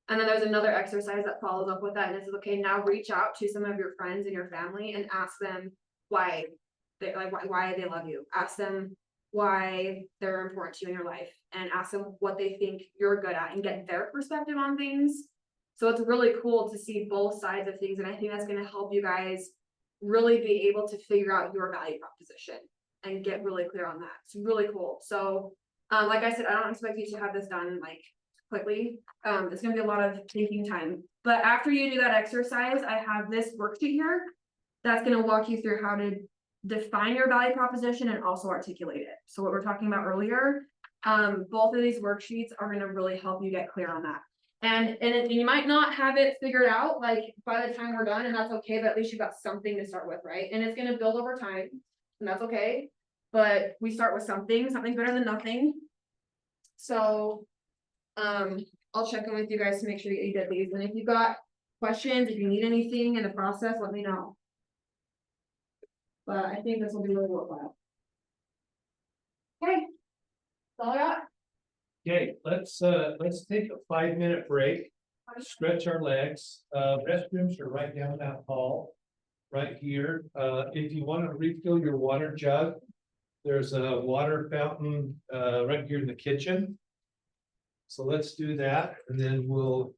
Speaker 3: And then there's another exercise that follows up with that, and it says, okay, now reach out to some of your friends and your family and ask them why they love you. Ask them why they're important to you in your life, and ask them what they think you're good at, and get their perspective on things. So it's really cool to see both sides of things, and I think that's going to help you guys really be able to figure out your value proposition and get really clear on that. It's really cool. So like I said, I don't expect you to have this done like quickly. It's gonna be a lot of thinking time. But after you do that exercise, I have this worksheet here that's gonna walk you through how to define your value proposition and also articulate it. So what we're talking about earlier, both of these worksheets are gonna really help you get clear on that. And you might not have it figured out like by the time we're done, and that's okay, but at least you've got something to start with, right? And it's gonna build over time, and that's okay. But we start with something's better than nothing. So I'll check in with you guys to make sure that you did these. And if you've got questions, if you need anything in the process, let me know. But I think this will be really worthwhile. Okay, that's all I got.
Speaker 4: Okay, let's take a 5-minute break, stretch our legs, restrooms are right down that hall. right here. If you want to refill your water jug, there's a water fountain, right here in the kitchen. So let's do that, and then we'll,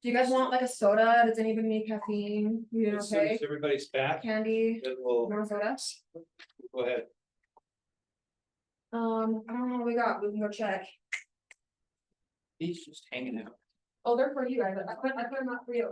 Speaker 3: Do you guys want like a soda? Does anybody need caffeine? You doing
Speaker 4: as soon
Speaker 3: okay?
Speaker 4: as everybody's back,
Speaker 3: Candy,
Speaker 4: then we'll
Speaker 3: more soda?
Speaker 4: go ahead.
Speaker 3: I don't know what we got. We can go check.
Speaker 5: He's just hanging out.
Speaker 3: Oh, they're for you guys. I put them out for you.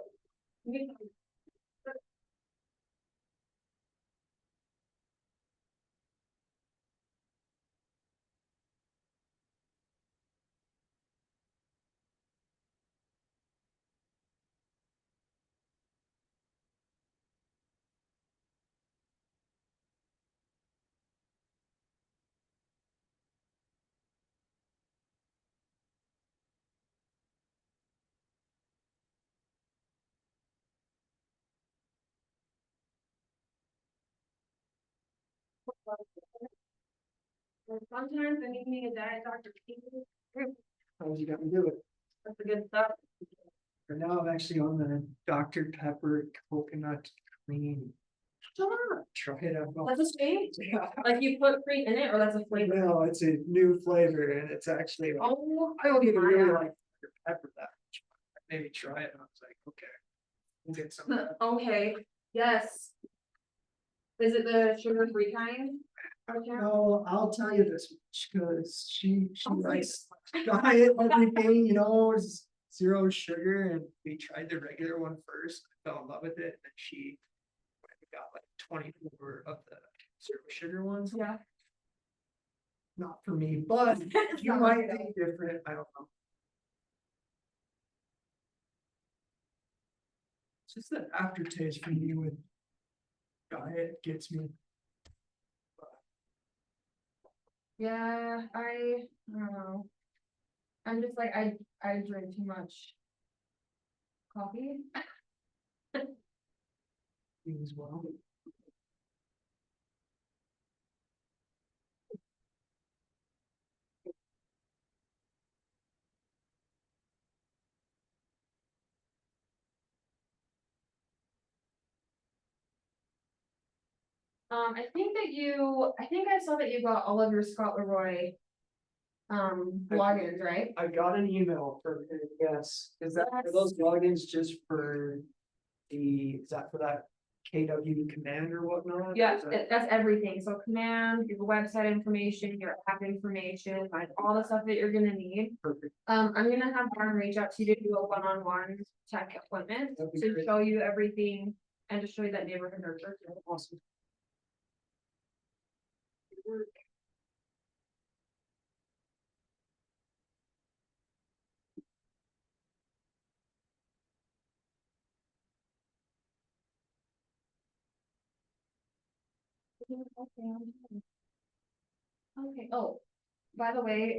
Speaker 3: Sometimes I need a diet Dr. King.
Speaker 2: How's you got me do it?
Speaker 3: That's the good stuff.
Speaker 2: For now, I'm actually on the Dr. Pepper coconut cream. Try it out.
Speaker 3: That's a shame.
Speaker 2: Yeah.
Speaker 3: Like you put fruit in it, or that's a flavor.
Speaker 2: No, it's a new flavor and it's actually.
Speaker 3: Oh,
Speaker 2: I don't even really
Speaker 3: yeah.
Speaker 2: like Dr. Pepper that much. Maybe try it and I was like, okay. We'll get some. of that.
Speaker 3: Okay, yes. Is it the sugar-free kind? Okay.
Speaker 2: No, I'll tell you this much, cause she
Speaker 3: Oh,
Speaker 2: likes diet, everything, you know, is zero sugar, and we tried the regular one first, fell in love with it, and she. Got like 24 of the zero sugar ones,
Speaker 3: Yeah.
Speaker 2: not for me, but you
Speaker 3: not
Speaker 2: might
Speaker 3: for
Speaker 2: think different, I don't know. It's just that aftertaste for me with diet gets me.
Speaker 3: Yeah, I don't know. I'm just like, I drink too much coffee.
Speaker 2: As well.
Speaker 3: I think I saw that you got all of your Scott Leroy logins, right?
Speaker 2: I got an email from her, yes, is that for
Speaker 3: Yes.
Speaker 2: those logins just for is that for that KW command or whatnot?
Speaker 3: Yeah,
Speaker 2: Is that-
Speaker 3: that's everything. So command, your website information, your app information, like all the stuff that you're gonna need.
Speaker 2: Perfect.
Speaker 3: I'm gonna have Lauren reach out to you to do a one-on-one tech appointment
Speaker 2: That'd be
Speaker 3: to
Speaker 2: great.
Speaker 3: show you everything and to show you that neighborhood nurture.
Speaker 2: Awesome.
Speaker 3: Okay, oh, by the way,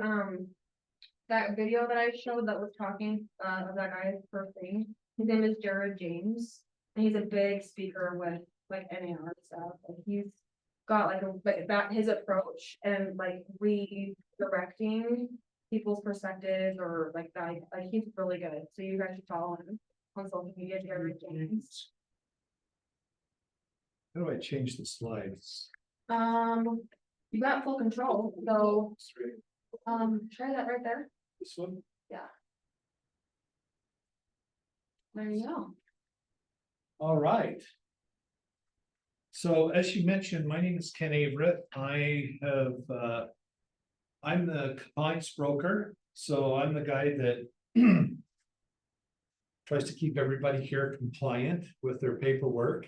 Speaker 3: that video that I showed that was talking, of that guy's first thing, his name is Jared James. And he's a big speaker with like NAR stuff, and he's got like that, his approach and like redirecting people's perspectives or like that, like he's really good, so you guys should follow him on social media, Jared James.
Speaker 4: How do I change the slides?
Speaker 3: You got full control, so, try that right there,
Speaker 4: This one?
Speaker 3: there you go.
Speaker 4: All right. So as you mentioned, my name is Ken Averett. I'm the compliance broker, so I'm the guy that tries to keep everybody here compliant with their paperwork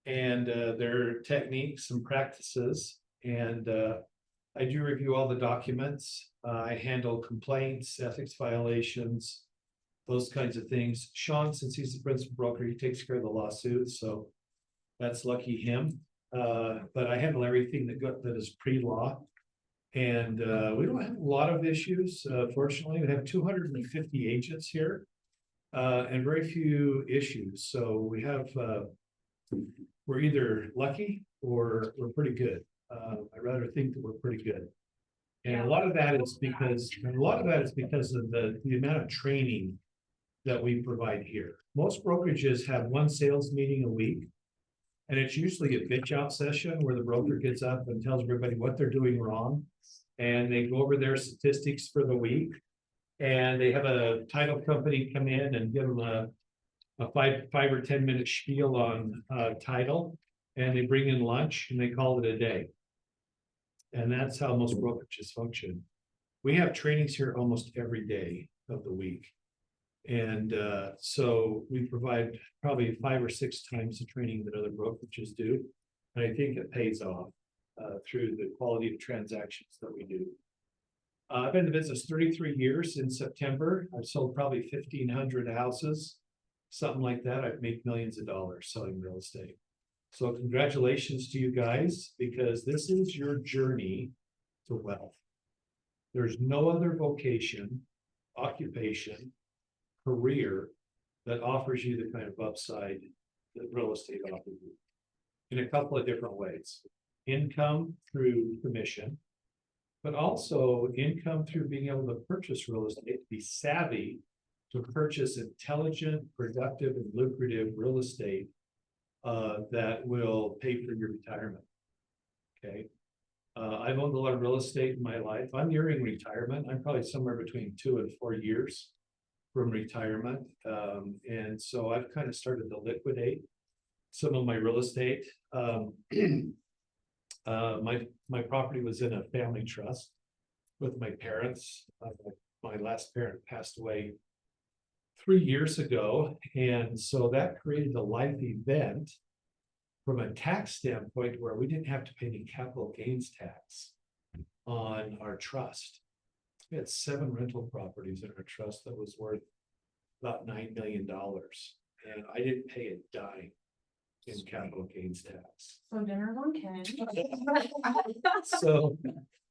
Speaker 4: and their techniques and practices. And I do review all the documents. I handle complaints, ethics violations, those kinds of things. Sean, since he's the principal broker, he takes care of the lawsuits, so that's lucky him. But I handle everything that is pre-law. And we don't have a lot of issues, fortunately. We have 250 agents here and very few issues. So we have, we're either lucky or we're pretty good. I'd rather think that we're pretty good. And a lot of that is because of the amount of training that we provide here. Most brokerages have one sales meeting a week.
Speaker 7: And it's usually a bitch out session where the broker gets up and tells everybody what they're doing wrong. And they go over their statistics for the week. And they have a title company come in and give them a five or 10 minute spiel on title. And they bring in lunch and they call it a day. And that's how most brokerages function. We have trainings here almost every day of the week. And so we provide probably 5 or 6 times the training that other brokerages do. And I think it pays off through the quality of transactions that we do. I've been in the business 33 years. In September, I've sold probably 1,500 houses, something like that. I've made millions of dollars selling real estate. So congratulations to you guys, because this is your journey to wealth. There's no other vocation, occupation, career that offers you the kind of upside that real estate offers you in a couple of different ways. Income through commission, but also income through being able to purchase real estate, be savvy to purchase intelligent, productive, and lucrative real estate that will pay for your retirement. Okay. I've owned a lot of real estate in my life. I'm nearing retirement. I'm probably somewhere between 2 and 4 years from retirement. And so I've kind of started to liquidate some of my real estate. My property was in a family trust with my parents. My last parent passed away 3 years ago. And so that created a life event from a tax standpoint where we didn't have to pay any capital gains tax on our trust. We had 7 rental properties in our trust that was worth about $9 million. And I didn't pay a dime in capital gains tax.
Speaker 1: So dinner's on Ken.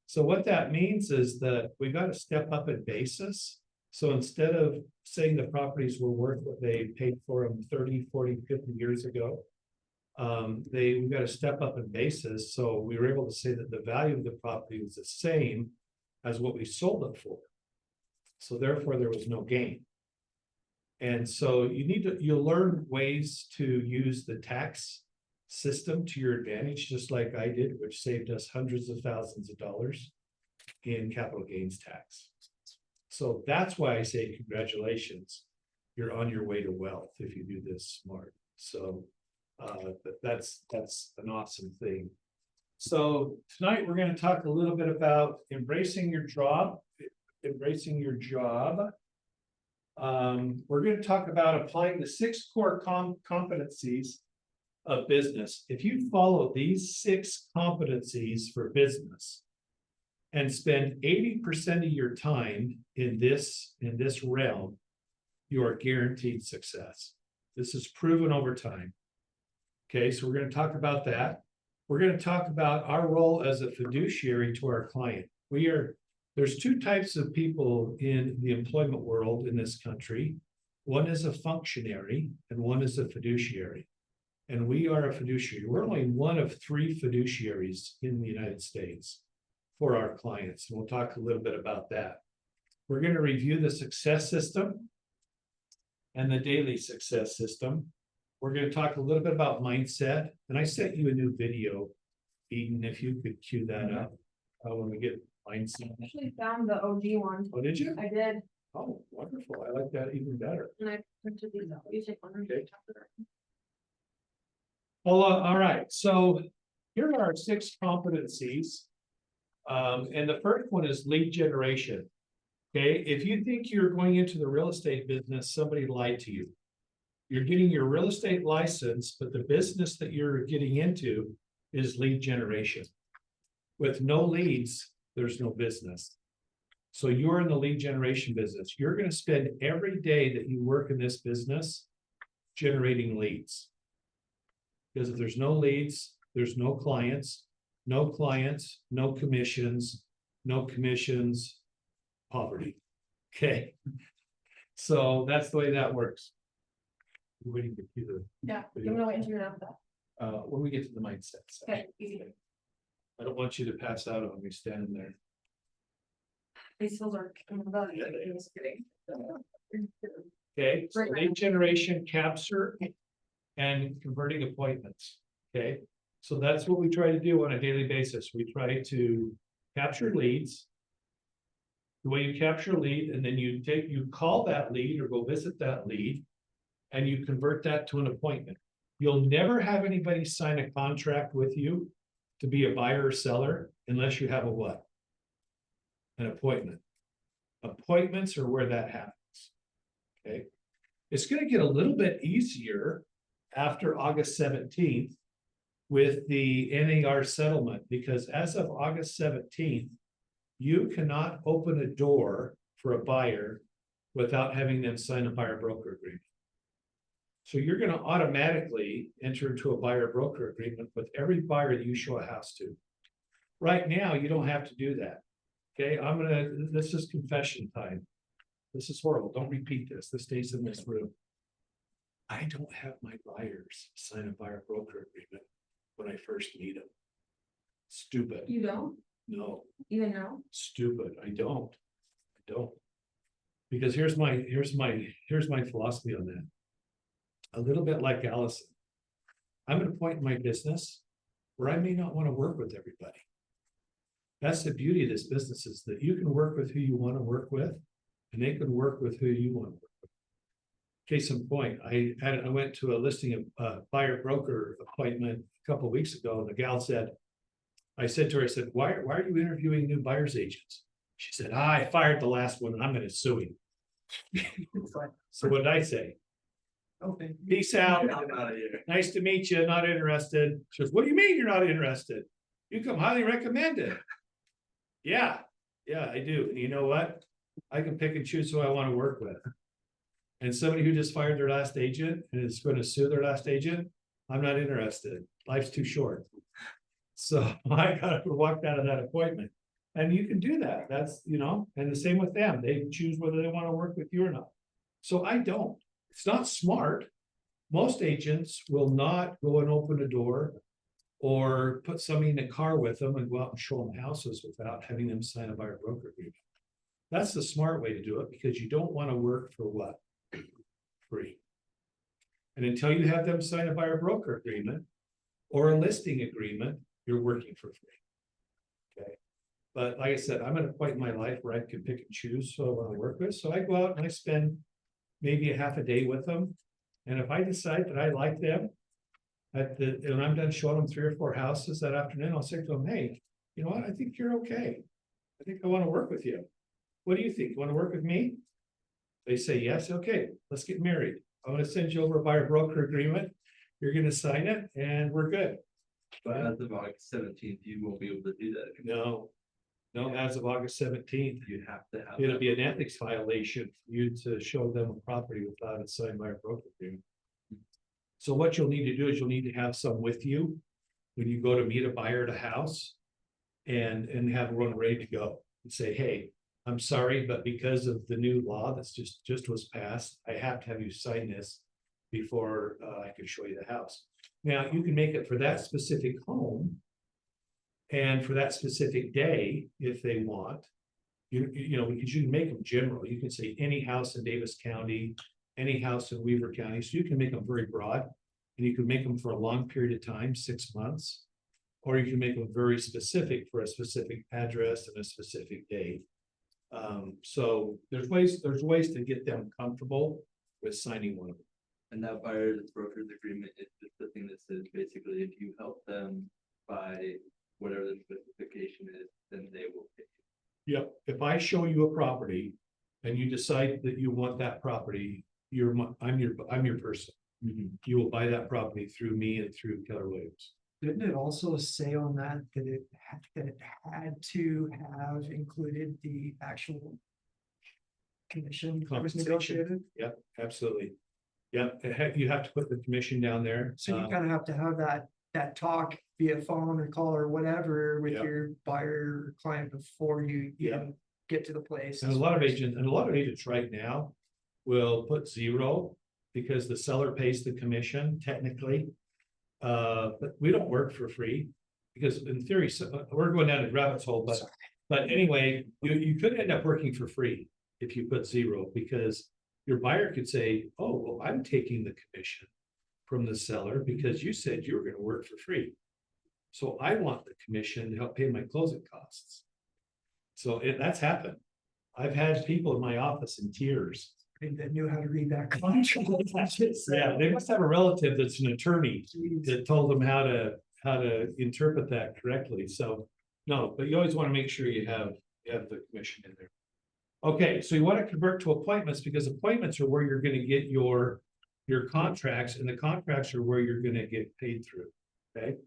Speaker 7: So what that means is that we got to step up in basis. So instead of saying the properties were worth what they paid for them 30, 40, 50 years ago, we got to step up in basis. So we were able to say that the value of the property was the same as what we sold it for. So therefore there was no gain. And so you learn ways to use the tax system to your advantage, just like I did, which saved us hundreds of thousands of dollars in capital gains tax. So that's why I say congratulations. You're on your way to wealth if you do this smart. So that's an awesome thing. So tonight we're going to talk a little bit about embracing your job. We're going to talk about applying the 6 core competencies of business. If you follow these 6 competencies for business and spend 80% of your time in this realm, you are guaranteed success. This is proven over time. Okay, so we're going to talk about that. We're going to talk about our role as a fiduciary to our client. There's 2 types of people in the employment world in this country. One is a functionary and one is a fiduciary. And we are a fiduciary. We're only one of 3 fiduciaries in the United States for our clients. And we'll talk a little bit about that. We're going to review the success system and the daily success system. We're going to talk a little bit about mindset. And I sent you a new video, Eden, if you could cue that up when we get mindset.
Speaker 3: I actually found the OG one.
Speaker 7: Oh, did you?
Speaker 3: I did,
Speaker 7: Oh, wonderful. I like that even better.
Speaker 3: and I printed these out. You take one.
Speaker 7: Okay. Well, all right. So here are our 6 competencies. And the first one is lead generation. Okay, if you think you're going into the real estate business, somebody lied to you. You're getting your real estate license, but the business that you're getting into is lead generation. With no leads, there's no business. So you're in the lead generation business. You're going to spend every day that you work in this business generating leads. Because if there's no leads, there's no clients, no commissions, poverty. Okay. So that's the way that works. We're waiting to see the
Speaker 3: Yeah, give me a wait until you're done with that.
Speaker 7: when we get to the mindset section.
Speaker 3: Okay, easy.
Speaker 7: I don't want you to pass out on me standing there.
Speaker 1: These hills are. Just kidding.
Speaker 7: Okay, so
Speaker 3: Right.
Speaker 7: lead generation, capture, and converting appointments. Okay, so that's what we try to do on a daily basis. We try to capture leads. The way you capture a lead, and then you call that lead or go visit that lead. And you convert that to an appointment. You'll never have anybody sign a contract with you to be a buyer or seller unless you have a what? An appointment. Appointments are where that happens. Okay, it's gonna get a little bit easier after August 17th with the NAR settlement, because as of August 17th, you cannot open a door for a buyer without having them sign a buyer broker agreement. So you're gonna automatically enter into a buyer broker agreement with every buyer that you show a house to. Right now, you don't have to do that. Okay, this is confession time. This is horrible. Don't repeat this. This stays in this room. I don't have my buyers sign a buyer broker agreement when I first meet them. Stupid.
Speaker 3: You don't
Speaker 7: No,
Speaker 3: even know?
Speaker 7: stupid. I don't. Because here's my philosophy on that. A little bit like Allison. I'm at a point in my business where I may not want to work with everybody. That's the beauty of this business, is that you can work with who you want to work with, and they can work with who you want to work with. Case in point, I went to a listing of buyer broker appointment a couple of weeks ago, and the gal said, I said to her, why are you interviewing new buyers agents? She said, I fired the last one and I'm gonna sue him. So what did I say?
Speaker 2: Okay.
Speaker 7: Peace out.
Speaker 6: I'm out of here.
Speaker 7: Nice to meet you. Not interested. She goes, what do you mean you're not interested? You come highly recommended. Yeah, I do. And you know what? I can pick and choose who I want to work with. And somebody who just fired their last agent and is going to sue their last agent, I'm not interested. Life's too short. So I got walked out of that appointment. And you can do that. That's, and the same with them. They choose whether they want to work with you or not. So I don't. It's not smart. Most agents will not go and open a door or put somebody in a car with them and go out and show them houses without having them sign a buyer broker agreement. That's the smart way to do it, because you don't want to work for what? Free. And until you have them sign a buyer broker agreement or a listing agreement, you're working for free. Okay. But like I said, I'm at a point in my life where I can pick and choose who I want to work with. So I go out and I spend maybe a half a day with them. And if I decide that I like them, and I'm done showing them 3 or 4 houses that afternoon, I'll say to them, hey, you know what? I think you're okay. I think I want to work with you. What do you think? You want to work with me? They say yes. Okay, let's get married. I'm going to send you over a buyer broker agreement. You're going to sign it and we're good.
Speaker 6: But as of August 17th, you won't be able to do that.
Speaker 7: No, as of August 17th,
Speaker 6: You have to have.
Speaker 7: it'll be an ethics violation for you to show them a property without a signed buyer broker agreement. So what you'll need to do is you'll need to have some with you when you go to meet a buyer at a house and have one ready to go and say, hey, I'm sorry, but because of the new law that's just was passed, I have to have you sign this before I can show you the house. Now, you can make it for that specific home and for that specific day if they want. You know, because you can make them general. You can say any house in Davis County, any house in Weaver County. So you can make them very broad, and you can make them for a long period of time, 6 months, or you can make them very specific for a specific address and a specific date. So there's ways to get them comfortable with signing one of them.
Speaker 6: And that buyer's broker's agreement is just the thing that says basically if you help them buy whatever the specification is, then they will pay you.
Speaker 7: Yep, if I show you a property and you decide that you want that property, I'm your person. You will buy that property through me and through Keller Williams.
Speaker 2: Didn't it also say on that it had to have included the actual commission that was
Speaker 7: Compensation.
Speaker 2: negotiated?
Speaker 7: Yep, absolutely. Yep, you have to put the commission down there.
Speaker 2: So you kind of have to have that talk via phone or call or whatever with
Speaker 7: Yeah.
Speaker 2: your buyer or client before you
Speaker 7: Yeah.
Speaker 2: even get to the place.
Speaker 7: And a lot of agents right now will put 0 because the seller pays the commission technically. But we don't work for free because in theory, we're going down a rabbit hole, but anyway, you could end up working for free if you put 0, because your buyer could say, oh, well, I'm taking the commission from the seller because you said you were gonna work for free. So I want the commission to help pay my closing costs. So that's happened. I've had people in my office in tears.
Speaker 2: I think that knew how to read that contract.
Speaker 7: Yeah, they must have a relative that's an attorney that told them how to interpret that correctly. So, no, but you always want to make sure you have the commission in there. Okay, so you want to convert to appointments because appointments are where you're going to get your contracts, and the contracts are where you're going to get paid through. Okay.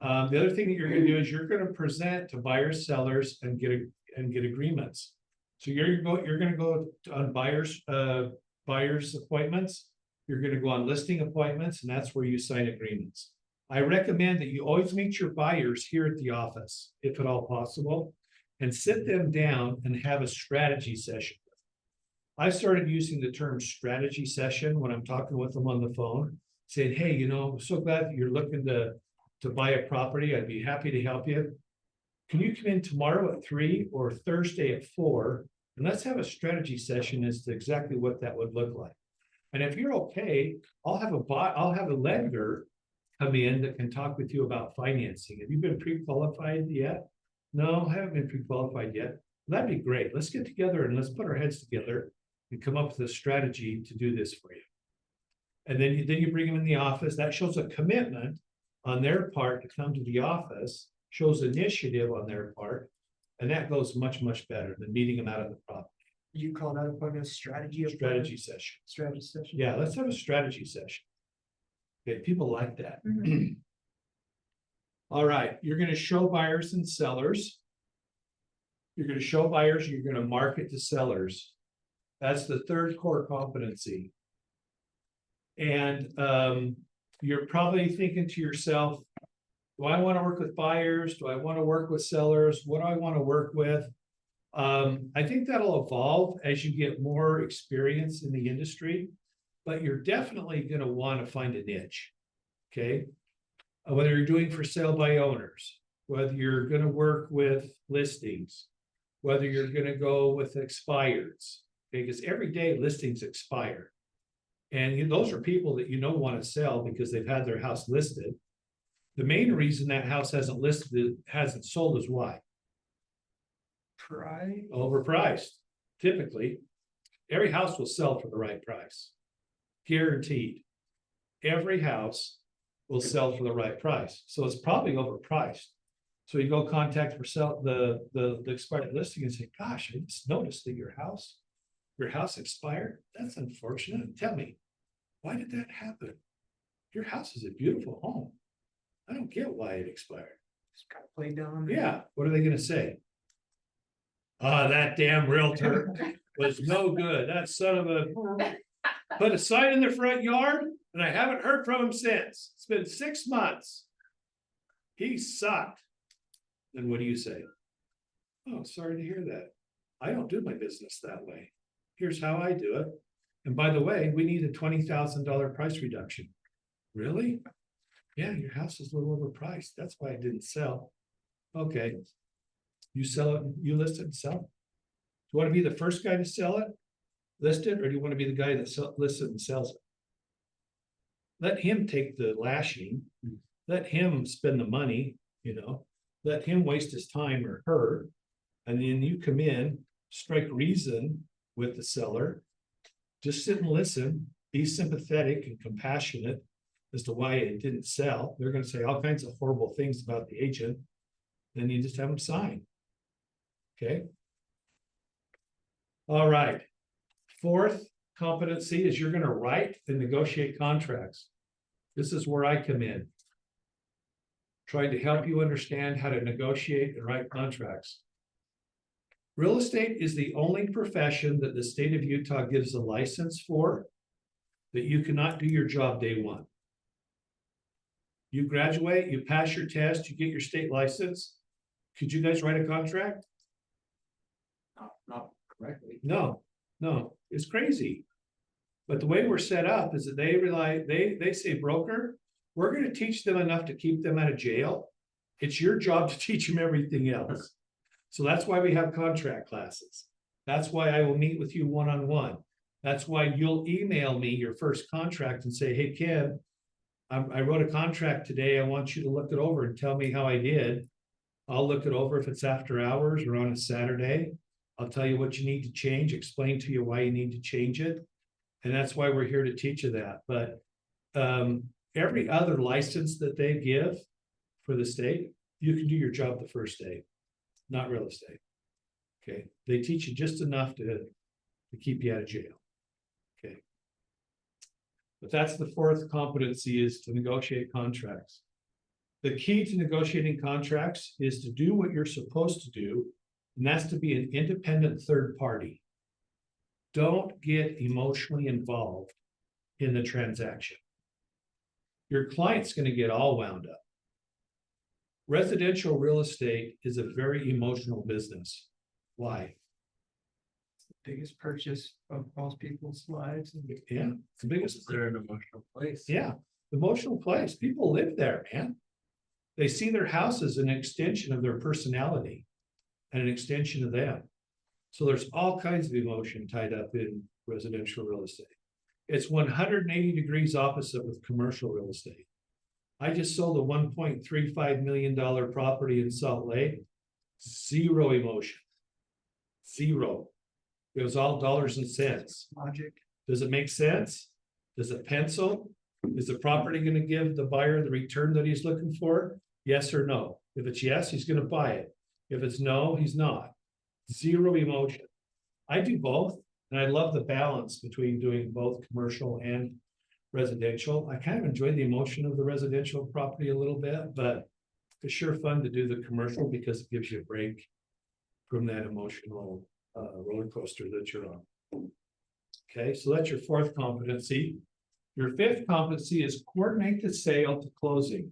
Speaker 7: The other thing that you're going to do is you're going to present to buyers, sellers, and get agreements. So you're going to go on buyers appointments. You're going to go on listing appointments, and that's where you sign agreements. I recommend that you always meet your buyers here at the office, if at all possible, and sit them down and have a strategy session. I started using the term strategy session when I'm talking with them on the phone, saying, hey, you know, I'm so glad that you're looking to buy a property. I'd be happy to help you. Can you come in tomorrow at 3 or Thursday at 4? And let's have a strategy session as to exactly what that would look like. And if you're okay, I'll have a lender come in that can talk with you about financing. Have you been pre-qualified yet? No, I haven't been pre-qualified yet. That'd be great. Let's get together and let's put our heads together and come up with a strategy to do this for you. And then you bring them in the office. That shows a commitment on their part to come to the office, shows initiative on their part, and that goes much, much better than meeting them out of the property.
Speaker 2: You call that appointment a strategy?
Speaker 7: Strategy session.
Speaker 2: Strategy session?
Speaker 7: Yeah, let's have a strategy session. Okay, people like that. All right, you're gonna show buyers and sellers. You're gonna show buyers, you're gonna market to sellers. That's the third core competency. And you're probably thinking to yourself, do I want to work with buyers? Do I want to work with sellers? What do I want to work with? I think that'll evolve as you get more experience in the industry, but you're definitely going to want to find a niche. Okay. Whether you're doing for sale by owners, whether you're going to work with listings, whether you're going to go with expireds, because every day listings expire. And those are people that want to sell because they've had their house listed. The main reason that house hasn't sold is why? Overpriced. Typically, every house will sell for the right price. Guaranteed. Every house will sell for the right price. So it's probably overpriced. So you go contact for the expired listing and say, gosh, I just noticed that your house expired. That's unfortunate. Tell me, why did that happen? Your house is a beautiful home. I don't get why it expired.
Speaker 2: Just kind of played down.
Speaker 7: Yeah, what are they gonna say? That damn realtor was no good. That son of a put a sign in their front yard and I haven't heard from him since. It's been 6 months. He sucked. Then what do you say? Oh, sorry to hear that. I don't do my business that way. Here's how I do it. And by the way, we need a $20,000 price reduction. Really? Yeah, your house is a little overpriced. That's why it didn't sell. Okay. You sell it, you list it and sell it. Do you want to be the first guy to sell it, list it, or do you want to be the guy that lists it and sells it? Let him take the lashing. Let him spend the money, let him waste his time or her. And then you come in, strike reason with the seller. Just sit and listen, be sympathetic and compassionate as to why it didn't sell. They're going to say all kinds of horrible things about the agent. Then you just have them sign. Okay. All right. Fourth competency is you're going to write and negotiate contracts. This is where I come in. Trying to help you understand how to negotiate and write contracts. Real estate is the only profession that the state of Utah gives a license for that you cannot do your job day one. You graduate, you pass your test, you get your state license. Could you guys write a contract?
Speaker 5: Not correctly.
Speaker 7: No, it's crazy. But the way we're set up is that they say, broker, we're going to teach them enough to keep them out of jail. It's your job to teach them everything else. So that's why we have contract classes. That's why I will meet with you one-on-one. That's why you'll email me your first contract and say, hey, Ken, I wrote a contract today. I want you to look it over and tell me how I did. I'll look it over if it's after hours or on a Saturday. I'll tell you what you need to change, explain to you why you need to change it. And that's why we're here to teach you that. But every other license that they give for the state, you can do your job the first day, not real estate. Okay, they teach you just enough to keep you out of jail. Okay. But that's the fourth competency, is to negotiate contracts. The key to negotiating contracts is to do what you're supposed to do, and that's to be an independent third party. Don't get emotionally involved in the transaction. Your client's going to get all wound up. Residential real estate is a very emotional business. Why?
Speaker 2: Biggest purchase of most people's lives.
Speaker 7: Yeah, it's the biggest.
Speaker 6: They're an emotional place.
Speaker 7: Yeah, emotional place. People live there, man. They see their house as an extension of their personality and an extension of them. So there's all kinds of emotion tied up in residential real estate. It's 180 degrees opposite with commercial real estate. I just sold a $1.35 million property in Salt Lake. Zero emotion. Zero. It was all dollars and cents.
Speaker 2: Logic.
Speaker 7: Does it make sense? Does it pencil? Is the property going to give the buyer the return that he's looking for? Yes or no? If it's yes, he's going to buy it. If it's no, he's not. Zero emotion. I do both, and I love the balance between doing both commercial and residential. I kind of enjoy the emotion of the residential property a little bit, but it's sure fun to do the commercial because it gives you a break from that emotional roller coaster that you're on. Okay, so that's your fourth competency. Your fifth competency is coordinate the sale to closing.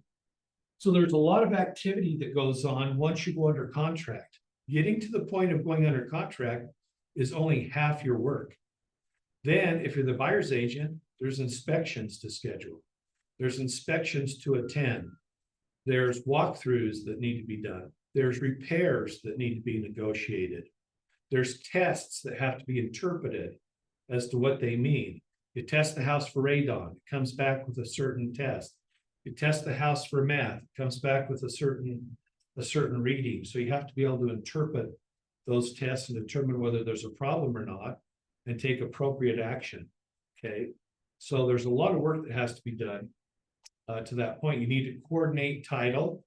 Speaker 7: So there's a lot of activity that goes on once you go under contract. Getting to the point of going under contract is only half your work. Then, if you're the buyer's agent, there's inspections to schedule. There's inspections to attend. There's walkthroughs that need to be done. There's repairs that need to be negotiated. There's tests that have to be interpreted as to what they mean. You test the house for radon, it comes back with a certain test. You test the house for meth, it comes back with a certain reading. So you have to be able to interpret those tests and determine whether there's a problem or not and take appropriate action. Okay, so there's a lot of work that has to be done. To that point, you need to coordinate title,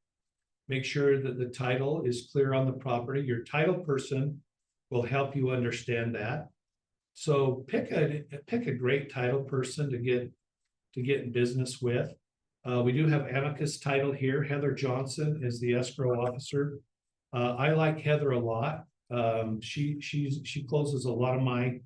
Speaker 7: make sure that the title is clear on the property. Your title person will help you understand that. So pick a great title person to get in business with. We do have Amicus Title here. Heather Johnson is the escrow officer. I like Heather a lot. She closes a lot of my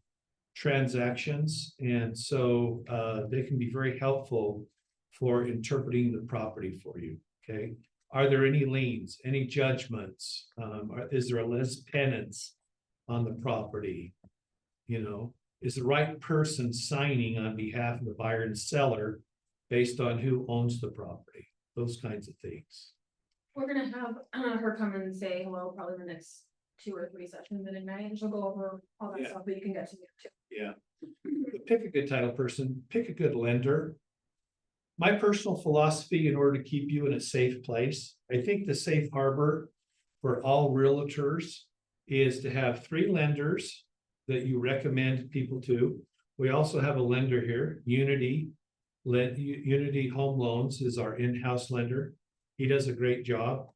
Speaker 7: transactions, and so they can be very helpful for interpreting the property for you. Okay, are there any liens, any judgments? Is there a lis penance on the property? You know, is the right person signing on behalf of the buyer and seller based on who owns the property? Those kinds of things.
Speaker 3: We're gonna have her come and say hello probably the next 2 or 3 sessions in Ignite, and she'll go over all that
Speaker 7: Yeah.
Speaker 3: stuff, but you can get to me too.
Speaker 7: Yeah. Pick a good title person, pick a good lender. My personal philosophy, in order to keep you in a safe place, I think the safe harbor for all realtors is to have 3 lenders that you recommend people to. We also have a lender here, Unity Home Loans is our in-house lender. He does a great job.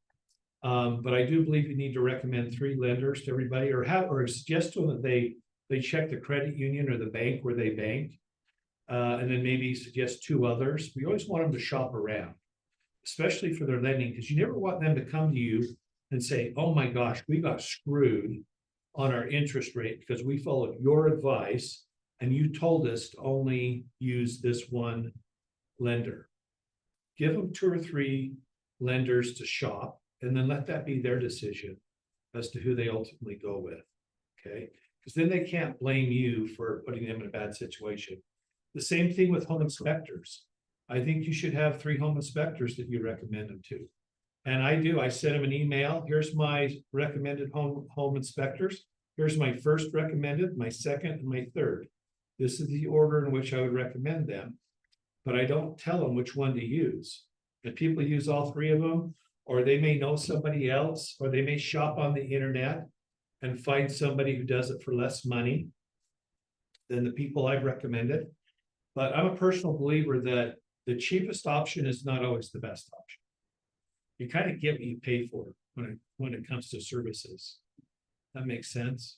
Speaker 7: But I do believe you need to recommend 3 lenders to everybody, or suggest to them that they check the credit union or the bank where they bank. And then maybe suggest 2 others. We always want them to shop around, especially for their lending, because you never want them to come to you and say, oh my gosh, we got screwed on our interest rate because we followed your advice and you told us to only use this one lender. Give them 2 or 3 lenders to shop, and then let that be their decision as to who they ultimately go with. Okay, because then they can't blame you for putting them in a bad situation. The same thing with home inspectors. I think you should have 3 home inspectors that you recommend them to. And I do. I send them an email. Here's my recommended home inspectors. Here's my first recommended, my second, and my third. This is the order in which I would recommend them. but I don't tell them which one to use. If people use all three of them, or they may know somebody else, or they may shop on the internet and find somebody who does it for less money than the people I've recommended. But I'm a personal believer that the cheapest option is not always the best option. You kind of get what you pay for when it comes to services. That makes sense.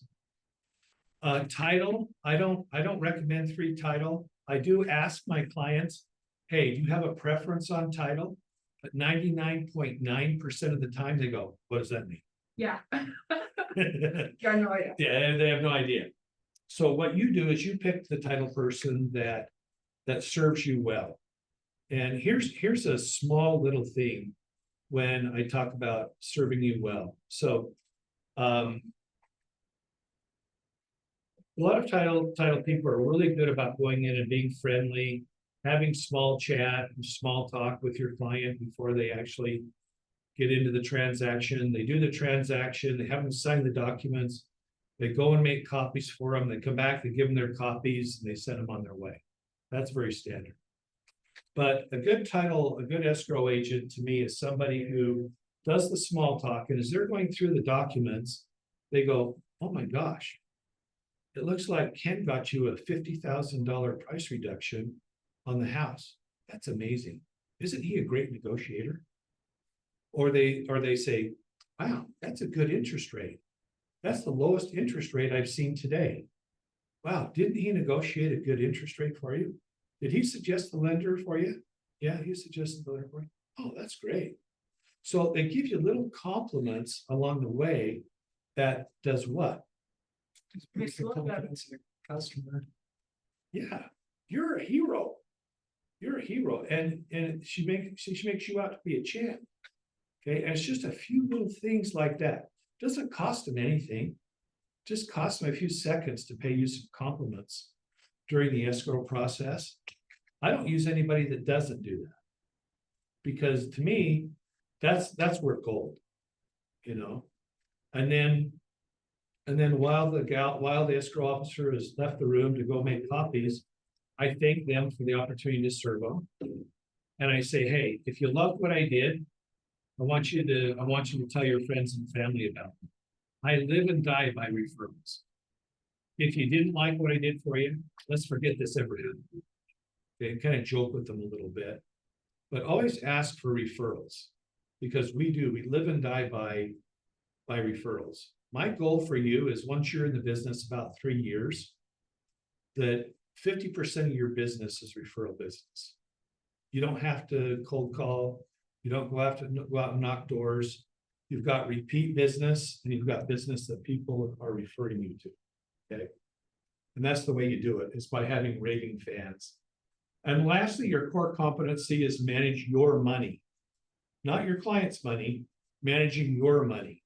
Speaker 7: Title, I don't recommend free title. I do ask my clients, hey, do you have a preference on title? But 99.9% of the time they go, what does that mean?
Speaker 3: Yeah.
Speaker 2: Got no idea.
Speaker 7: Yeah, they have no idea. So what you do is you pick the title person that serves you well. And here's a small little thing when I talk about serving you well. So a lot of title people are really good about going in and being friendly, having small chat and small talk with your client before they actually get into the transaction. They do the transaction, they have them sign the documents, they go and make copies for them, they come back, they give them their copies, and they send them on their way. That's very standard. But a good escrow agent to me is somebody who does the small talk, and as they're going through the documents, they go, oh my gosh, it looks like Ken got you a $50,000 price reduction on the house. That's amazing. Isn't he a great negotiator? Or they say, wow, that's a good interest rate. That's the lowest interest rate I've seen today. Wow, didn't he negotiate a good interest rate for you? Did he suggest the lender for you? Yeah, he suggested the lender for you. Oh, that's great. So they give you little compliments along the way that does what?
Speaker 2: Makes the confidence in the customer.
Speaker 7: Yeah, you're a hero. You're a hero. And she makes you out to be a champ. Okay, and it's just a few little things like that. Doesn't cost them anything. Just costs them a few seconds to pay you some compliments during the escrow process. I don't use anybody that doesn't do that. Because to me, that's worth gold, you know. And then while the escrow officer has left the room to go make copies, I thank them for the opportunity to serve them. And I say, hey, if you loved what I did, I want you to tell your friends and family about me. I live and die by referrals. If you didn't like what I did for you, let's forget this ever happened. Okay, kind of joke with them a little bit, but always ask for referrals, because we live and die by referrals. My goal for you is, once you're in the business about 3 years, that 50% of your business is referral business. You don't have to cold call. You don't go out and knock doors. You've got repeat business, and you've got business that people are referring you to. Okay. And that's the way you do it, is by having raving fans. And lastly, your core competency is manage your money, not your client's money, managing your money.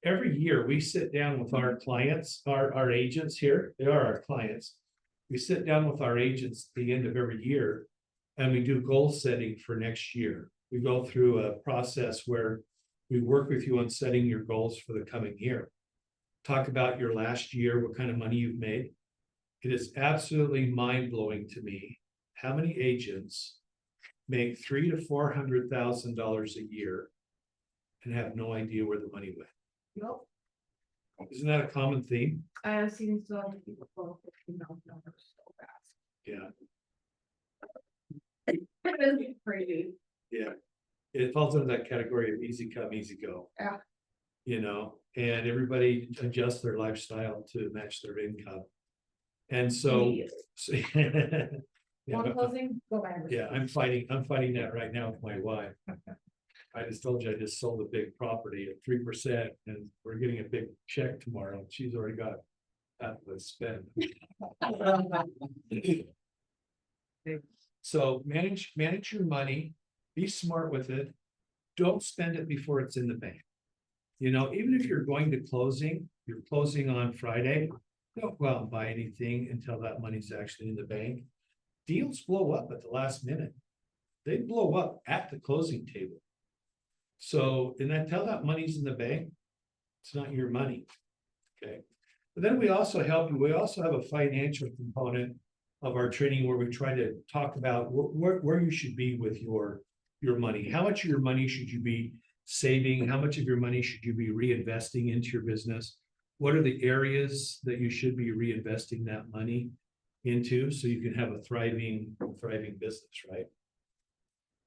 Speaker 7: Every year we sit down with our clients, our agents here, they are our clients. We sit down with our agents at the end of every year, and we do goal setting for next year. We go through a process where we work with you on setting your goals for the coming year. Talk about your last year, what kind of money you've made. It is absolutely mind-blowing to me how many agents make $300,000 to $400,000 a year and have no idea where the money went.
Speaker 3: Nope.
Speaker 7: Isn't that a common theme?
Speaker 3: I have seen so many people pull $15,000 so fast.
Speaker 7: Yeah,
Speaker 3: It's crazy.
Speaker 7: yeah. It falls into that category of easy come, easy go.
Speaker 3: Yeah.
Speaker 7: You know, and everybody adjusts their lifestyle to match their income. And so,
Speaker 3: Immediately.
Speaker 7: yeah,
Speaker 3: One closing, go buy everything.
Speaker 7: yeah, I'm fighting that right now with my wife. I just told you I just sold a big property at 3%, and we're getting a big check tomorrow. And she's already got half to spend. So manage your money, be smart with it. Don't spend it before it's in the bank. You know, even if you're going to closing, you're closing on Friday, don't go out and buy anything until that money's actually in the bank. Deals blow up at the last minute. They blow up at the closing table. So, and until that money's in the bank, it's not your money. Okay. But then we also help you. We also have a financial component of our training where we try to talk about where you should be with your money. How much of your money should you be saving? How much of your money should you be reinvesting into your business? What are the areas that you should be reinvesting that money into so you can have a thriving business, right?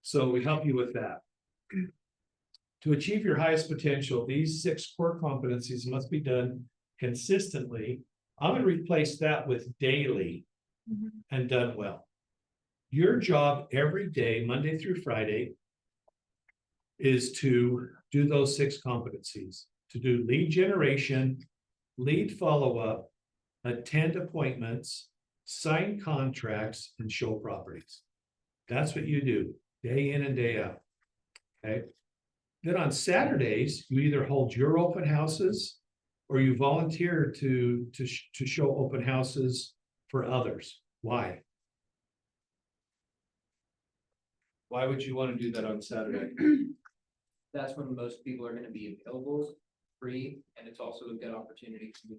Speaker 7: So we help you with that. To achieve your highest potential, these 6 core competencies must be done consistently. I'm going to replace that with daily and done well. Your job every day, Monday through Friday, is to do those 6 competencies, to do lead generation, lead follow-up, attend appointments, sign contracts, and show properties. That's what you do day in and day out. Okay. Then on Saturdays, you either hold your open houses or you volunteer to show open houses for others. Why? Why would you want to do that on Saturday?
Speaker 5: That's when most people are gonna be available, free, and it's also a good opportunity to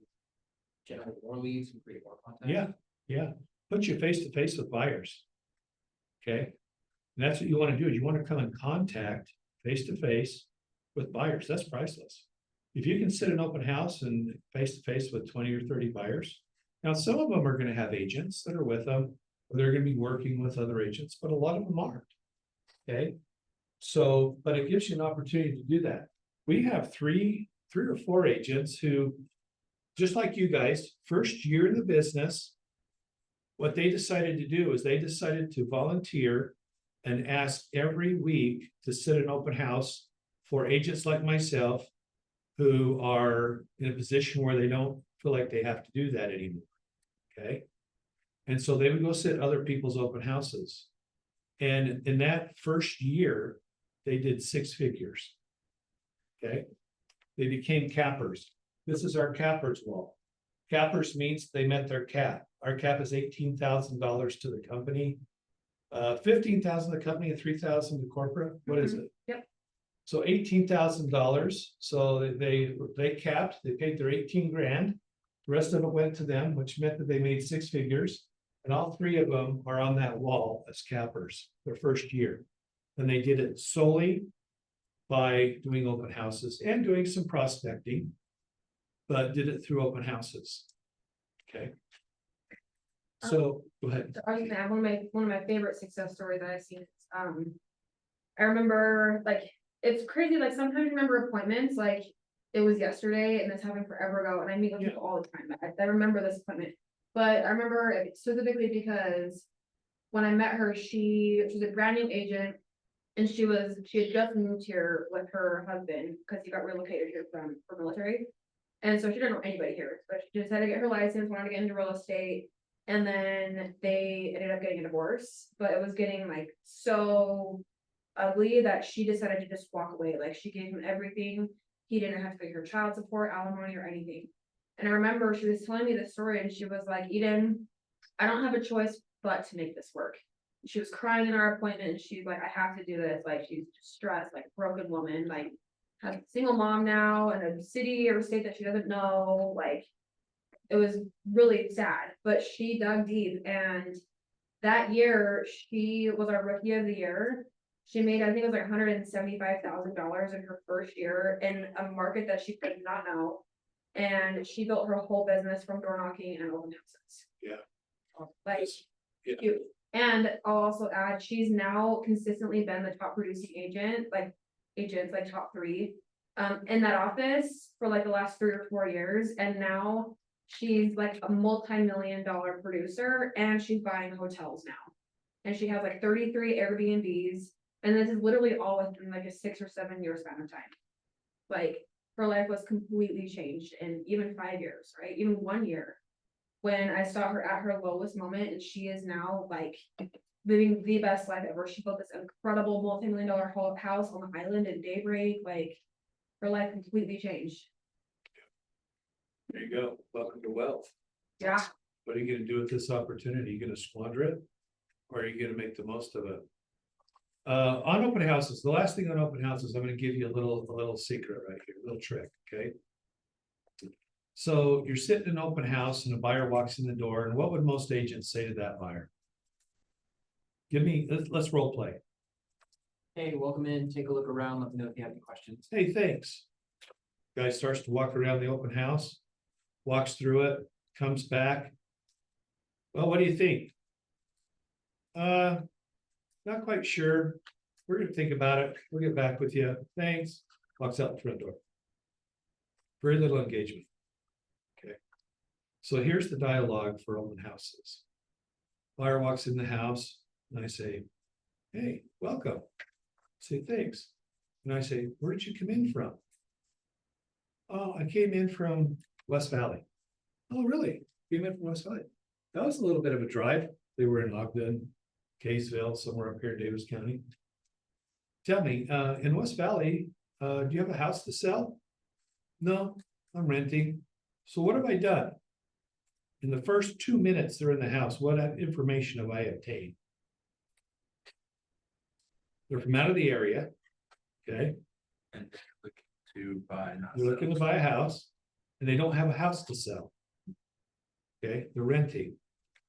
Speaker 5: generate more leads and create more content.
Speaker 7: Yeah. Put you face to face with buyers. Okay. And that's what you want to do, is you want to come in contact face to face with buyers. That's priceless. If you can sit an open house and face to face with 20 or 30 buyers. Now, some of them are going to have agents that are with them, or they're going to be working with other agents, but a lot of them aren't. Okay. So, but it gives you an opportunity to do that. We have three or four agents who, just like you guys, first year in the business, what they decided to do is they decided to volunteer and ask every week to sit an open house for agents like myself who are in a position where they don't feel like they have to do that anymore. Okay. And so they would go sit other people's open houses. And in that first year, they did 6 figures. Okay. They became cappers. This is our cappers wall. Cappers means they met their cap. Our cap is $18,000 to the company. 15,000 to the company and 3,000 to corporate. What is it?
Speaker 3: Yep.
Speaker 7: So $18,000. So they capped, they paid their 18 grand. The rest of it went to them, which meant that they made 6 figures. And all 3 of them are on that wall as cappers their first year. And they did it solely by doing open houses and doing some prospecting, but did it through open houses. Okay. So go ahead.
Speaker 3: I was gonna add one of my favorite success stories that I've seen. I remember, like, it's crazy, like sometimes you remember appointments, like it was yesterday and this happened forever ago, and I meet with people all the time. I remember this appointment, but I remember it specifically because when I met her, she's a brand new agent, and she had just moved here with her husband because he got relocated here for military, and so she didn't know anybody here, but she just had to get her license, wanted to get into real estate. And then they ended up getting a divorce, but it was getting like so ugly that she decided to just walk away. Like, she gave him everything. He didn't have to pay her child support, alimony, or anything. And I remember she was telling me this story and she was like, Eden, I don't have a choice but to make this work. She was crying in our appointment and she's like, I have to do this. Like, she's stressed, like a broken woman, like has a single mom now in a city or state that she doesn't know. Like, it was really sad, but she dug deep, and that year she was our rookie of the year. She made, I think it was like $175,000 in her first year in a market that she did not know. And she built her whole business from door knocking and open houses.
Speaker 7: Yeah.
Speaker 3: Like,
Speaker 7: Yeah.
Speaker 3: huge. And I'll also add, she's now consistently been the top producing agent, like top 3, in that office for like the last 3 or 4 years. And now she's like a multi-million-dollar producer, and she's buying hotels now. And she has like 33 Airbnbs, and this is literally all within like a 6 or 7 year span of time. Like, her life was completely changed in even 5 years, right? Even 1 year. When I saw her at her lowest moment, and she is now like living the best life ever. She built this incredible multi-million-dollar house on the island in Daybreak. Like, her life completely changed.
Speaker 7: There you go. Welcome to wealth.
Speaker 3: Yeah.
Speaker 7: What are you gonna do with this opportunity? You gonna squander it? Or are you gonna make the most of it? On open houses, the last thing on open houses, I'm gonna give you a little secret right here, a little trick, okay? So you're sitting in an open house and a buyer walks in the door, and what would most agents say to that buyer? Give me, let's role play.
Speaker 5: Hey, welcome in, take a look around, let me know if you have any questions.
Speaker 7: Hey, thanks. Guy starts to walk around the open house, walks through it, comes back. Well, what do you think? Not quite sure. We're gonna think about it. We'll get back with you. Thanks. Walks out the front door. Very little engagement. Okay. So here's the dialogue for open houses. Buyer walks in the house and I say, hey, welcome. Say, thanks. And I say, where did you come in from? Oh, I came in from West Valley. Oh, really? Came in from West Valley. That was a little bit of a drive. They were in Ogden, Kaysville, somewhere up here in Davis County. Tell me, in West Valley, do you have a house to sell? No, I'm renting. So what have I done? In the first 2 minutes they're in the house, what information have I obtained? They're from out of the area. Okay,
Speaker 6: And looking to buy, not
Speaker 7: they're looking to
Speaker 6: sell.
Speaker 7: buy a house and they don't have a house to sell. Okay, they're renting.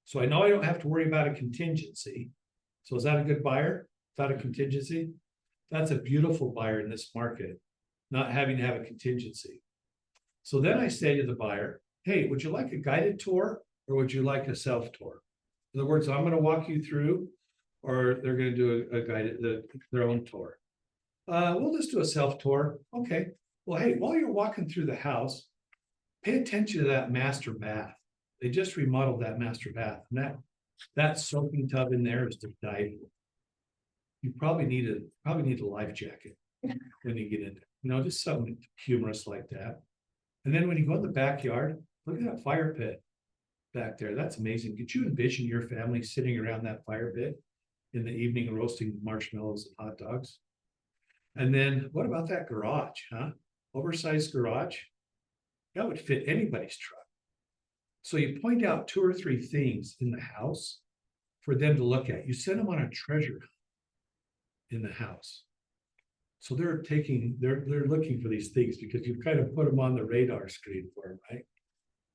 Speaker 7: So I know I don't have to worry about a contingency. So is that a good buyer without a contingency? That's a beautiful buyer in this market, not having to have a contingency. So then I say to the buyer, hey, would you like a guided tour or would you like a self-tour? In other words, I'm going to walk you through, or they're going to do a guided, their own tour. We'll just do a self-tour. Okay. Well, hey, while you're walking through the house, pay attention to that master bath. They just remodeled that master bath, and that soaking tub in there is to die for. You probably need a life jacket when you get in there. You know, just something humorous like that. And then when you go in the backyard, look at that fire pit back there. That's amazing. Could you envision your family sitting around that fire pit in the evening roasting marshmallows and hot dogs? And then what about that garage, huh? Oversized garage? That would fit anybody's truck. So you point out 2 or 3 things in the house for them to look at. You send them on a treasure hunt in the house. So they're looking for these things because you've kind of put them on the radar screen for them, right?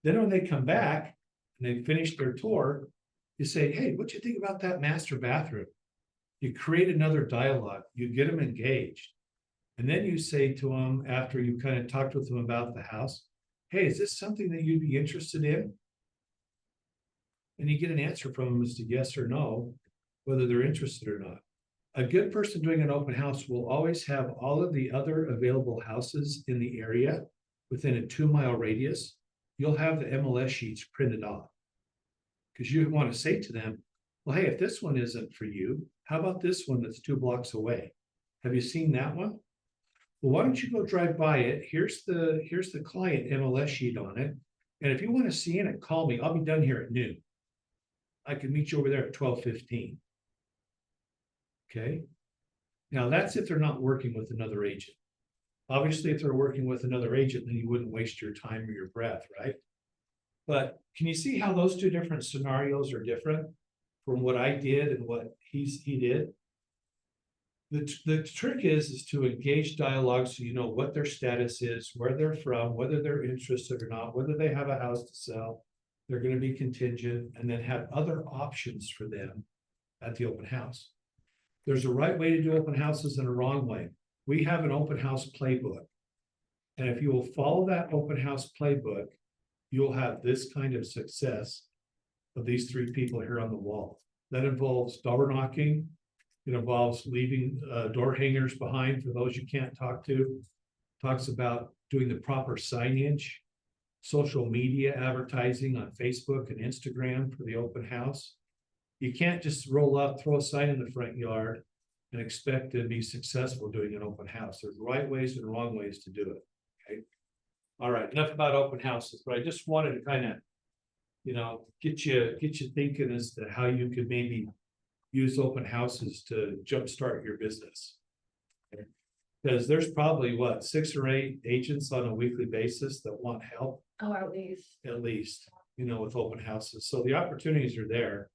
Speaker 7: Then when they come back and they finish their tour, you say, hey, what'd you think about that master bathroom? You create another dialogue, you get them engaged. And then you say to them, after you kind of talked with them about the house, hey, is this something that you'd be interested in? And you get an answer from them as to yes or no, whether they're interested or not. A good person doing an open house will always have all of the other available houses in the area within a 2-mile radius. You'll have the MLS sheets printed off. Because you want to say to them, well, hey, if this one isn't for you, how about this one that's 2 blocks away? Have you seen that one? Well, why don't you go drive by it? Here's the client MLS sheet on it. And if you want to see it, call me. I'll be done here at noon. I can meet you over there at 12:15. Okay. Now that's if they're not working with another agent. Obviously, if they're working with another agent, then you wouldn't waste your time or your breath, right? But can you see how those 2 different scenarios are different from what I did and what he did? The trick is to engage dialogue so you know what their status is, where they're from, whether they're interested or not, whether they have a house to sell, they're going to be contingent, and then have other options for them at the open house. There's a right way to do open houses and a wrong way. We have an open house playbook. And if you will follow that open house playbook, you'll have this kind of success of these 3 people here on the wall. That involves door knocking. It involves leaving door hangers behind for those you can't talk to. Talks about doing the proper signage, social media advertising on Facebook and Instagram for the open house. You can't just roll up, throw a sign in the front yard and expect to be successful doing an open house. There's right ways and wrong ways to do it. Okay. All right, enough about open houses, but I just wanted to kind of, you know, get you thinking as to how you could maybe use open houses to jumpstart your business. Okay. Because there's probably 6 or 8 agents on a weekly basis that want help,
Speaker 3: Oh, at least.
Speaker 7: you know, with open houses. So the opportunities are there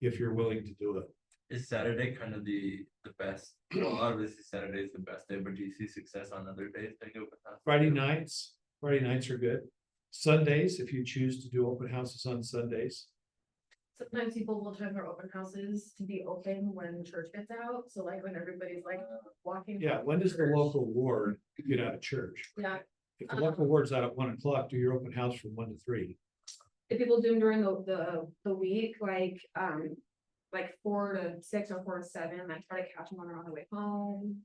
Speaker 7: if you're willing to do it.
Speaker 6: Is Saturday kind of the best? Well, obviously Saturday is the best day, but do you see success on other days? Like open house?
Speaker 7: Friday nights are good. Sundays, if you choose to do open houses on Sundays.
Speaker 3: Sometimes people will time their open houses to be open when church gets out, so like when everybody's like walking.
Speaker 7: Yeah, when does the local ward get out of church?
Speaker 3: Yeah,
Speaker 7: If the local ward's out at 1 o'clock, do your open house from 1 to 3.
Speaker 3: if people do them during the week, like 4 to 6 or 4 to 7, I try to catch them on the way home.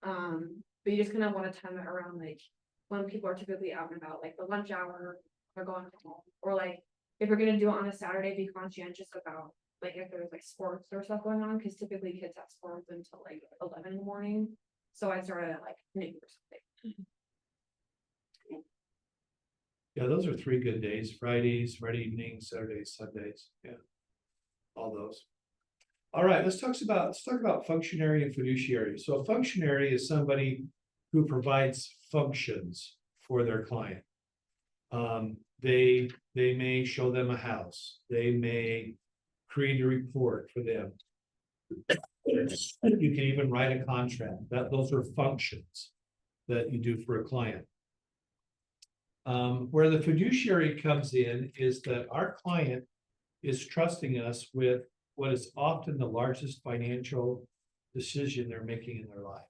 Speaker 3: But you just kind of want to time it around like when people are typically out and about, like the lunch hour, they're going home, or like if you're gonna do it on a Saturday, be conscientious about like if there's like sports or stuff going on, because typically kids have sports until like 11 in the morning. So I started at like noon or something.
Speaker 7: Yeah, those are 3 good days, Fridays, Friday evenings, Saturdays, Sundays, yeah. All those. All right, let's talk about functionary and fiduciary. So a functionary is somebody who provides functions for their client. They may show them a house, they may create a report for them. You can even write a contract, those are functions that you do for a client. Where the fiduciary comes in is that our client is trusting us with what is often the largest financial decision they're making in their life.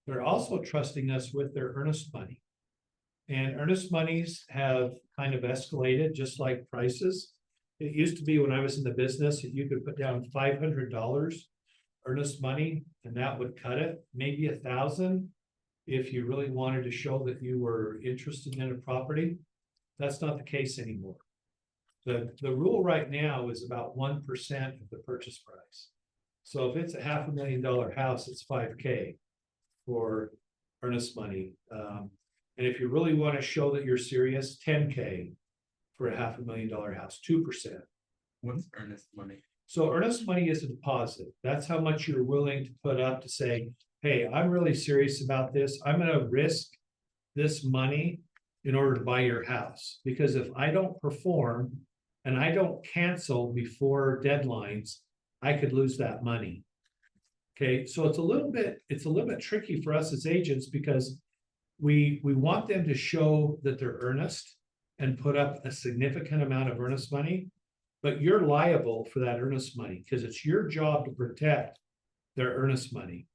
Speaker 7: They're also trusting us with their earnest money. And earnest monies have kind of escalated, just like prices. It used to be when I was in the business, that you could put down $500 earnest money, and that would cut it, maybe $1,000. If you really wanted to show that you were interested in a property. That's not the case anymore. The rule right now is about 1% of the purchase price. So if it's a $500,000 house, it's $5K for earnest money. And if you really want to show that you're serious, $10K for a $500,000 house, 2%.
Speaker 6: What's earnest money?
Speaker 7: So earnest money is a deposit. That's how much you're willing to put up to say, hey, I'm really serious about this. I'm going to risk this money in order to buy your house. Because if I don't perform and I don't cancel before deadlines, I could lose that money. Okay, so it's a little bit tricky for us as agents, because we want them to show that they're earnest and put up a significant amount of earnest money, but you're liable for that earnest money because it's your job to protect their earnest money.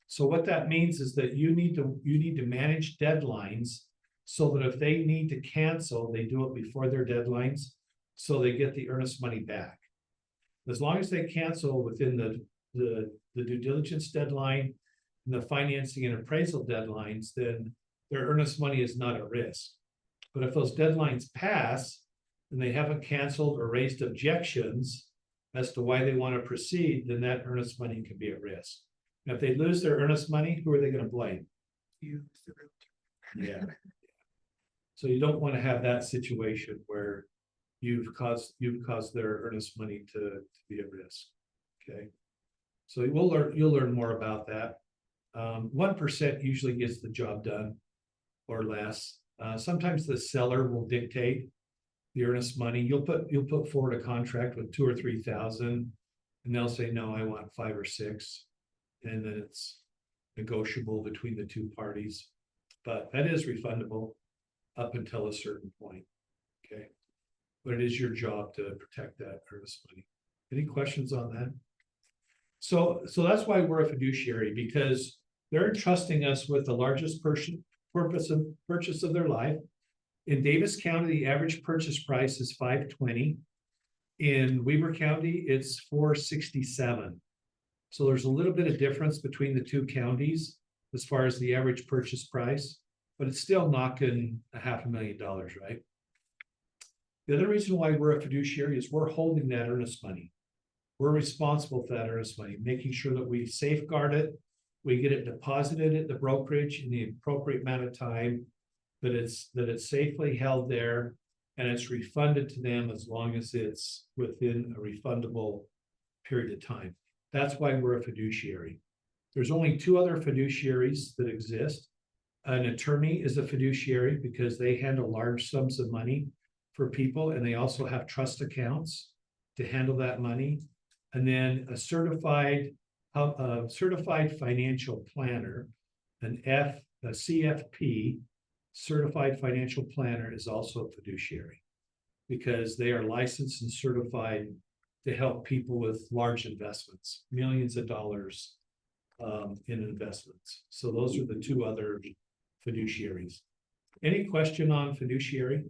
Speaker 7: So what that means is that you need to manage deadlines so that if they need to cancel, they do it before their deadlines, so they get the earnest money back. As long as they cancel within the due diligence deadline and the financing and appraisal deadlines, then their earnest money is not at risk. But if those deadlines pass and they haven't canceled or raised objections as to why they want to proceed, then that earnest money can be at risk. Now, if they lose their earnest money, who are they going to blame?
Speaker 2: You.
Speaker 7: Yeah. So you don't want to have that situation where you've caused their earnest money to be at risk. Okay. So you'll learn more about that. 1% usually gets the job done or less. Sometimes the seller will dictate the earnest money. You'll put forward a contract with 2,000 or 3,000, and they'll say, no, I want 5 or 6. And then it's negotiable between the two parties. But that is refundable up until a certain point. Okay. But it is your job to protect that earnest money. Any questions on that? So that's why we're a fiduciary, because they're entrusting us with the largest purchase of their life. In Davis County, the average purchase price is $520. In Weber County, it's $467. So there's a little bit of difference between the two counties as far as the average purchase price, but it's still knocking $500,000, right? The other reason why we're a fiduciary is we're holding that earnest money. We're responsible for that earnest money, making sure that we safeguard it, we get it deposited at the brokerage in the appropriate amount of time, that it's safely held there, and it's refunded to them as long as it's within a refundable period of time. That's why we're a fiduciary. There's only 2 other fiduciaries that exist. An attorney is a fiduciary because they handle large sums of money for people, and they also have trust accounts to handle that money. And then a certified financial planner, a CFP, certified financial planner is also a fiduciary. Because they are licensed and certified to help people with large investments, millions of dollars in investments. So those are the two other fiduciaries. Any question on fiduciary?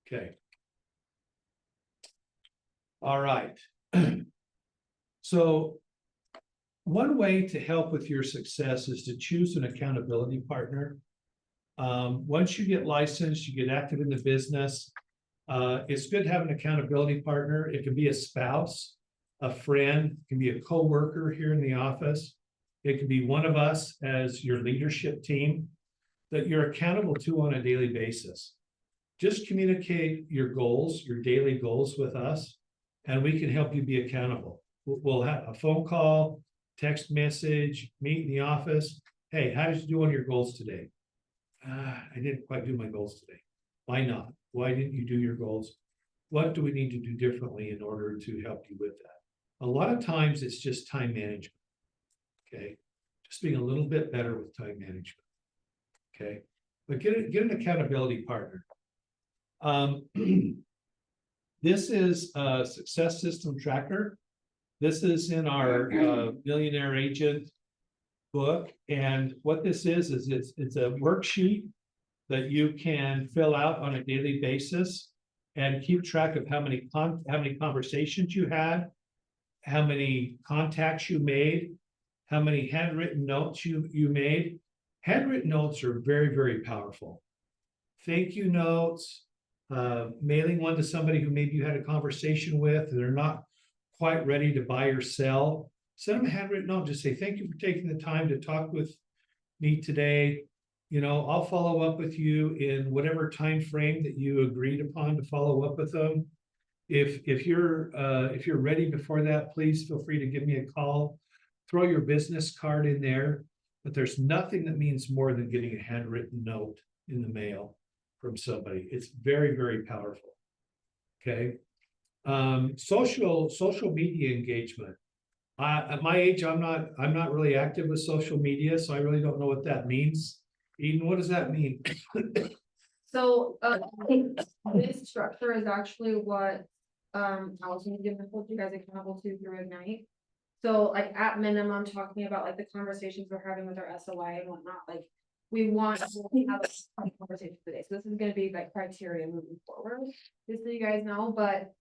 Speaker 7: Okay. All right. So one way to help with your success is to choose an accountability partner. Once you get licensed, you get active in the business. It's good to have an accountability partner. It can be a spouse, a friend, it can be a coworker here in the office. It can be one of us as your leadership team that you're accountable to on a daily basis. Just communicate your goals, your daily goals with us, and we can help you be accountable. We'll have a phone call, text message, meet in the office. Hey, how did you do on your goals today? I didn't quite do my goals today. Why not? Why didn't you do your goals? What do we need to do differently in order to help you with that? A lot of times it's just time management. Okay. Just being a little bit better with time management. Okay. But get an accountability partner. This is a success system tracker. This is in our Millionaire Agent book. And what this is it's a worksheet that you can fill out on a daily basis and keep track of how many conversations you had, how many contacts you made, how many handwritten notes you made. Handwritten notes are very, very powerful. Thank you notes, mailing one to somebody who maybe you had a conversation with, and they're not quite ready to buy or sell. Send them a handwritten note, just say, thank you for taking the time to talk with me today. You know, I'll follow up with you in whatever time frame that you agreed upon to follow up with them. If you're ready before that, please feel free to give me a call. Throw your business card in there, but there's nothing that means more than getting a handwritten note in the mail from somebody. It's very, very powerful. Okay. Social media engagement. At my age, I'm not really active with social media, so I really don't know what that means. Eden, what does that mean?
Speaker 3: So, this structure is actually what, Allison told you guys accountable to through Ignite. So like at minimum, talking about like the conversations we're having with our SOI and whatnot, like we want to have a conversation today. So this is gonna be like criteria moving forward, just so you guys know, but,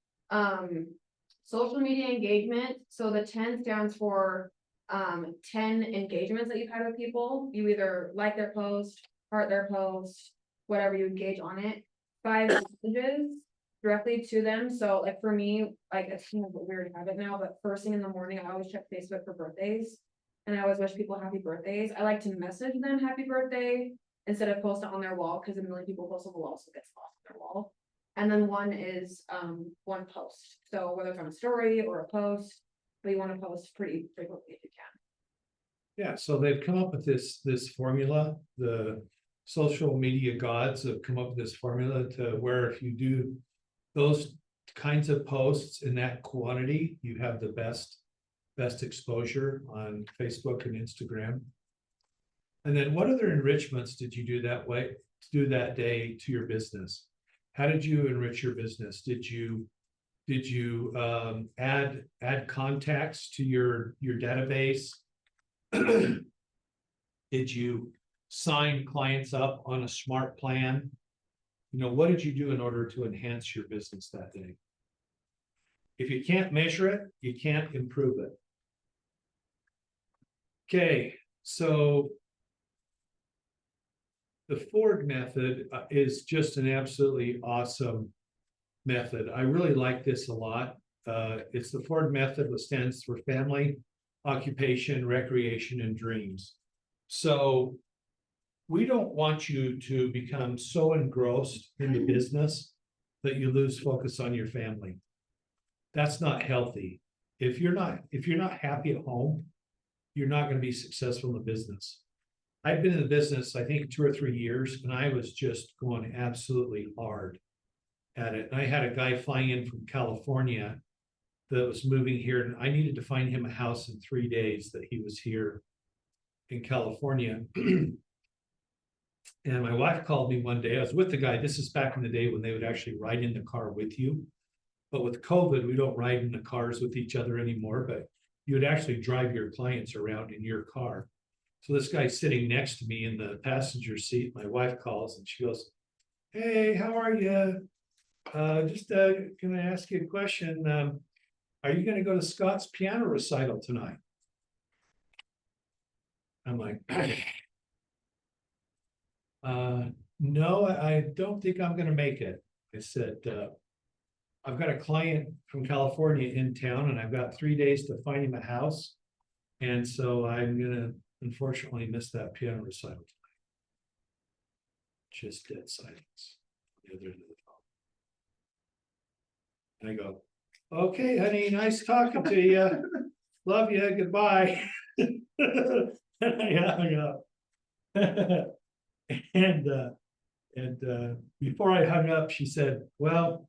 Speaker 3: social media engagement. So the 10 stands for, 10 engagements that you've had with people. You either like their post, heart their post, whatever you engage on it. 5 messages directly to them. So like for me, like it's kind of a weird habit now, but first thing in the morning, I always check Facebook for birthdays. And I always wish people happy birthdays. I like to message them happy birthday instead of post it on their wall, because a million people post on the wall, so it gets lost on their wall. And then one is one post. So whether it's on a story or a post, but you want to post pretty frequently if you can.
Speaker 7: Yeah, so they've come up with this formula. The social media gods have come up with this formula to where if you do those kinds of posts in that quantity, you have the best exposure on Facebook and Instagram. And then what other enrichments did you do that day to your business? How did you enrich your business? Did you add contacts to your database? Did you sign clients up on a smart plan? You know, what did you do in order to enhance your business that day? If you can't measure it, you can't improve it. Okay, so the Ford method is just an absolutely awesome method. I really like this a lot. It's the Ford method, which stands for family, occupation, recreation, and dreams. So we don't want you to become so engrossed in the business that you lose focus on your family. That's not healthy. If you're not happy at home, you're not going to be successful in the business. I've been in the business, I think 2 or 3 years, and I was just going absolutely hard at it. And I had a guy flying in from California that was moving here, and I needed to find him a house in 3 days that he was here in California. And my wife called me one day. I was with the guy. This is back in the day when they would actually ride in the car with you. But with COVID, we don't ride in the cars with each other anymore, but you would actually drive your clients around in your car. So this guy's sitting next to me in the passenger seat. My wife calls and she goes, "Hey, how are you? Just gonna ask you a question. Are you gonna go to Scott's piano recital tonight?" I'm like, no, I don't think I'm gonna make it. I said, I've got a client from California in town and I've got 3 days to find him a house. And so I'm gonna unfortunately miss that piano recital tonight. Just dead silence on the other end of the phone. And I go, "Okay, honey, nice talking to you. Love you, goodbye." And I hung up. And before I hung up, she said, "Well,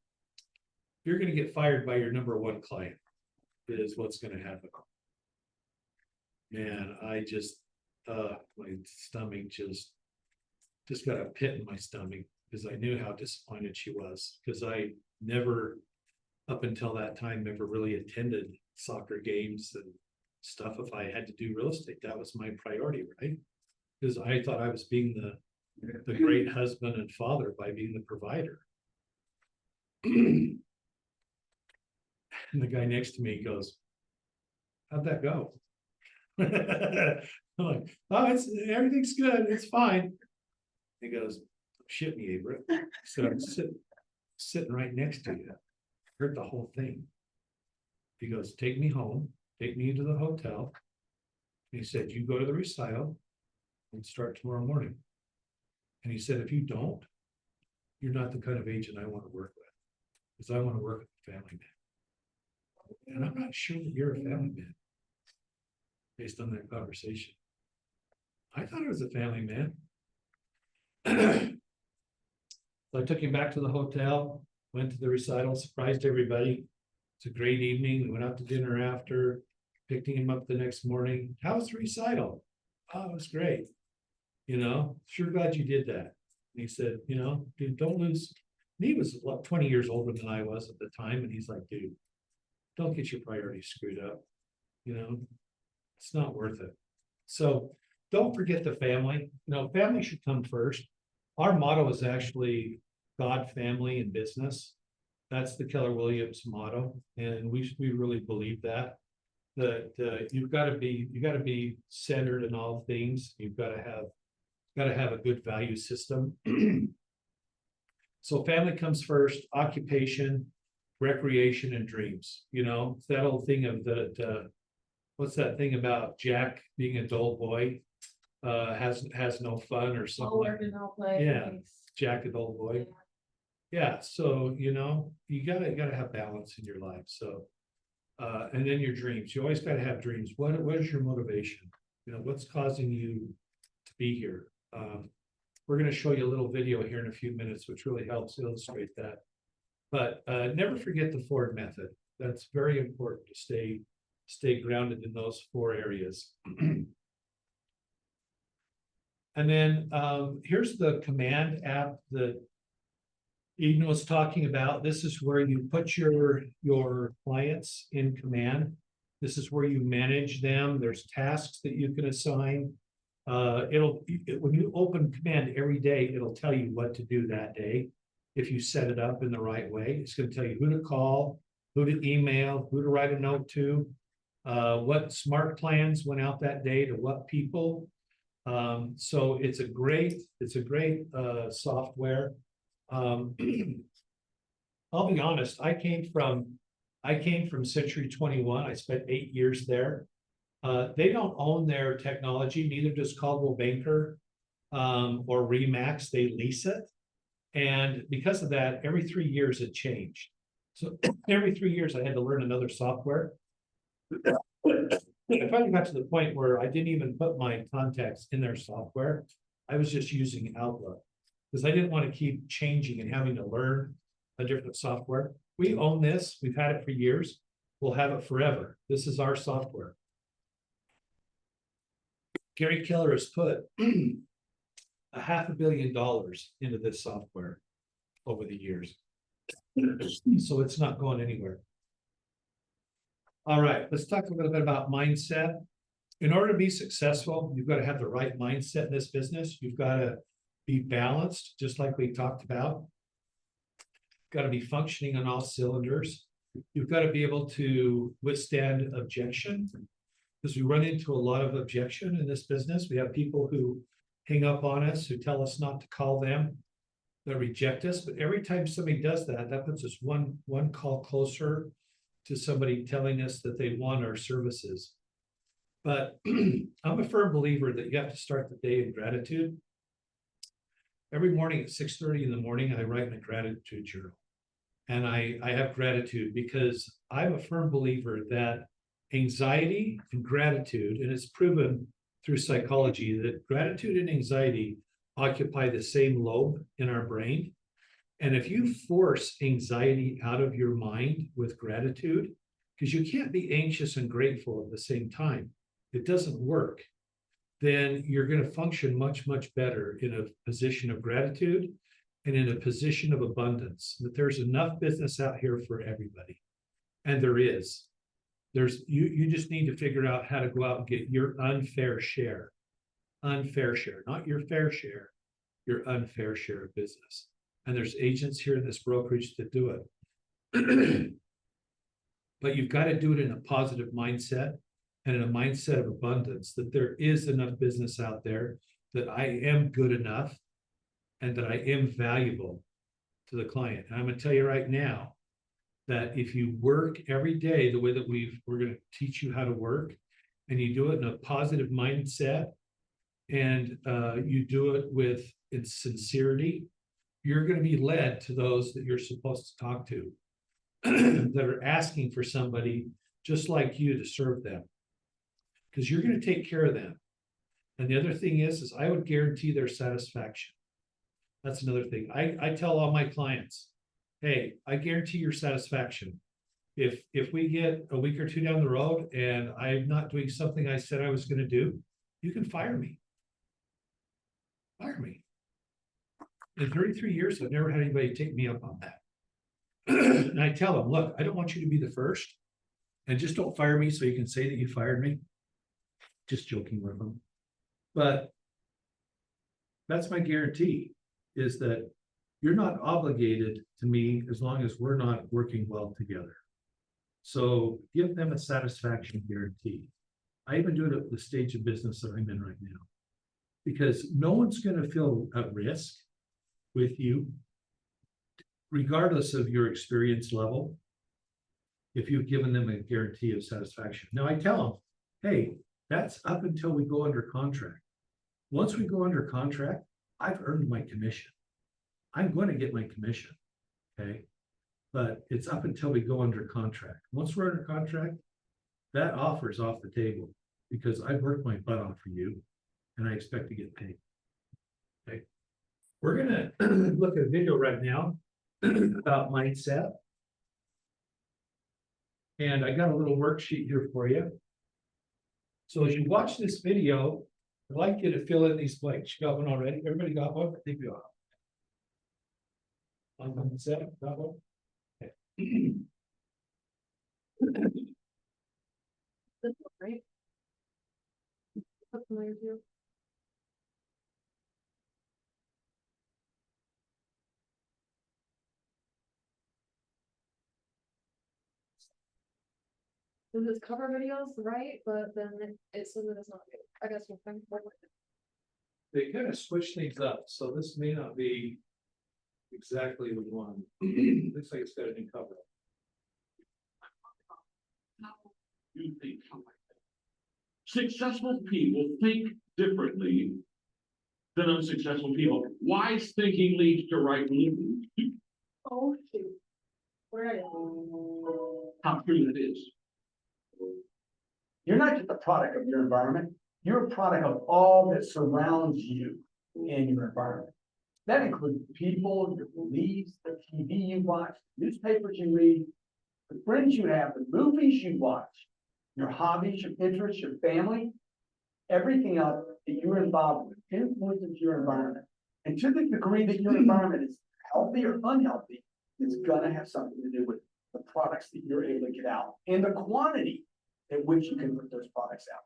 Speaker 7: you're gonna get fired by your number one client, is what's gonna happen." And I just, my stomach just got a pit in my stomach because I knew how disappointed she was, because I never, up until that time, never really attended soccer games and stuff. If I had to do real estate, that was my priority, right? Because I thought I was being the great husband and father by being the provider. And the guy next to me goes, "How'd that go?" I'm like, "Oh, everything's good, it's fine." He goes, "Shit me, Abra." So I'm sitting right next to you. Heard the whole thing. He goes, "Take me home, take me into the hotel." And he said, "You go to the recital and start tomorrow morning." And he said, "If you don't, you're not the kind of agent I want to work with, because I want to work with a family man. And I'm not sure that you're a family man based on that conversation." I thought it was a family man. So I took him back to the hotel, went to the recital, surprised everybody. It's a great evening. We went out to dinner after, picking him up the next morning. "How was the recital?" "Oh, it was great. Sure glad you did that." And he said, "Dude, don't lose." And he was 20 years older than I was at the time. And he's like, "Dude, don't get your priorities screwed up. It's not worth it." So don't forget the family. Family should come first. Our motto is actually God, family, and business. That's the Keller Williams motto. And we really believe that. You've got to be centered in all things. You've got to have a good value system. So family comes first, occupation, recreation, and dreams. It's that old thing of what's that thing about Jack being a dull boy, has no fun or something.
Speaker 3: All work and no play.
Speaker 7: Yeah. Jack, a dull boy. Yeah, so you gotta have balance in your life. So and then your dreams. You always gotta have dreams. What is your motivation? What's causing you to be here? We're gonna show you a little video here in a few minutes, which really helps illustrate that. But never forget the Ford method. That's very important to stay grounded in those 4 areas. And then here's the command app that Eden was talking about. This is where you put your clients in command. This is where you manage them. There's tasks that you can assign. When you open command every day, it'll tell you what to do that day. If you set it up in the right way, it's going to tell you who to call, who to email, who to write a note to, what smart plans went out that day to what people. So it's a great software. I'll be honest, I came from Century 21. I spent 8 years there. They don't own their technology, neither does Coldwell Banker or Remax. They lease it. And because of that, every 3 years it changed. So every 3 years I had to learn another software. I finally got to the point where I didn't even put my contacts in their software. I was just using Outlook because I didn't want to keep changing and having to learn a different software. We own this. We've had it for years. We'll have it forever. This is our software. Gary Keller has put $500 million into this software over the years. So it's not going anywhere. All right, let's talk a little bit about mindset. In order to be successful, you've got to have the right mindset in this business. You've got to be balanced, just like we talked about. Got to be functioning on all cylinders. You've got to be able to withstand objection, because we run into a lot of objection in this business. We have people who hang up on us, who tell us not to call them, that reject us. But every time somebody does that, that puts us one call closer to somebody telling us that they want our services. But I'm a firm believer that you have to start the day in gratitude. Every morning at 6:30 in the morning, I write my gratitude journal. And I have gratitude because I'm a firm believer that anxiety and gratitude, and it's proven through psychology that gratitude and anxiety occupy the same lobe in our brain. And if you force anxiety out of your mind with gratitude, because you can't be anxious and grateful at the same time, it doesn't work, then you're going to function much, much better in a position of gratitude and in a position of abundance, that there's enough business out here for everybody. And there is. You just need to figure out how to go out and get your unfair share, not your fair share, your unfair share of business. And there's agents here in this brokerage that do it. But you've got to do it in a positive mindset and in a mindset of abundance, that there is enough business out there, that I am good enough and that I am valuable to the client. And I'm going to tell you right now that if you work every day the way that we're going to teach you how to work, and you do it in a positive mindset, and you do it with sincerity, you're going to be led to those that you're supposed to talk to that are asking for somebody just like you to serve them, because you're going to take care of them. And the other thing is I would guarantee their satisfaction. That's another thing. I tell all my clients, hey, I guarantee your satisfaction. If we get a week or two down the road and I'm not doing something I said I was going to do, you can fire me. Fire me. In 33 years, I've never had anybody take me up on that. And I tell them, look, I don't want you to be the first, and just don't fire me so you can say that you fired me. Just joking with them. But that's my guarantee, is that you're not obligated to me as long as we're not working well together. So give them a satisfaction guarantee. I even do it at the stage of business that I'm in right now, because no one's going to feel at risk with you, regardless of your experience level, if you've given them a guarantee of satisfaction. Now I tell them, hey, that's up until we go under contract. Once we go under contract, I've earned my commission. I'm going to get my commission, okay? But it's up until we go under contract. Once we're under contract, that offer is off the table, because I've worked my butt off for you and I expect to get paid. Okay. We're gonna look at a video right now about mindset. And I got a little worksheet here for you. So as you watch this video, I'd like you to fill in these blanks. You got one already? Everybody got one? I think we all have. On mindset, got one? Okay.
Speaker 3: This one, right? That's familiar to you. Does this cover videos, right? But then it says that it's not good. I guess we'll find more.
Speaker 7: They kind of switch things up, so this may not be exactly the one. Looks like it's got a new cover.
Speaker 8: You think like that. Successful people think differently than unsuccessful people. Wise thinking leads to right living.
Speaker 3: Oh, shoot. Where are you?
Speaker 8: How true that is.
Speaker 9: You're not just a product of your environment, you're a product of all that surrounds you in your environment. That includes people, your beliefs, the TV you watch, newspapers you read, the friends you have, the movies you watch, your hobbies, your interests, your family. everything else that you're involved with influences your environment. And to the degree that your environment is healthy or unhealthy, it's gonna have something to do with the products that you're able to get out and the quantity at which you can put those products out.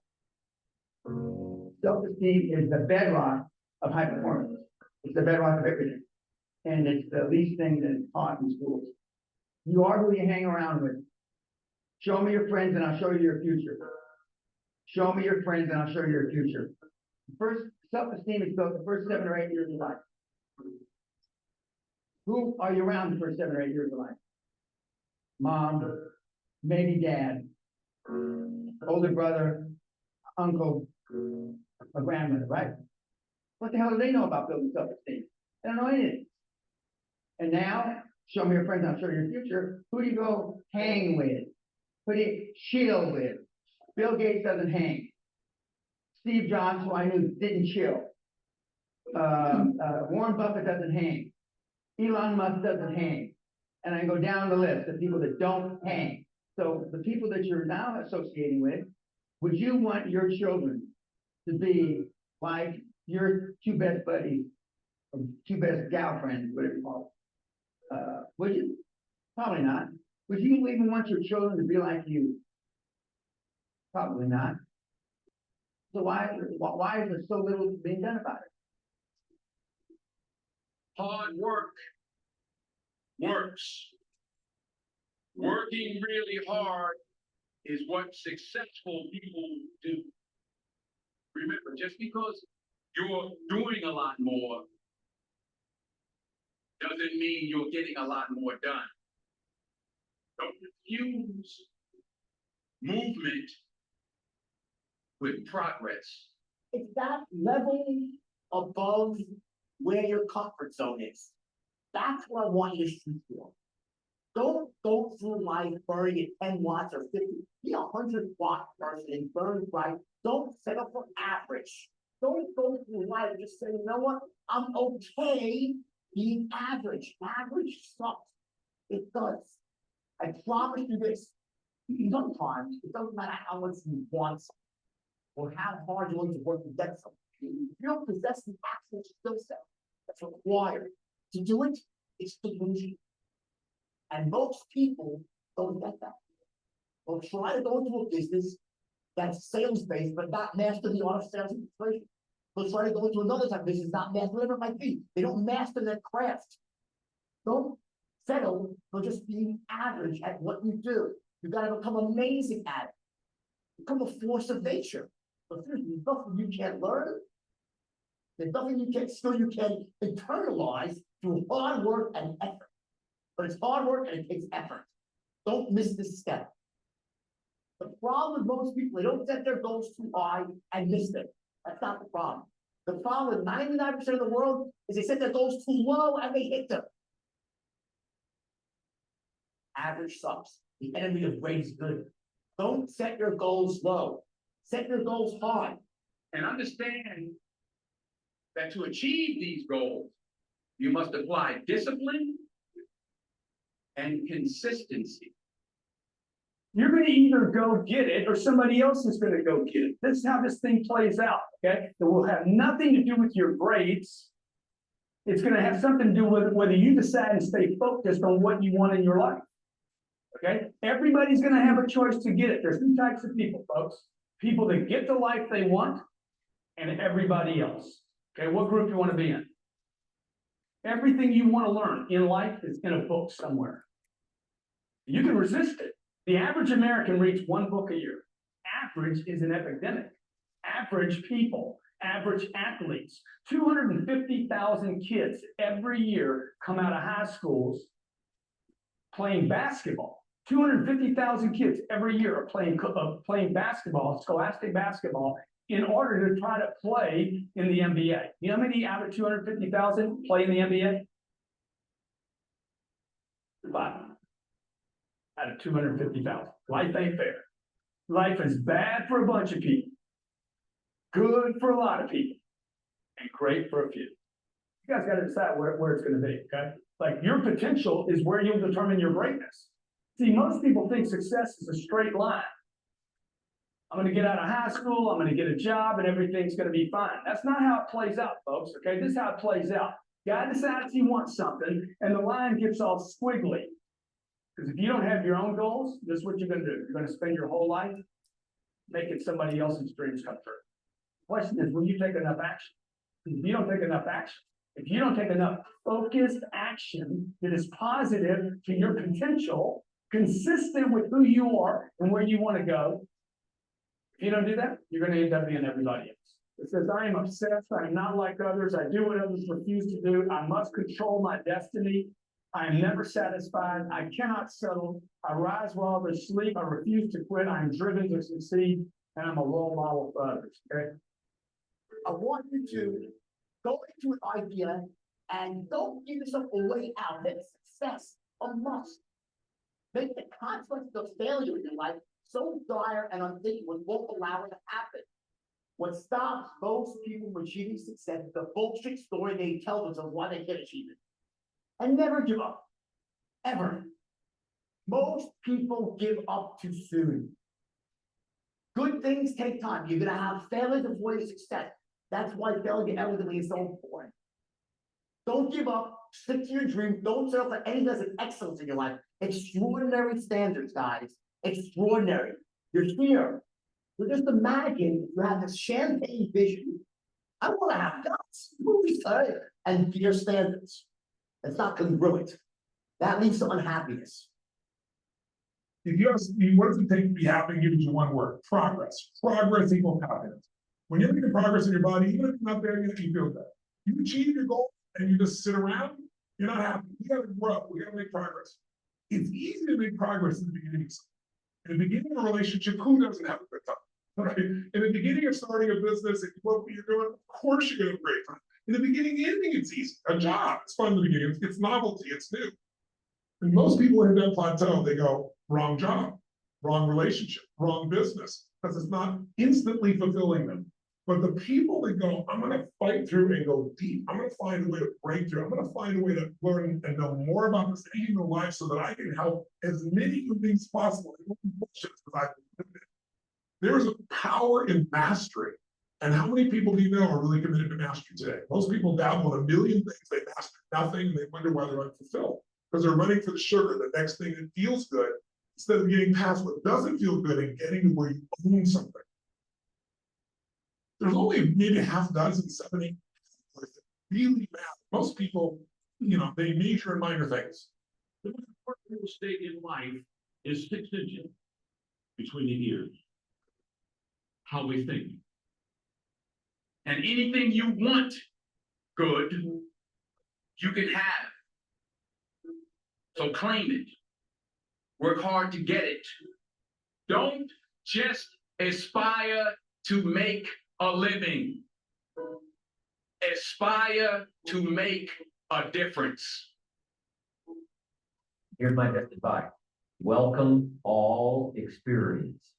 Speaker 9: Self-esteem is the bedrock of high performance. It's the bedrock of everything. And it's the least thing that is taught in schools. You are who you hang around with. Show me your friends and I'll show you your future. Show me your friends and I'll show you your future. First, self-esteem is built the first 7 or 8 years of life. Who are you around the first 7 or 8 years of life? Mom, maybe dad, older brother, uncle, or grandmother, right? What the hell do they know about building self-esteem? They don't know anything. And now, show me your friends, I'll show you your future. Who do you go hang with? Who do you chill with? Bill Gates doesn't hang. Steve Jobs, who I knew didn't chill. Warren Buffett doesn't hang. Elon Musk doesn't hang. And I go down the list of people that don't hang. So the people that you're now associating with, would you want your children to be like your 2 best buddies, or 2 best gal friends, whatever you call it? Would you? Probably not. Would you even want your children to be like you? Probably not. So why is there so little being done about it?
Speaker 8: Hard work works. Working really hard is what successful people do. Remember, just because you're doing a lot more doesn't mean you're getting a lot more done. Don't confuse movement with progress.
Speaker 10: It's that level above where your comfort zone is. That's what I want you to shoot for. Don't go through life burning at 10 watts or 50. Be a 100-watt person and burn bright. Don't settle for average. Don't go through life and just say, you know what? I'm okay being average. Average sucks. It does. I promise you this. Sometimes it doesn't matter how much you want something or how hard you're willing to work to get something. If you don't possess the actual skill set that's required to do it, it's delusion. And most people don't get that. They'll try to go into a business that's sales-based, but not master the art of sales and persuasion. They'll try to go into another type of business, not master whatever it might be. They don't master their craft. Don't settle for just being average at what you do. You gotta become amazing at it. Become a force of nature. But there's nothing you can't learn. There's nothing you can't skill you can internalize through hard work and effort. But it's hard work and it takes effort. Don't miss this step. The problem with most people, they don't set their goals too high and miss them. That's not the problem. The problem with 99% of the world is they set their goals too low and they hit them. Average sucks. The enemy of great is good. Don't set your goals low. Set your goals high.
Speaker 8: And understand that to achieve these goals, you must apply discipline and consistency.
Speaker 9: You're gonna either go get it or somebody else is gonna go get it. This is how this thing plays out, okay? It will have nothing to do with your grades. It's gonna have something to do with whether you decide to stay focused on what you want in your life. Okay? Everybody's gonna have a choice to get it. There's 2 types of people, folks. People that get the life they want and everybody else. Okay, what group do you want to be in? Everything you want to learn in life is in a book somewhere. You can resist it. The average American reads 1 book a year. Average is an epidemic. Average people, average athletes. 250,000 kids every year come out of high schools playing basketball. 250,000 kids every year are playing basketball, scholastic basketball, in order to try to play in the NBA. You know how many out of 250,000 play in the NBA? 5 out of 250,000. Life ain't fair. Life is bad for a bunch of people, good for a lot of people, and great for a few. You guys got to decide where it's going to be, okay? Like, your potential is where you'll determine your greatness. See, most people think success is a straight line. I'm gonna get out of high school, I'm gonna get a job, and everything's gonna be fine. That's not how it plays out, folks, okay? This is how it plays out. Guy decides he wants something, and the line gets all squiggly. Because if you don't have your own goals, this is what you're gonna do. You're gonna spend your whole life making somebody else's dreams come true. Question is, will you take enough action? If you don't take enough action, if you don't take enough focused action that is positive to your potential, consistent with who you are and where you want to go, if you don't do that, you're gonna end up being everybody else. It says, I am obsessed, I am not like others, I do what others refuse to do, I must control my destiny. I am never satisfied, I cannot settle, I rise while others sleep, I refuse to quit, I am driven to succeed, and I'm a role model for others, okay?
Speaker 10: I want you to go into an idea and don't give yourself a way out that success a must. Make the consequences of failure in your life so dire and unthinkable, it won't allow it to happen. What stops most people from achieving success is the bullshit story they tell themselves why they can't achieve it. And never give up. Ever. Most people give up too soon. Good things take time. You're gonna have failure before your success. That's why failure inevitably is so important. Don't give up. Stick to your dream. Don't settle for anything that's an excellence in your life. Extraordinary standards, guys. Extraordinary. You're here. So just imagine you have this champagne vision. I want to have guts, movies, and your standards. It's not congruent. That leads to unhappiness.
Speaker 11: If you ask me, what does it take to be happy? Give you one word: progress. Progress equals happiness. When you're making progress in your body, even if you're not there yet, you feel good. You achieve your goal and you just sit around, you're not happy. We gotta grow, we gotta make progress. It's easy to make progress in the beginning. In the beginning of a relationship, who doesn't have a good time? Right? In the beginning of starting a business, if you love what you're doing, of course you're gonna have a great time. In the beginning, anything it's easy. A job, it's fun in the beginning, it's novelty, it's new. And most people hit that plateau, they go, wrong job, wrong relationship, wrong business, because it's not instantly fulfilling them. But the people that go, I'm gonna fight through and go deep, I'm gonna find a way to break through, I'm gonna find a way to learn and know more about this human life so that I can help as many human beings as possible. There is a power in mastery. And how many people do you know are really committed to mastery today? Most people dabble in a million things, they master nothing, and they wonder why they're unfulfilled. Because they're running for the sugar, the next thing that feels good, instead of getting past what doesn't feel good and getting to where you own something. There's only maybe a half dozen, 7, 8 that really matter. Most people, they major in minor things.
Speaker 8: The most important real estate in life is 6 inches between the ears. How we think. And anything you want good, you can have. So claim it. Work hard to get it. Don't just aspire to make a living. Aspire to make a difference.
Speaker 12: Here's my best advice. Welcome all experience.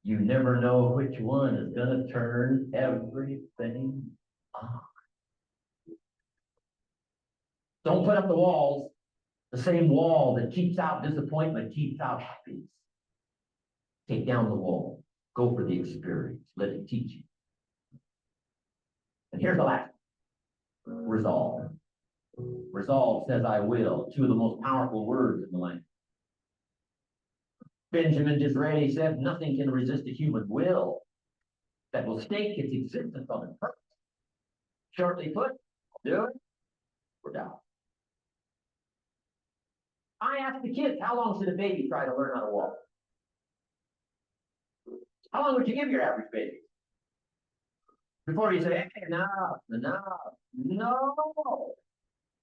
Speaker 12: You never know which one is gonna turn everything on. Don't put up the walls. The same wall that keeps out disappointment keeps out happiness. Take down the wall. Go for the experience. Let it teach you. And here's the last one. Resolve. Resolve says I will. 2 of the most powerful words in the language. Benjamin Disraeli said, nothing can resist a human will that will stake its existence on its purpose. Shortly put, do it or die. I asked the kids, how long should a baby try to learn how to walk? How long would you give your average baby? Before you say, hey, no.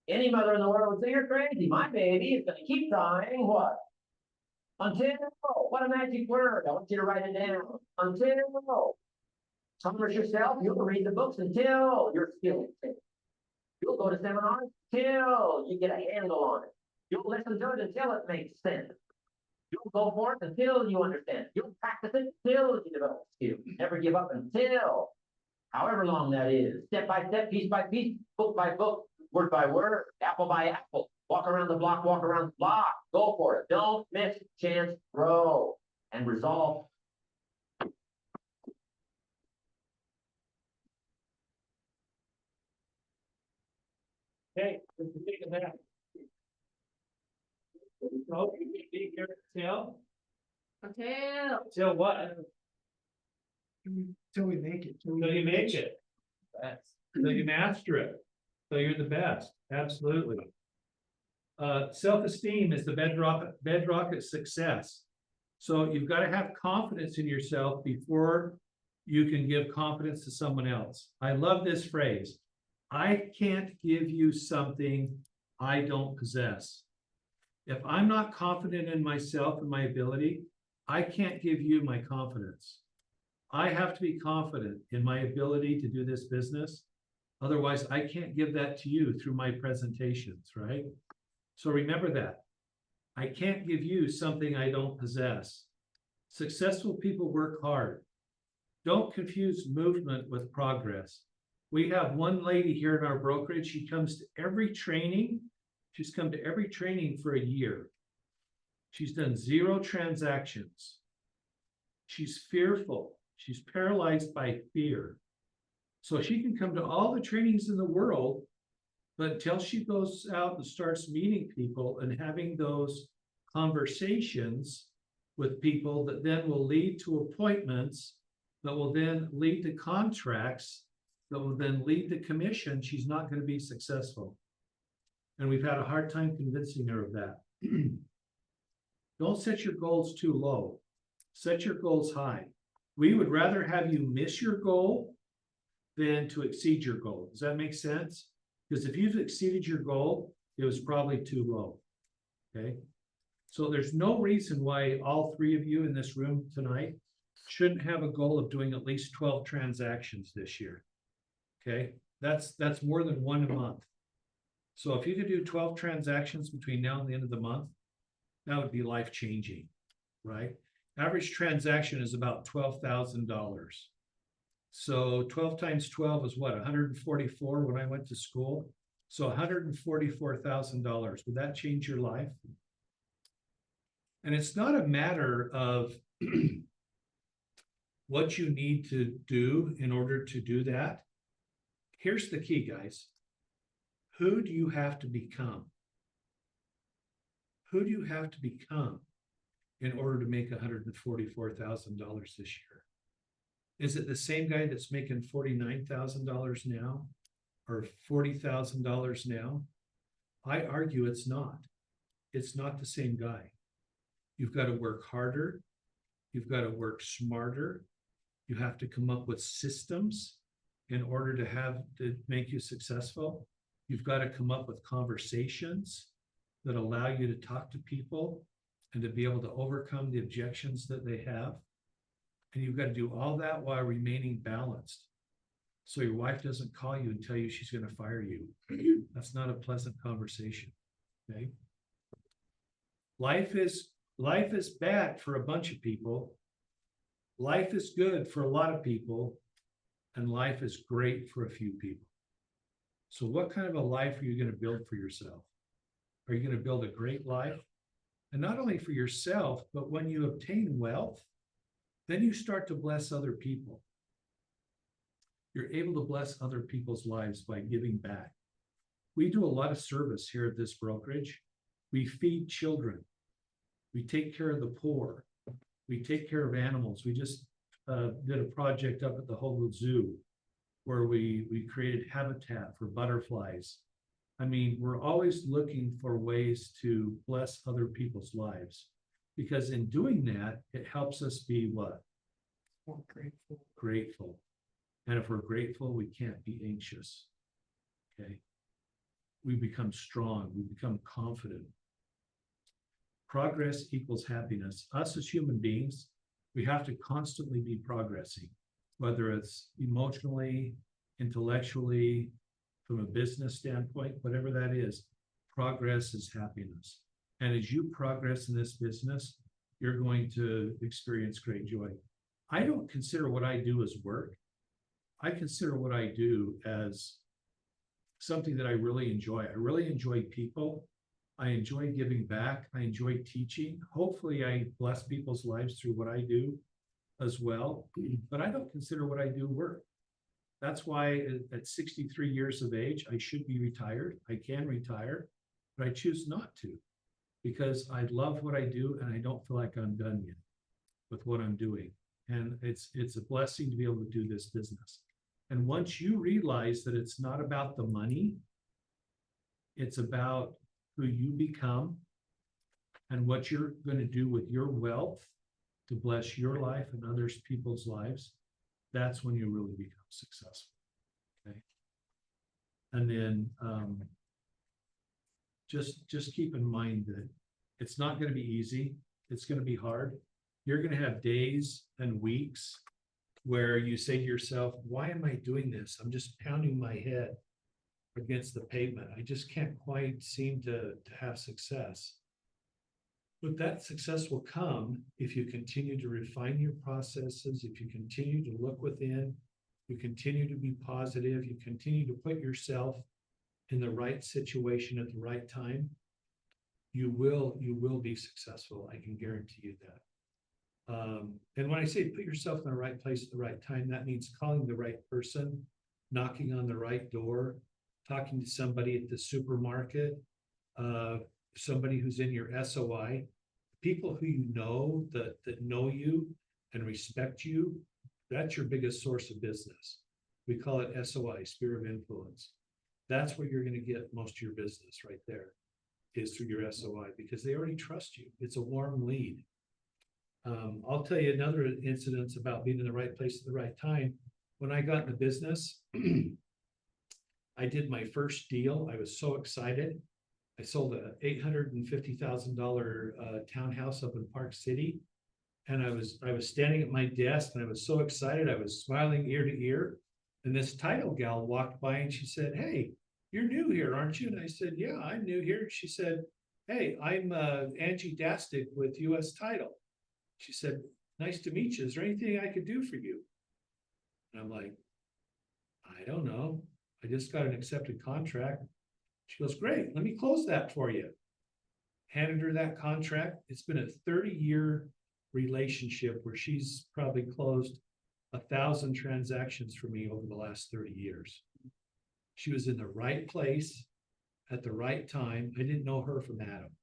Speaker 12: Any mother in the world would say, you're crazy. My baby is going to keep trying what? Until, what a magic word. I want you to write it down. Until, promise yourself, you'll read the books until you're skilled. You'll go to seminars until you get a handle on it. You'll listen to it until it makes sense. You'll go for it until you understand. You'll practice it until you develop skills. Never give up until, however long that is. Step by step, piece by piece, book by book, word by word, apple by apple. Walk around the block, walk around the block. Go for it. Don't miss chance, grow, and resolve.
Speaker 7: Okay, let's take a nap. Oh, be careful, Till what?
Speaker 2: Till we make it.
Speaker 7: Till you make it. Till you master it. So you're the best, absolutely. Self-esteem is the bedrock of success. So you've got to have confidence in yourself before you can give confidence to someone else. I love this phrase. I can't give you something I don't possess. If I'm not confident in myself and my ability, I can't give you my confidence. I have to be confident in my ability to do this business. Otherwise, I can't give that to you through my presentations, right? So remember that. I can't give you something I don't possess. Successful people work hard. Don't confuse movement with progress. We have one lady here in our brokerage. She comes to every training. She's come to every training for a year. She's done 0 transactions. She's fearful. She's paralyzed by fear. So she can come to all the trainings in the world, but until she goes out and starts meeting people and having those conversations with people that then will lead to appointments, that will then lead to contracts, that will then lead to commission, she's not going to be successful. And we've had a hard time convincing her of that. Don't set your goals too low. Set your goals high. We would rather have you miss your goal than to exceed your goal. Does that make sense? Because if you've exceeded your goal, it was probably too low. Okay. So there's no reason why all 3 of you in this room tonight shouldn't have a goal of doing at least 12 transactions this year. Okay. That's more than 1 a month. So if you could do 12 transactions between now and the end of the month, that would be life-changing, right? Average transaction is about $12,000. So 12 times 12 is what, 144 when I went to school? So $144,000. Would that change your life? And it's not a matter of what you need to do in order to do that. Here's the key, guys. Who do you have to become? Who do you have to become in order to make $144,000 this year? Is it the same guy that's making $49,000 now or $40,000 now? I argue it's not. It's not the same guy. You've got to work harder. You've got to work smarter. You have to come up with systems in order to make you successful. You've got to come up with conversations that allow you to talk to people and to be able to overcome the objections that they have. And you've got to do all that while remaining balanced. So your wife doesn't call you and tell you she's going to fire you. That's not a pleasant conversation. Okay. Life is bad for a bunch of people. Life is good for a lot of people. And life is great for a few people. So what kind of a life are you going to build for yourself? Are you going to build a great life? And not only for yourself, but when you obtain wealth, then you start to bless other people. You're able to bless other people's lives by giving back. We do a lot of service here at this brokerage. We feed children. We take care of the poor. We take care of animals. We just did a project up at the Hoagland Zoo where we created habitat for butterflies. I mean, we're always looking for ways to bless other people's lives, because in doing that, it helps us be what?
Speaker 2: More grateful.
Speaker 7: Grateful. And if we're grateful, we can't be anxious. Okay. We become strong. We become confident. Progress equals happiness. Us as human beings, we have to constantly be progressing, whether it's emotionally, intellectually, from a business standpoint, whatever that is. Progress is happiness. And as you progress in this business, you're going to experience great joy. I don't consider what I do as work. I consider what I do as something that I really enjoy. I really enjoy people. I enjoy giving back. I enjoy teaching. Hopefully I bless people's lives through what I do as well. But I don't consider what I do work. That's why at 63 years of age, I should be retired. I can retire, but I choose not to. Because I love what I do and I don't feel like I'm done yet with what I'm doing. And it's a blessing to be able to do this business. And once you realize that it's not about the money, it's about who you become and what you're going to do with your wealth to bless your life and others people's lives, that's when you really become successful. Okay. And then just keep in mind that it's not going to be easy. It's going to be hard. You're going to have days and weeks where you say to yourself, why am I doing this? I'm just pounding my head against the pavement. I just can't quite seem to have success. But that success will come if you continue to refine your processes, if you continue to look within, you continue to be positive, you continue to put yourself in the right situation at the right time, you will be successful. I can guarantee you that. And when I say put yourself in the right place at the right time, that means calling the right person, knocking on the right door, talking to somebody at the supermarket, somebody who's in your SOI, people who you know that know you and respect you. That's your biggest source of business. We call it SOI, sphere of influence. That's where you're going to get most of your business right there, is through your SOI, because they already trust you. It's a warm lead. I'll tell you another incident about being in the right place at the right time. When I got in the business, I did my first deal. I was so excited. I sold a $850,000 townhouse up in Park City. And I was standing at my desk and I was so excited. I was smiling ear to ear. And this title gal walked by and she said, "Hey, you're new here, aren't you?" And I said, "Yeah, I'm new here." She said, "Hey, I'm Angie Dastic with US Title." She said, "Nice to meet you. Is there anything I could do for you?" And I'm like, "I don't know. I just got an accepted contract." She goes, "Great, let me close that for you." Handed her that contract. It's been a 30-year relationship where she's probably closed 1,000 transactions for me over the last 30 years. She was in the right place at the right time. I didn't know her from Adam,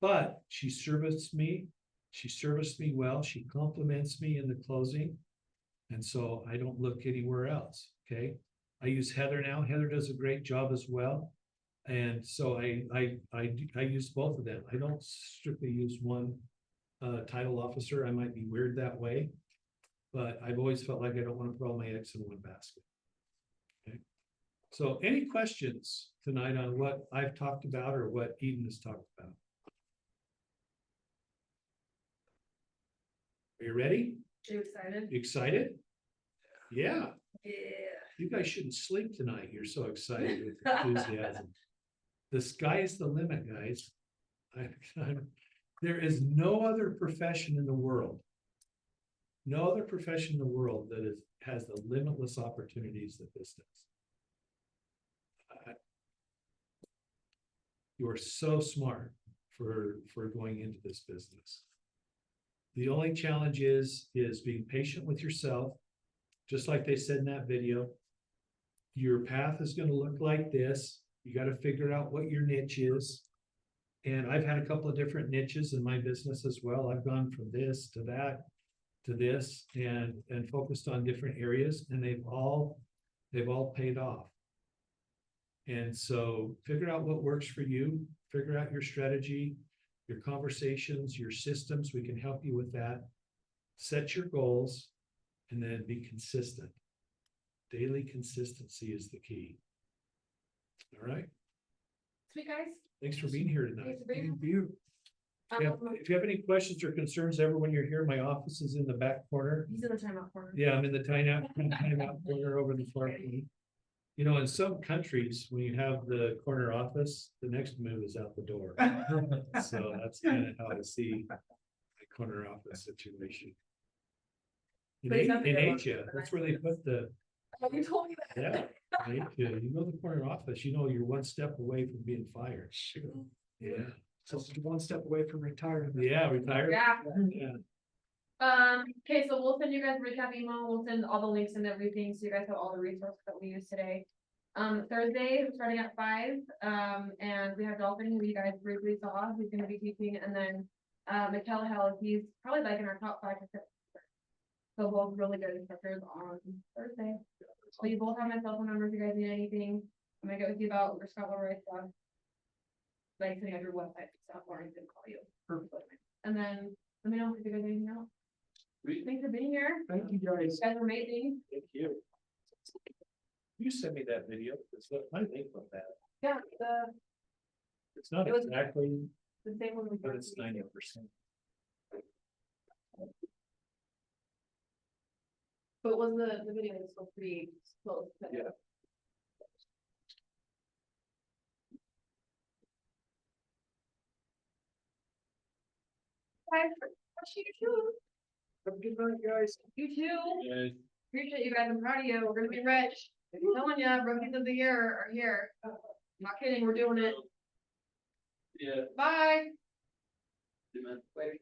Speaker 7: but she serviced me. She serviced me well. She compliments me in the closing. And so I don't look anywhere else. Okay. I use Heather now. Heather does a great job as well. And so I use both of them. I don't strictly use one title officer. I might be weird that way, but I've always felt like I don't want to put all my eggs in one basket. Okay. So any questions tonight on what I've talked about or what Eden has talked about? Are you ready?
Speaker 3: Are you excited?
Speaker 7: You excited? Yeah.
Speaker 3: Yeah.
Speaker 7: You guys shouldn't sleep tonight. You're so excited with enthusiasm. The sky is the limit, guys. There is no other profession in the world, no other profession in the world that has the limitless opportunities that this does. You are so smart for going into this business. The only challenge is being patient with yourself. Just like they said in that video, your path is going to look like this. You got to figure out what your niche is. And I've had a couple of different niches in my business as well. I've gone from this to that to this and focused on different areas, and they've all paid off. And so figure out what works for you, figure out your strategy, your conversations, your systems. We can help you with that. Set your goals and then be consistent. Daily consistency is the key. All right.
Speaker 3: Sweet guys.
Speaker 7: Thanks for being here tonight.
Speaker 3: Thanks for being
Speaker 7: Thank you. If you have any questions or concerns ever when you're here, my office is in the back corner.
Speaker 3: He's in the timeout corner.
Speaker 7: Yeah, I'm in the timeout corner over the far. You know, in some countries, when you have the corner office, the next move is out the door. So that's kind of how I see the corner office situation. In
Speaker 3: But he's not the good one.
Speaker 7: Asia, that's where they put the,
Speaker 3: Oh, you told me that.
Speaker 7: yeah. Right? You go to the corner office, you know, you're one step away from being fired. Yeah.
Speaker 2: So it's one step away from retirement.
Speaker 7: Yeah, retired.
Speaker 3: Yeah.
Speaker 7: Yeah.
Speaker 3: Okay, so we'll send you guys a recap email, we'll send all the links and everything, so you guys have all the resources that we used today. Thursday, we're starting at 5, and we have Dolphin, who you guys briefly saw, who's gonna be teaching, and then, Mikel Hell, he's probably like in our top 5 to 6. So both really good instructors on Thursday. So you both have my cell phone number if you guys need anything. I'm gonna get with you about your Scott Leroy stuff. Like setting up your website and stuff, or I can call you. And then let me know if you guys need anything else. Thanks for being here.
Speaker 2: Thank you, guys.
Speaker 3: You guys are amazing.
Speaker 7: Thank you. You send me that video, it's what I think of that,
Speaker 3: Yeah,
Speaker 7: it's not
Speaker 3: It was-
Speaker 7: exactly,
Speaker 3: the same one we.
Speaker 7: but it's 90%.
Speaker 3: But was the video was still pretty close?
Speaker 7: Yeah.
Speaker 3: Guys, you too.
Speaker 2: Have a good night, guys.
Speaker 3: You too.
Speaker 7: Yeah.
Speaker 3: Appreciate you guys. I'm proud of you. We're gonna be rich. I'm telling ya, rookies of the year are here. Not kidding, we're doing it.
Speaker 6: Yeah.
Speaker 3: Bye.
Speaker 6: man.
Speaker 5: Wait,